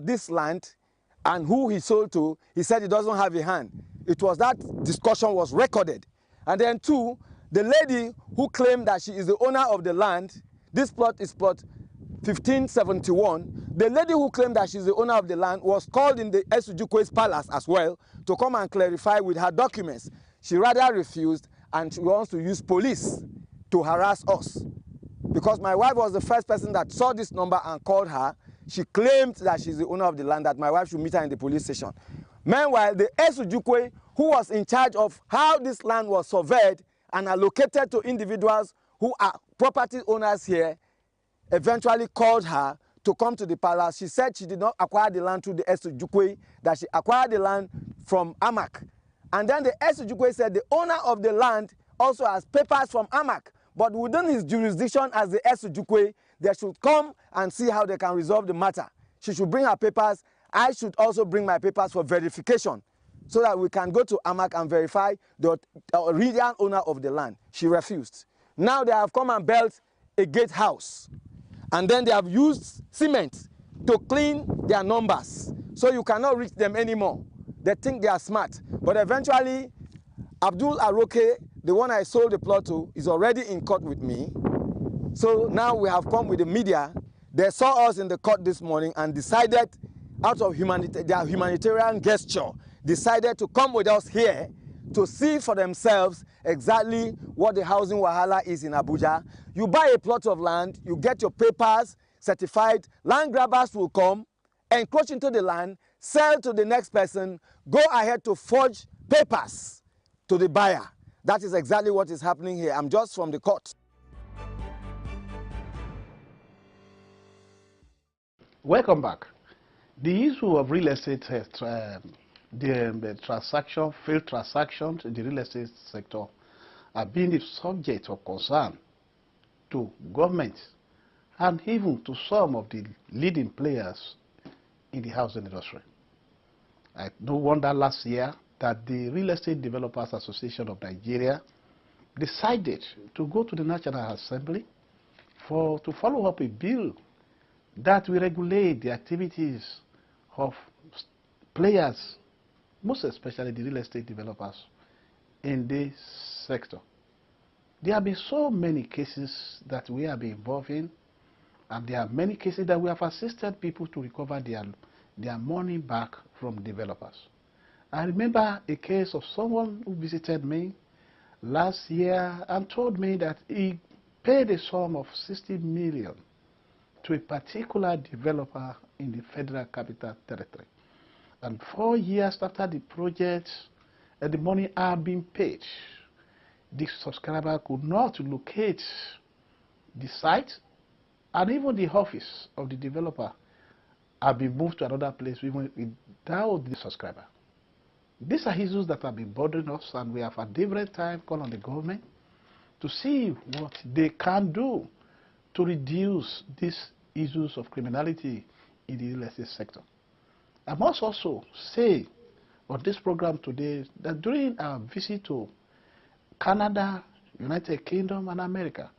this land and who he sold to. He said he doesn't have a hand. It was that discussion was recorded. And then 2, the lady who claimed that she is the owner of the land, this plot is plot 1571, the lady who claimed that she's the owner of the land was called in the Esujukwe's palace as well to come and clarify with her documents. She rather refused, and she wants to use police to harass us. Because my wife was the first person that saw this number and called her. She claimed that she's the owner of the land, that my wife should meet her in the police station. Meanwhile, the Esujukwe, who was in charge of how this land was surveyed and allocated to individuals who are property owners here, eventually called her to come to the palace. She said she did not acquire the land through the Esujukwe, that she acquired the land from Amak. And then the Esujukwe said the owner of the land also has papers from Amak, but within his jurisdiction as the Esujukwe, they should come and see how they can resolve the matter. She should bring her papers. I should also bring my papers for verification so that we can go to Amak and verify the original owner of the land. She refused. Now they have come and built a gatehouse, and then they have used cement to clean their numbers, so you cannot reach them anymore. They think they are smart, but eventually Abdul Aroke, the one I sold the plot to, is already in court with me. So now we have come with the media. They saw us in the court this morning and decided, out of their humanitarian gesture, decided to come with us here to see for themselves exactly what the housing wahala is in Abuja. You buy a plot of land, you get your papers certified, land grabbers will come, encroach into the land, sell to the next person, go ahead to forge papers to the buyer. That is exactly what is happening here. I'm just from the court. Welcome back. The issue of real estate, the transaction, failed transactions in the real estate sector have been the subject of concern to government and even to some of the leading players in the housing industry. No wonder last year that the Real Estate Developers Association of Nigeria decided to go to the National Assembly to follow up a bill that will regulate the activities of players, most especially the real estate developers in this sector. There have been so many cases that we have been involved in, and there are many cases that we have assisted people to recover their money back from developers. I remember a case of someone who visited me last year and told me that he paid a sum of 60 million to a particular developer in the Federal Capital Territory. And 4 years after the project and the money had been paid, the subscriber could not locate the site, and even the office of the developer had been moved to another place even without the subscriber. These are issues that have been bothering us, and we have at different times called on the government to see what they can do to reduce these issues of criminality in the real estate sector. I must also say on this program today that during our visit to Canada, United Kingdom, and America,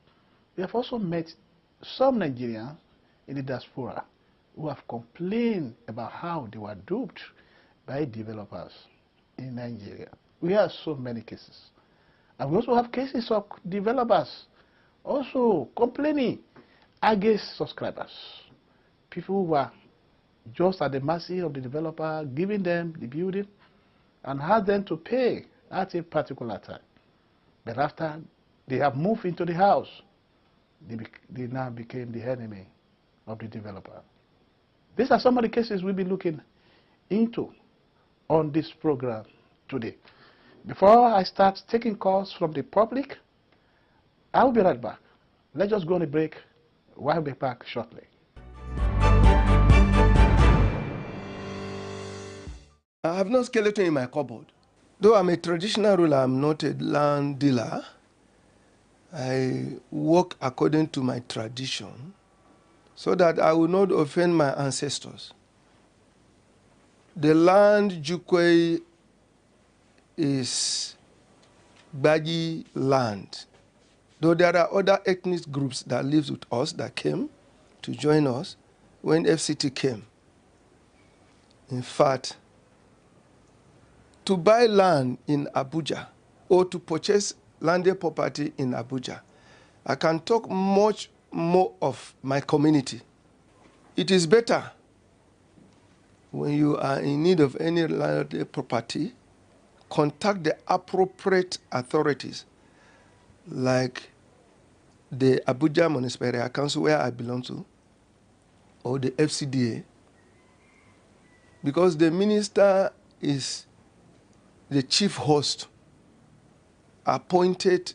we have also met some Nigerians in the diaspora who have complained about how they were duped by developers in Nigeria. We have so many cases. And we also have cases of developers also complaining against subscribers. People who were just at the mercy of the developer, giving them the building and had them to pay at a particular time. But after they have moved into the house, they now became the enemy of the developer. These are some of the cases we'll be looking into on this program today. Before I start taking calls from the public, I'll be right back. Let's just go on a break. We'll be back shortly. I have no skeleton in my cupboard. Though I'm a traditional ruler, I'm not a land dealer. I work according to my tradition so that I will not offend my ancestors. The land Jukwe is Gbaji land. Though there are other ethnic groups that live with us that came to join us when FCT came. In fact, to buy land in Abuja or to purchase landed property in Abuja, I can talk much more of my community. It is better when you are in need of any landed property, contact the appropriate authorities, like the Abuja Municipal Area Council, where I belong to, or the FCDA, because the minister is the chief host appointed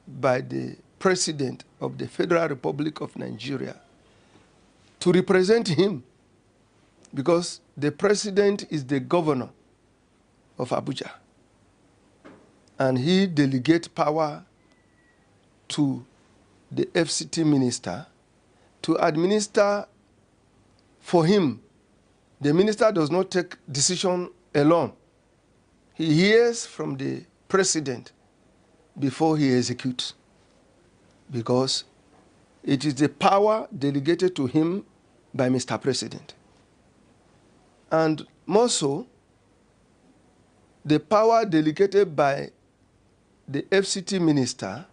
by the President of the Federal Republic of Nigeria to represent him, because the President is the governor of Abuja, and he delegates power to the FCT minister to administer for him. The minister does not take decision alone. He hears from the president before he executes, because it is the power delegated to him by Mr. President. And more so, the power delegated by the FCT minister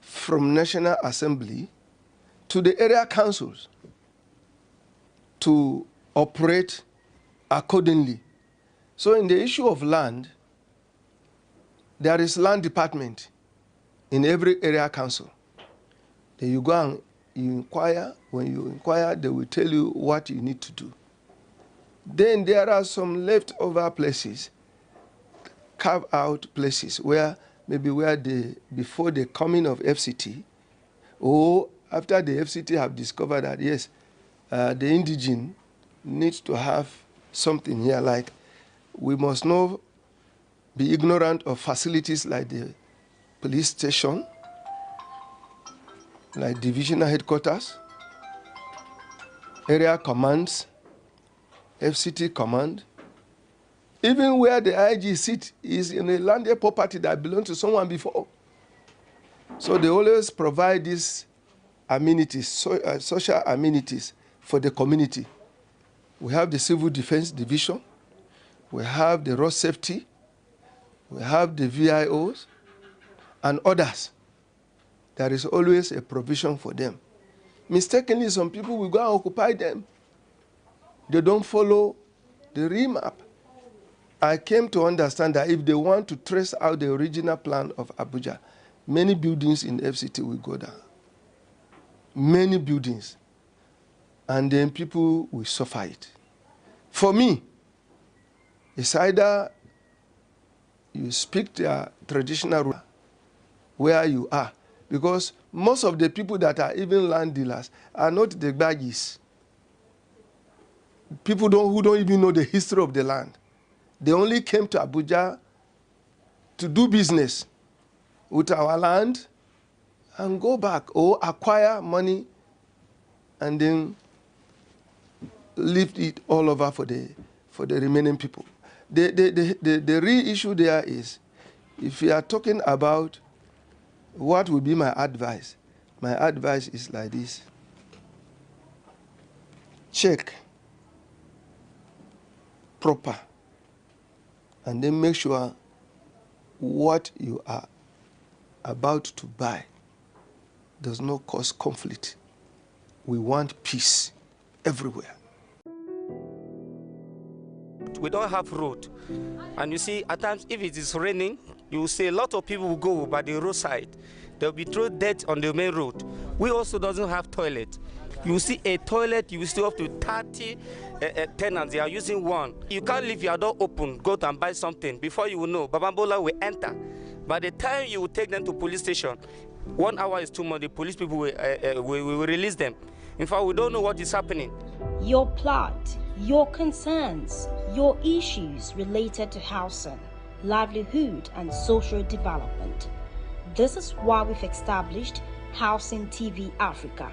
from National Assembly to the area councils to operate accordingly. So in the issue of land, there is land department in every area council. Then you go and you inquire. When you inquire, they will tell you what you need to do. Then there are some leftover places, carve out places where maybe before the coming of FCT, or after the FCT have discovered that yes, the indigene needs to have something here, like we must not be ignorant of facilities like the police station, like divisional headquarters, area commands, FCT command. Even where the IG sit is in a landed property that belonged to someone before. So they always provide these amenities, social amenities for the community. We have the Civil Defense Division, we have the road safety, we have the VIOs, and others. There is always a provision for them. Mistakenly, some people will go and occupy them. They don't follow the remap. I came to understand that if they want to trace out the original plan of Abuja, many buildings in FCT will go down. Many buildings. And then people will suffer it. For me, it's either you speak their traditional rule where you are, because most of the people that are even land dealers are not the baggies. People who don't even know the history of the land. They only came to Abuja to do business with our land and go back, or acquire money and then leave it all over for the remaining people. The real issue there is, if you are talking about what would be my advice is like this. Check proper, and then make sure what you are about to buy does not cause conflict. We want peace everywhere. We don't have road, and you see, at times if it is raining, you will see a lot of people will go by the roadside. They'll be thrown dirt on the main road. We also doesn't have toilet. You see a toilet, you will still have to 30 tenants. They are using one. You can't leave your door open, go and buy something. Before you will know, Babambola will enter. By the time you will take them to police station, 1 hour is too much. The police people will release them. In fact, we don't know what is happening. Your plot, your concerns, your issues related to housing, livelihood, and social development. This is why we've established Housing TV Africa.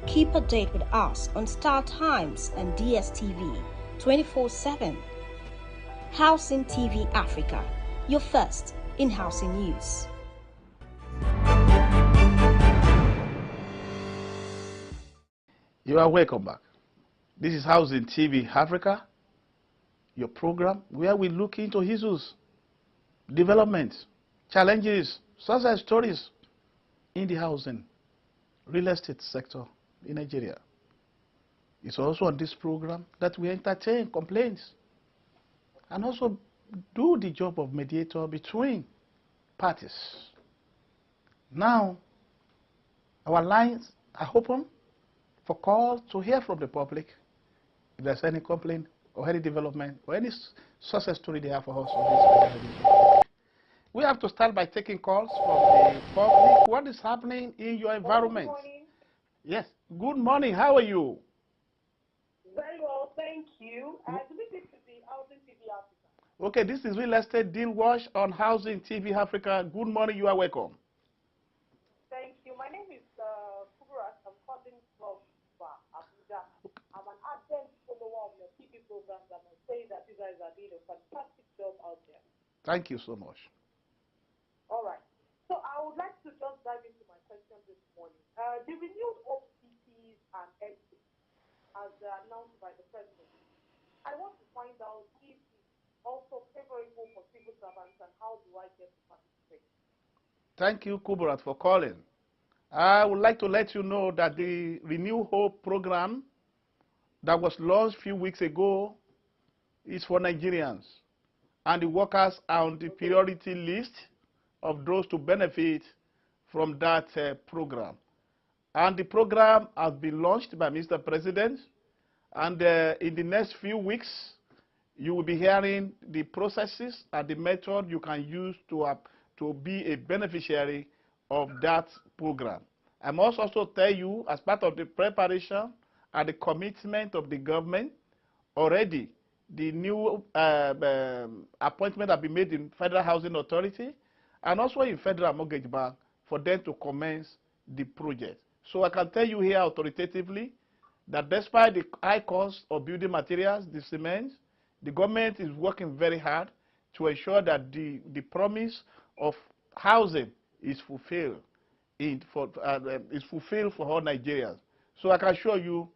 Keep a date with us on Star Times and DSTV 24/7. Housing TV Africa, your first in housing news. You are welcome back. This is Housing TV Africa, your program where we look into issues, developments, challenges, success stories in the housing real estate sector in Nigeria. It's also on this program that we entertain complaints and also do the job of mediator between parties. Now, our lines are open for calls to hear from the public if there's any complaint or any development or any success story they have for us on this. We have to start by taking calls from the public. What is happening in your environment? Good morning. Yes. Good morning. How are you? Very well, thank you. I believe this is the Housing TV Africa. Okay, this is Real Estate Deal Wash on Housing TV Africa. Good morning. You are welcome. Thank you. My name is Kuburat. I'm calling from Abuja. I'm an ardent follower of your TV programs, and I say that you guys are doing a fantastic job out there. Thank you so much. All right. So I would like to just dive into my question this morning. The renewed OPTs and exits, as announced by the president, I want to find out if it's also favorable for civil servants and how do I get to participate? Thank you, Kuburat, for calling. I would like to let you know that the Renew Hope program that was launched a few weeks ago is for Nigerians, and the workers are on the priority list of those to benefit from that program. And the program has been launched by Mr. President, and in the next few weeks, you will be hearing the processes and the method you can use to be a beneficiary of that program. I must also tell you, as part of the preparation and the commitment of the government, already the new appointment have been made in Federal Housing Authority and also in Federal Mortgage Bank for them to commence the project. So I can tell you here authoritatively that despite the high cost of building materials, the cement, the government is working very hard to ensure that the promise of housing is fulfilled for all Nigerians. So I can assure you,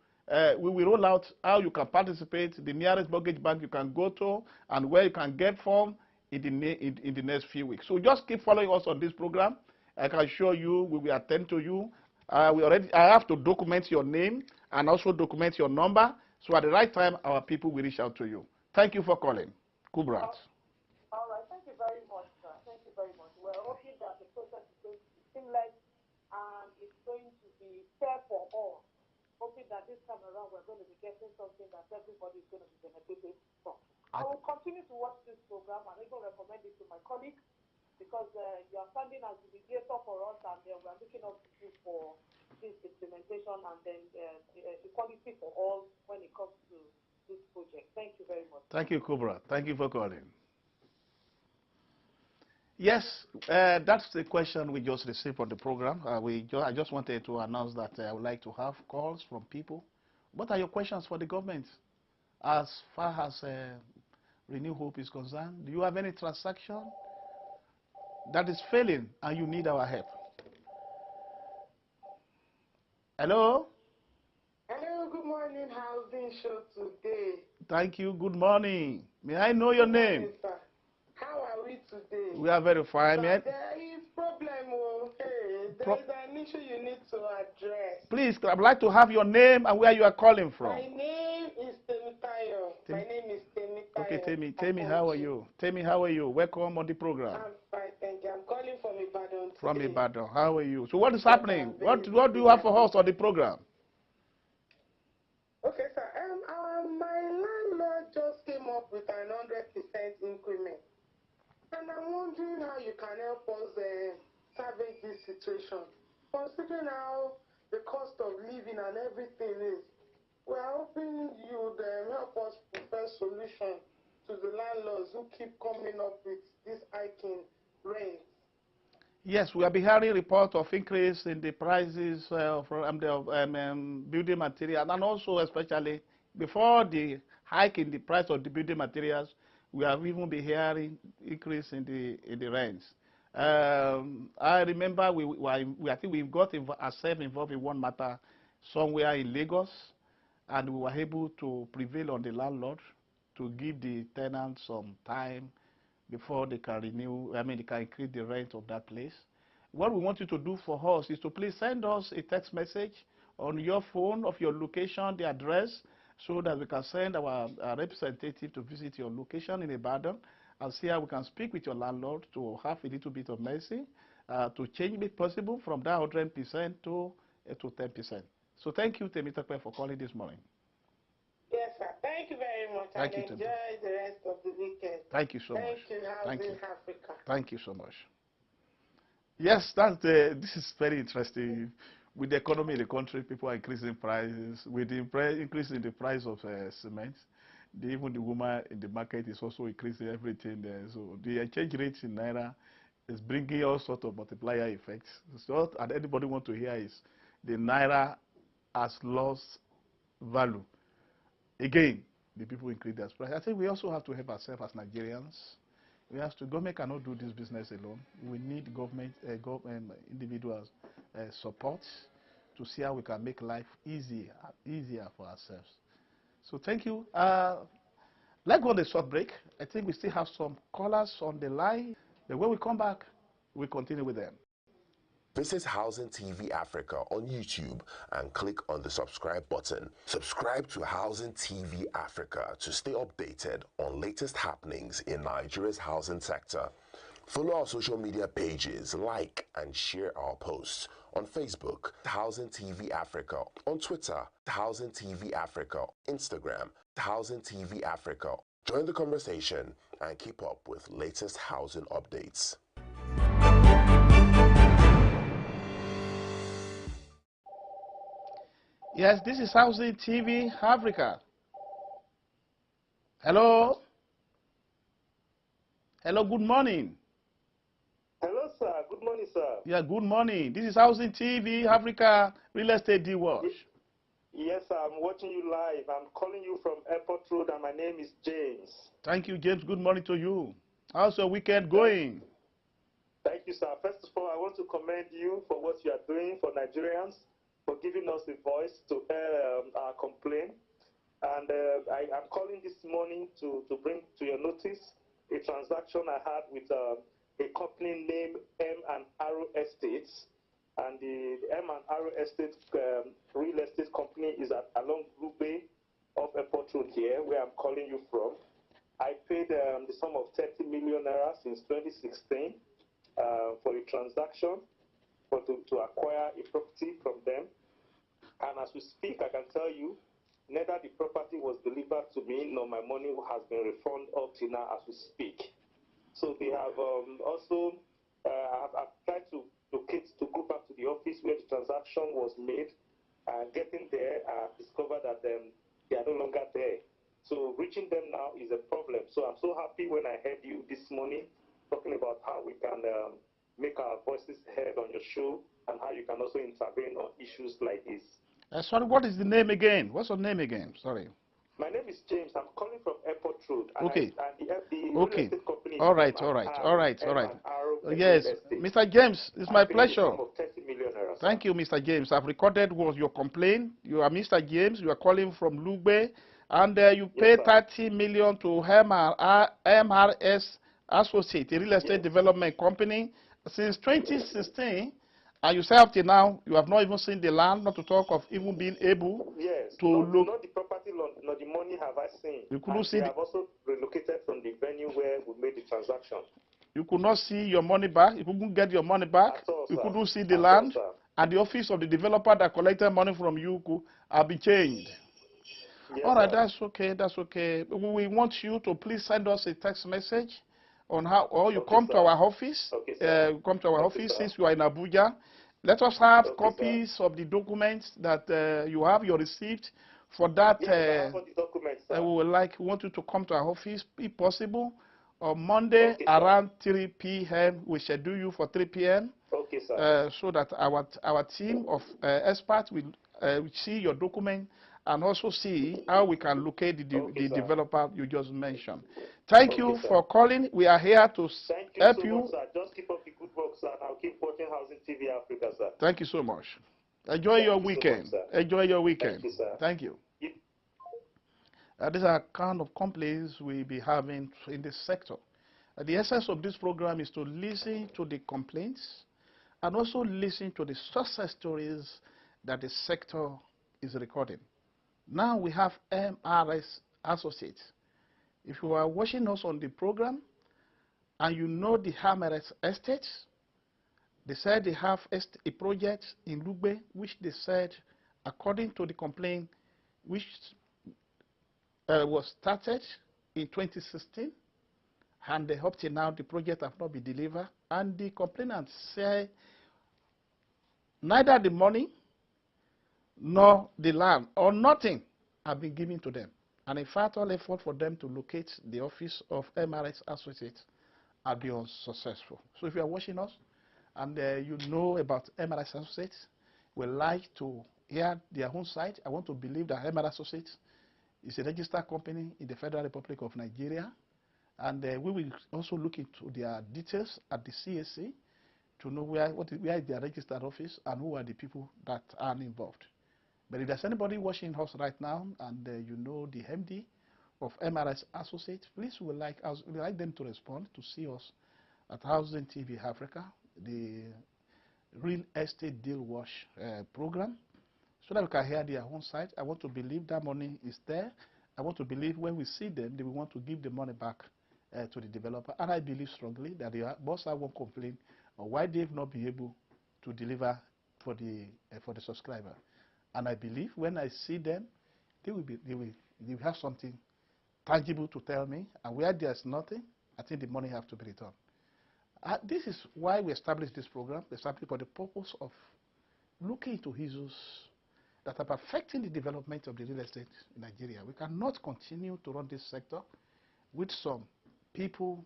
we will roll out how you can participate, the nearest mortgage bank you can go to, and where you can get from in the next few weeks. So just keep following us on this program. I can assure you we will attend to you. I have to document your name and also document your number, so at the right time our people will reach out to you. Thank you for calling. Kubrat. All right, thank you very much, sir. Thank you very much. We're hoping that the process is going to be seamless and it's going to be fair for all. Hoping that this time around we're going to be getting something that everybody is going to be benefiting from. I will continue to watch this program and even recommend it to my colleagues because you are standing as the mediator for us, and we are looking up to you for this implementation and then equality for all when it comes to this project. Thank you very much. Thank you, Kubra. Thank you for calling. Yes, that's the question we just received on the program. I just wanted to announce that I would like to have calls from people. What are your questions for the government as far as Renew Hope is concerned? Do you have any transaction that is failing and you need our help? Hello? Hello, good morning, Housing Show today. Thank you, good morning. May I know your name? Sir. How are we today? We are very fine. There is problem, there is an issue you need to address. Please, I'd like to have your name and where you are calling from. My name is Temitayo. My name is Temitayo. Okay, Temi, how are you? Temi, how are you? Welcome on the program. I'm fine, thank you. I'm calling from Ibadan today. From Ibadan, how are you? So what is happening? What do you have for us on the program? Okay, sir. My landlord just came up with an 100% increment. And I'm wondering how you can help us salvage this situation. Considering how the cost of living and everything is, we are hoping you'd help us prepare solution to the landlords who keep coming up with this hiking rent. Yes, we have been hearing reports of increase in the prices of building materials, and also especially before the hike in the price of the building materials, we have even been hearing increase in the rents. I remember I think we got ourselves involved in one matter somewhere in Lagos, and we were able to prevail on the landlord to give the tenants some time before they can renew. I mean, they can increase the rent of that place. what we want you to do for us is to please send us a text message on your phone of your location, the address, so that we can send our representative to visit your location in Ibadan and see how we can speak with your landlord to have a little bit of mercy, to change it possible from that 100% to 10%. So thank you, Temitope, for calling this morning. Yes, sir. Thank you very much. Thank you, enjoy the rest of the weekend. Thank you so much. Thank you, Housing Africa. Thank you so much. Yes, this is very interesting. With the economy in the country, people are increasing prices. With the increase in the price of cement, even the woman in the market is also increasing everything there. So the exchange rate in Naira is bringing all sorts of multiplier effects. So what anybody want to hear is the Naira has lost value. Again, the people increase their price. I think we also have to help ourselves as Nigerians. We have to, government cannot do this business alone. We need government, individuals support to see how we can make life easier for ourselves. So thank you. Let's go on a short break. I think we still have some callers on the line. Then when we come back, we'll continue with them. Visit Housing TV Africa on YouTube and click on the subscribe button. Subscribe to Housing TV Africa to stay updated on latest happenings in Nigeria's housing sector. Follow our social media pages, like and share our posts. On Facebook, Housing TV Africa. On Twitter, Housing TV Africa. Instagram, Housing TV Africa. Join the conversation and keep up with latest housing updates. Yes, this is Housing TV Africa. Hello? Hello, good morning. Hello, sir. Good morning, sir. Yeah, good morning. This is Housing TV Africa Real Estate D-Watch. Yes, sir. I'm watching you live. I'm calling you from Airport Road, and my name is James. Thank you, James. Good morning to you. How's your weekend going? Thank you, sir. First of all, I want to commend you for what you are doing for Nigerians, for giving us a voice to air our complaint. And I'm calling this morning to bring to your notice a transaction I had with a company named M&Arrow Estates. And the M&Arrow Estates real estate company is along Blue Bay of Airport Road here, where I'm calling you from. I paid the sum of 30 million naira since 2016 for a transaction to acquire a property from them. And as we speak, I can tell you, neither the property was delivered to me, nor my money has been refunded up till now as we speak. So they have also, I've tried to go back to the office where the transaction was made. Getting there, I discovered that they are no longer there. So reaching them now is a problem. So I'm so happy when I heard you this morning talking about how we can make our voices heard on your show and how you can also intervene on issues like this. Sorry, what is the name again? What's your name again? Sorry. My name is James. I'm calling from Airport Road. Okay. The okay. estate company all right. Yes, Mr. James, it's my pleasure. Thank you, Mr. James. I've recorded was your complaint. You are Mr. James. You are calling from Lugbe, and you paid 30 million to MRS Associate, a real estate development company, since 2016. And you say up till now, you have not even seen the land, not to talk of even being able to look. Not the property, nor the money have I seen. You couldn't see. They have also relocated from the venue where we made the transaction. You could not see your money back. You couldn't get your money back. All, you couldn't see the land. And the office of the developer that collected money from you could have been changed. Yes, all right, sir. that's okay. That's okay. We want you to please send us a text message on how, or you come to our office. Come to our office since you are in Abuja. Let us have copies of the documents that you have, your receipt. For that, yes, I have all the documents, sir. we want you to come to our office, if possible, on Monday around 3 p.m. We schedule you for 3 p.m. Okay, sir. So that our team of experts will see your document and also see how we can locate the developer you just mentioned. Thank you for calling. We are here to help you. Much, sir. Just keep up the good work, sir. I'll keep watching Housing TV Africa, sir. Thank you so much. Enjoy your weekend. So much, enjoy your weekend. Thank you, sir. Thank you. These are kind of complaints we'll be having in this sector. The essence of this program is to listen to the complaints and also listen to the success stories that the sector is recording. Now we have MRS Associates. If you are watching us on the program and you know the MRS Estate, they said they have a project in Lugbe, which they said, according to the complaint, which was started in 2016, and up till now the project have not been delivered. And the complainants say neither the money nor the land or nothing have been given to them. And in fact, all effort for them to locate the office of MRS Associates have been unsuccessful. So if you are watching us and you know about MRS Associates, would like to hear their own side, I want to believe that MRS Associates is a registered company in the Federal Republic of Nigeria, and we will also look into their details at the CAC to know where is their registered office and who are the people that are involved. But if there's anybody watching us right now and you know the MD of MRS Associates, please we would like them to respond to see us at Housing TV Africa, the Real Estate Deal Wash program, so that we can hear their own side. I want to believe that money is there. I want to believe when we see them, they will want to give the money back to the developer. And I believe strongly that they must have one complaint on why they've not been able to deliver for the subscriber. And I believe when I see them, they will have something tangible to tell me. And where there's nothing, I think the money have to be returned. This is why we established this program, established for the purpose of looking into issues that are affecting the development of the real estate in Nigeria. We cannot continue to run this sector with some people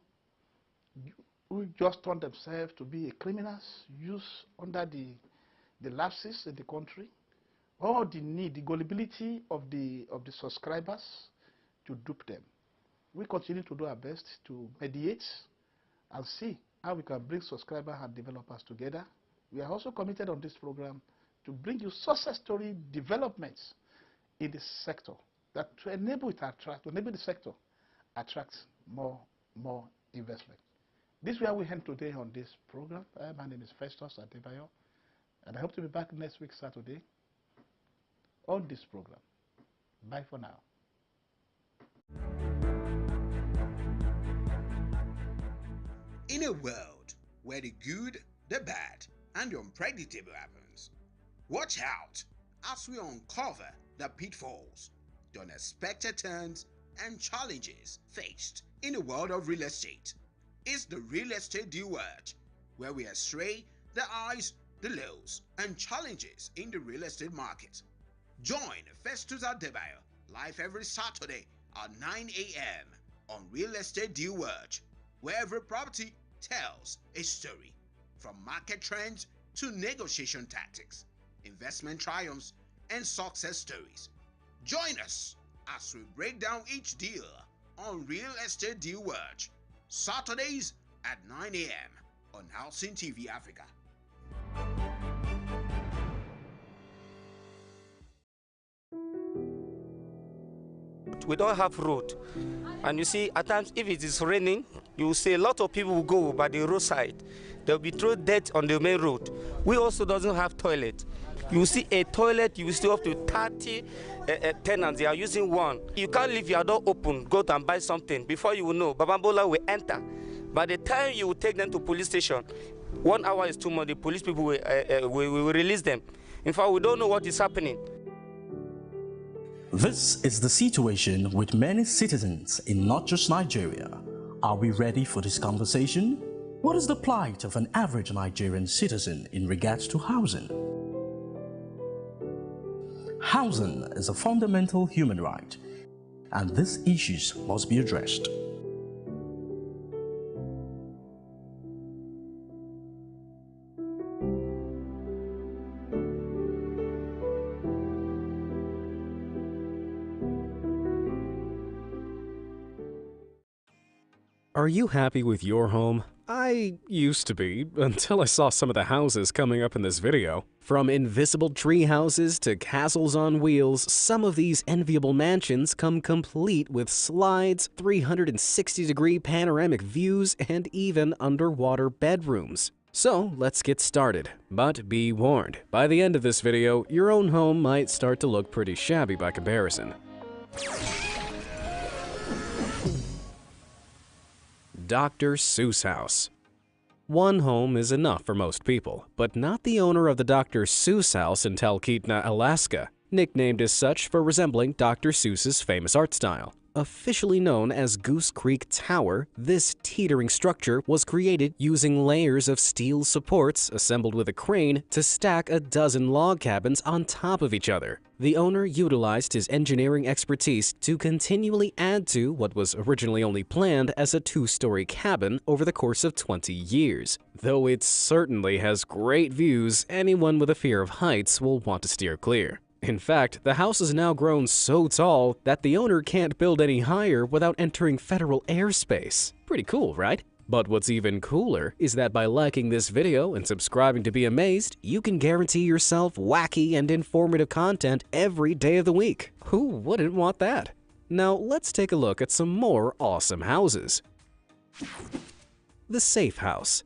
who just turn themselves to be criminals, used under the lapses in the country, or the gullibility of the subscribers to dupe them. We continue to do our best to mediate and see how we can bring subscribers and developers together. We are also committed on this program to bring you success story developments in the sector that to enable the sector attract more investment. This is where we end today on this program. My name is Festus Adebayo, and I hope to be back next week Saturday on this program. Bye for now. In a world where the good, the bad, and the unpredictable happens, watch out as we uncover the pitfalls, the unexpected turns, and challenges faced in the world of real estate. It's the Real Estate Deal Watch, where we astray the highs, the lows, and challenges in the real estate market. Join Festus Adebayo live every Saturday at 9 a.m. on Real Estate Deal Watch, where every property tells a story, from market trends to negotiation tactics, investment triumphs, and success stories. Join us as we break down each deal on Real Estate Deal Watch, Saturdays at 9 a.m. on Housing TV Africa. We don't have road, and you see at times if it is raining, you will see a lot of people will go by the roadside. They'll be thrown dirt on the main road. We also doesn't have toilet. You will see a toilet, you will see up to 30 tenants. They are using one. You can't leave your door open, go out and buy something. Before you will know, Babambola will enter. By the time you will take them to police station, 1 hour is too much. The police people will release them. In fact, we don't know what is happening. This is the situation with many citizens in not just Nigeria. Are we ready for this conversation? What is the plight of an average Nigerian citizen in regards to housing? Housing is a fundamental human right, and these issues must be addressed. Are you happy with your home? I used to be, until I saw some of the houses coming up in this video. From invisible tree houses to castles on wheels, some of these enviable mansions come complete with slides, 360-degree panoramic views, and even underwater bedrooms. So let's get started, but be warned, by the end of this video, your own home might start to look pretty shabby by comparison. Dr. Seuss House. One home is enough for most people, but not the owner of the Dr. Seuss House in Talkeetna, Alaska, nicknamed as such for resembling Dr. Seuss's famous art style. Officially known as Goose Creek Tower, this teetering structure was created using layers of steel supports assembled with a crane to stack a dozen log cabins on top of each other. The owner utilized his engineering expertise to continually add to what was originally only planned as a two-story cabin over the course of 20 years. Though it certainly has great views, anyone with a fear of heights will want to steer clear. In fact, the house has now grown so tall that the owner can't build any higher without entering federal airspace. Pretty cool, right? But what's even cooler is that by liking this video and subscribing to be amazed, you can guarantee yourself wacky and informative content every day of the week. Who wouldn't want that? Now let's take a look at some more awesome houses. The Safe House.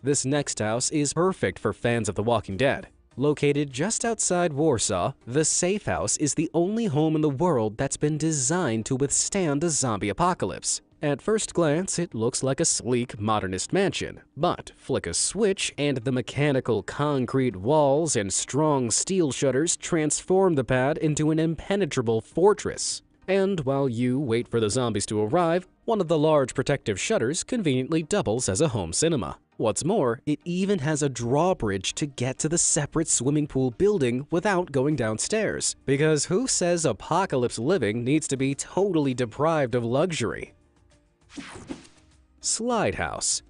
This next house is perfect for fans of The Walking Dead. Located just outside Warsaw, the Safe House is the only home in the world that's been designed to withstand a zombie apocalypse. At first glance, it looks like a sleek, modernist mansion, but flick a switch and the mechanical concrete walls and strong steel shutters transform the pad into an impenetrable fortress. And while you wait for the zombies to arrive, one of the large protective shutters conveniently doubles as a home cinema. What's more, it even has a drawbridge to get to the separate swimming pool building without going downstairs. Because who says apocalypse living needs to be totally deprived of luxury? Slide House.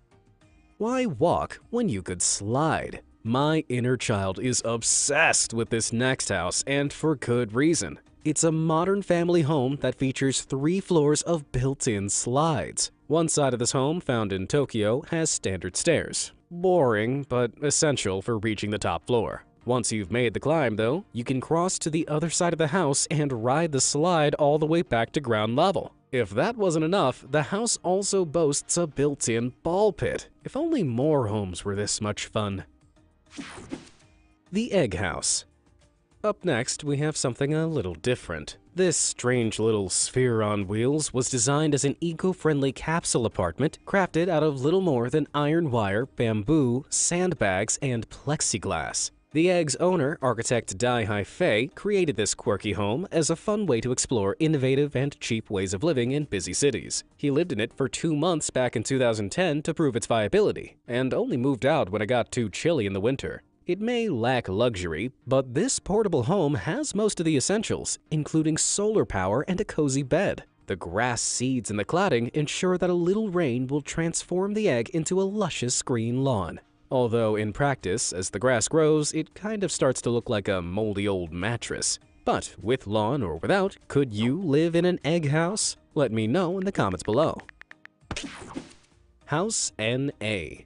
Why walk when you could slide? My inner child is obsessed with this next house, and for good reason. It's a modern family home that features 3 floors of built-in slides. One side of this home, found in Tokyo, has standard stairs. Boring, but essential for reaching the top floor. Once you've made the climb, though, you can cross to the other side of the house and ride the slide all the way back to ground level. If that wasn't enough, the house also boasts a built-in ball pit. If only more homes were this much fun. The Egg House. Up next, we have something a little different. This strange little sphere on wheels was designed as an eco-friendly capsule apartment crafted out of little more than iron wire, bamboo, sandbags, and plexiglass. The Egg's owner, architect Dai Haifei, created this quirky home as a fun way to explore innovative and cheap ways of living in busy cities. He lived in it for 2 months back in 2010 to prove its viability, and only moved out when it got too chilly in the winter. It may lack luxury, but this portable home has most of the essentials, including solar power and a cozy bed. The grass seeds in the cladding ensure that a little rain will transform the egg into a luscious green lawn. Although in practice, as the grass grows, it kind of starts to look like a moldy old mattress. But with lawn or without, could you live in an egg house? Let me know in the comments below. House NA.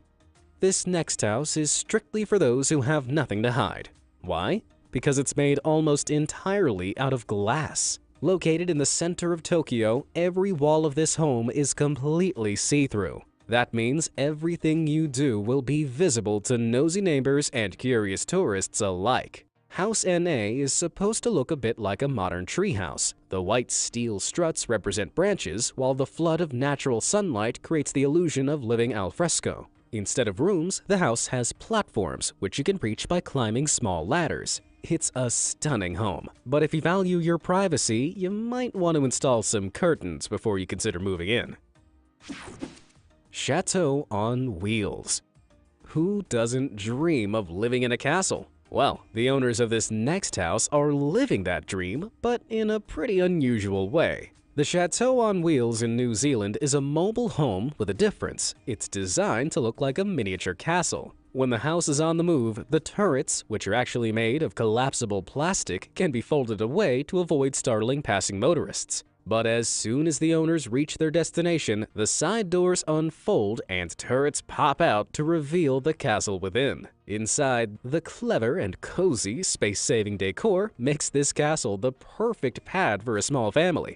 This next house is strictly for those who have nothing to hide. Why? Because it's made almost entirely out of glass. Located in the center of Tokyo, every wall of this home is completely see-through. That means everything you do will be visible to nosy neighbors and curious tourists alike. House NA is supposed to look a bit like a modern treehouse. The white steel struts represent branches, while the flood of natural sunlight creates the illusion of living al fresco. Instead of rooms, the house has platforms, which you can reach by climbing small ladders. It's a stunning home, but if you value your privacy, you might want to install some curtains before you consider moving in. Chateau on Wheels. Who doesn't dream of living in a castle? Well, the owners of this next house are living that dream, but in a pretty unusual way. The Chateau on Wheels in New Zealand is a mobile home with a difference. It's designed to look like a miniature castle. When the house is on the move, the turrets, which are actually made of collapsible plastic, can be folded away to avoid startling passing motorists. But as soon as the owners reach their destination, the side doors unfold and turrets pop out to reveal the castle within. Inside, the clever and cozy space-saving decor makes this castle the perfect pad for a small family.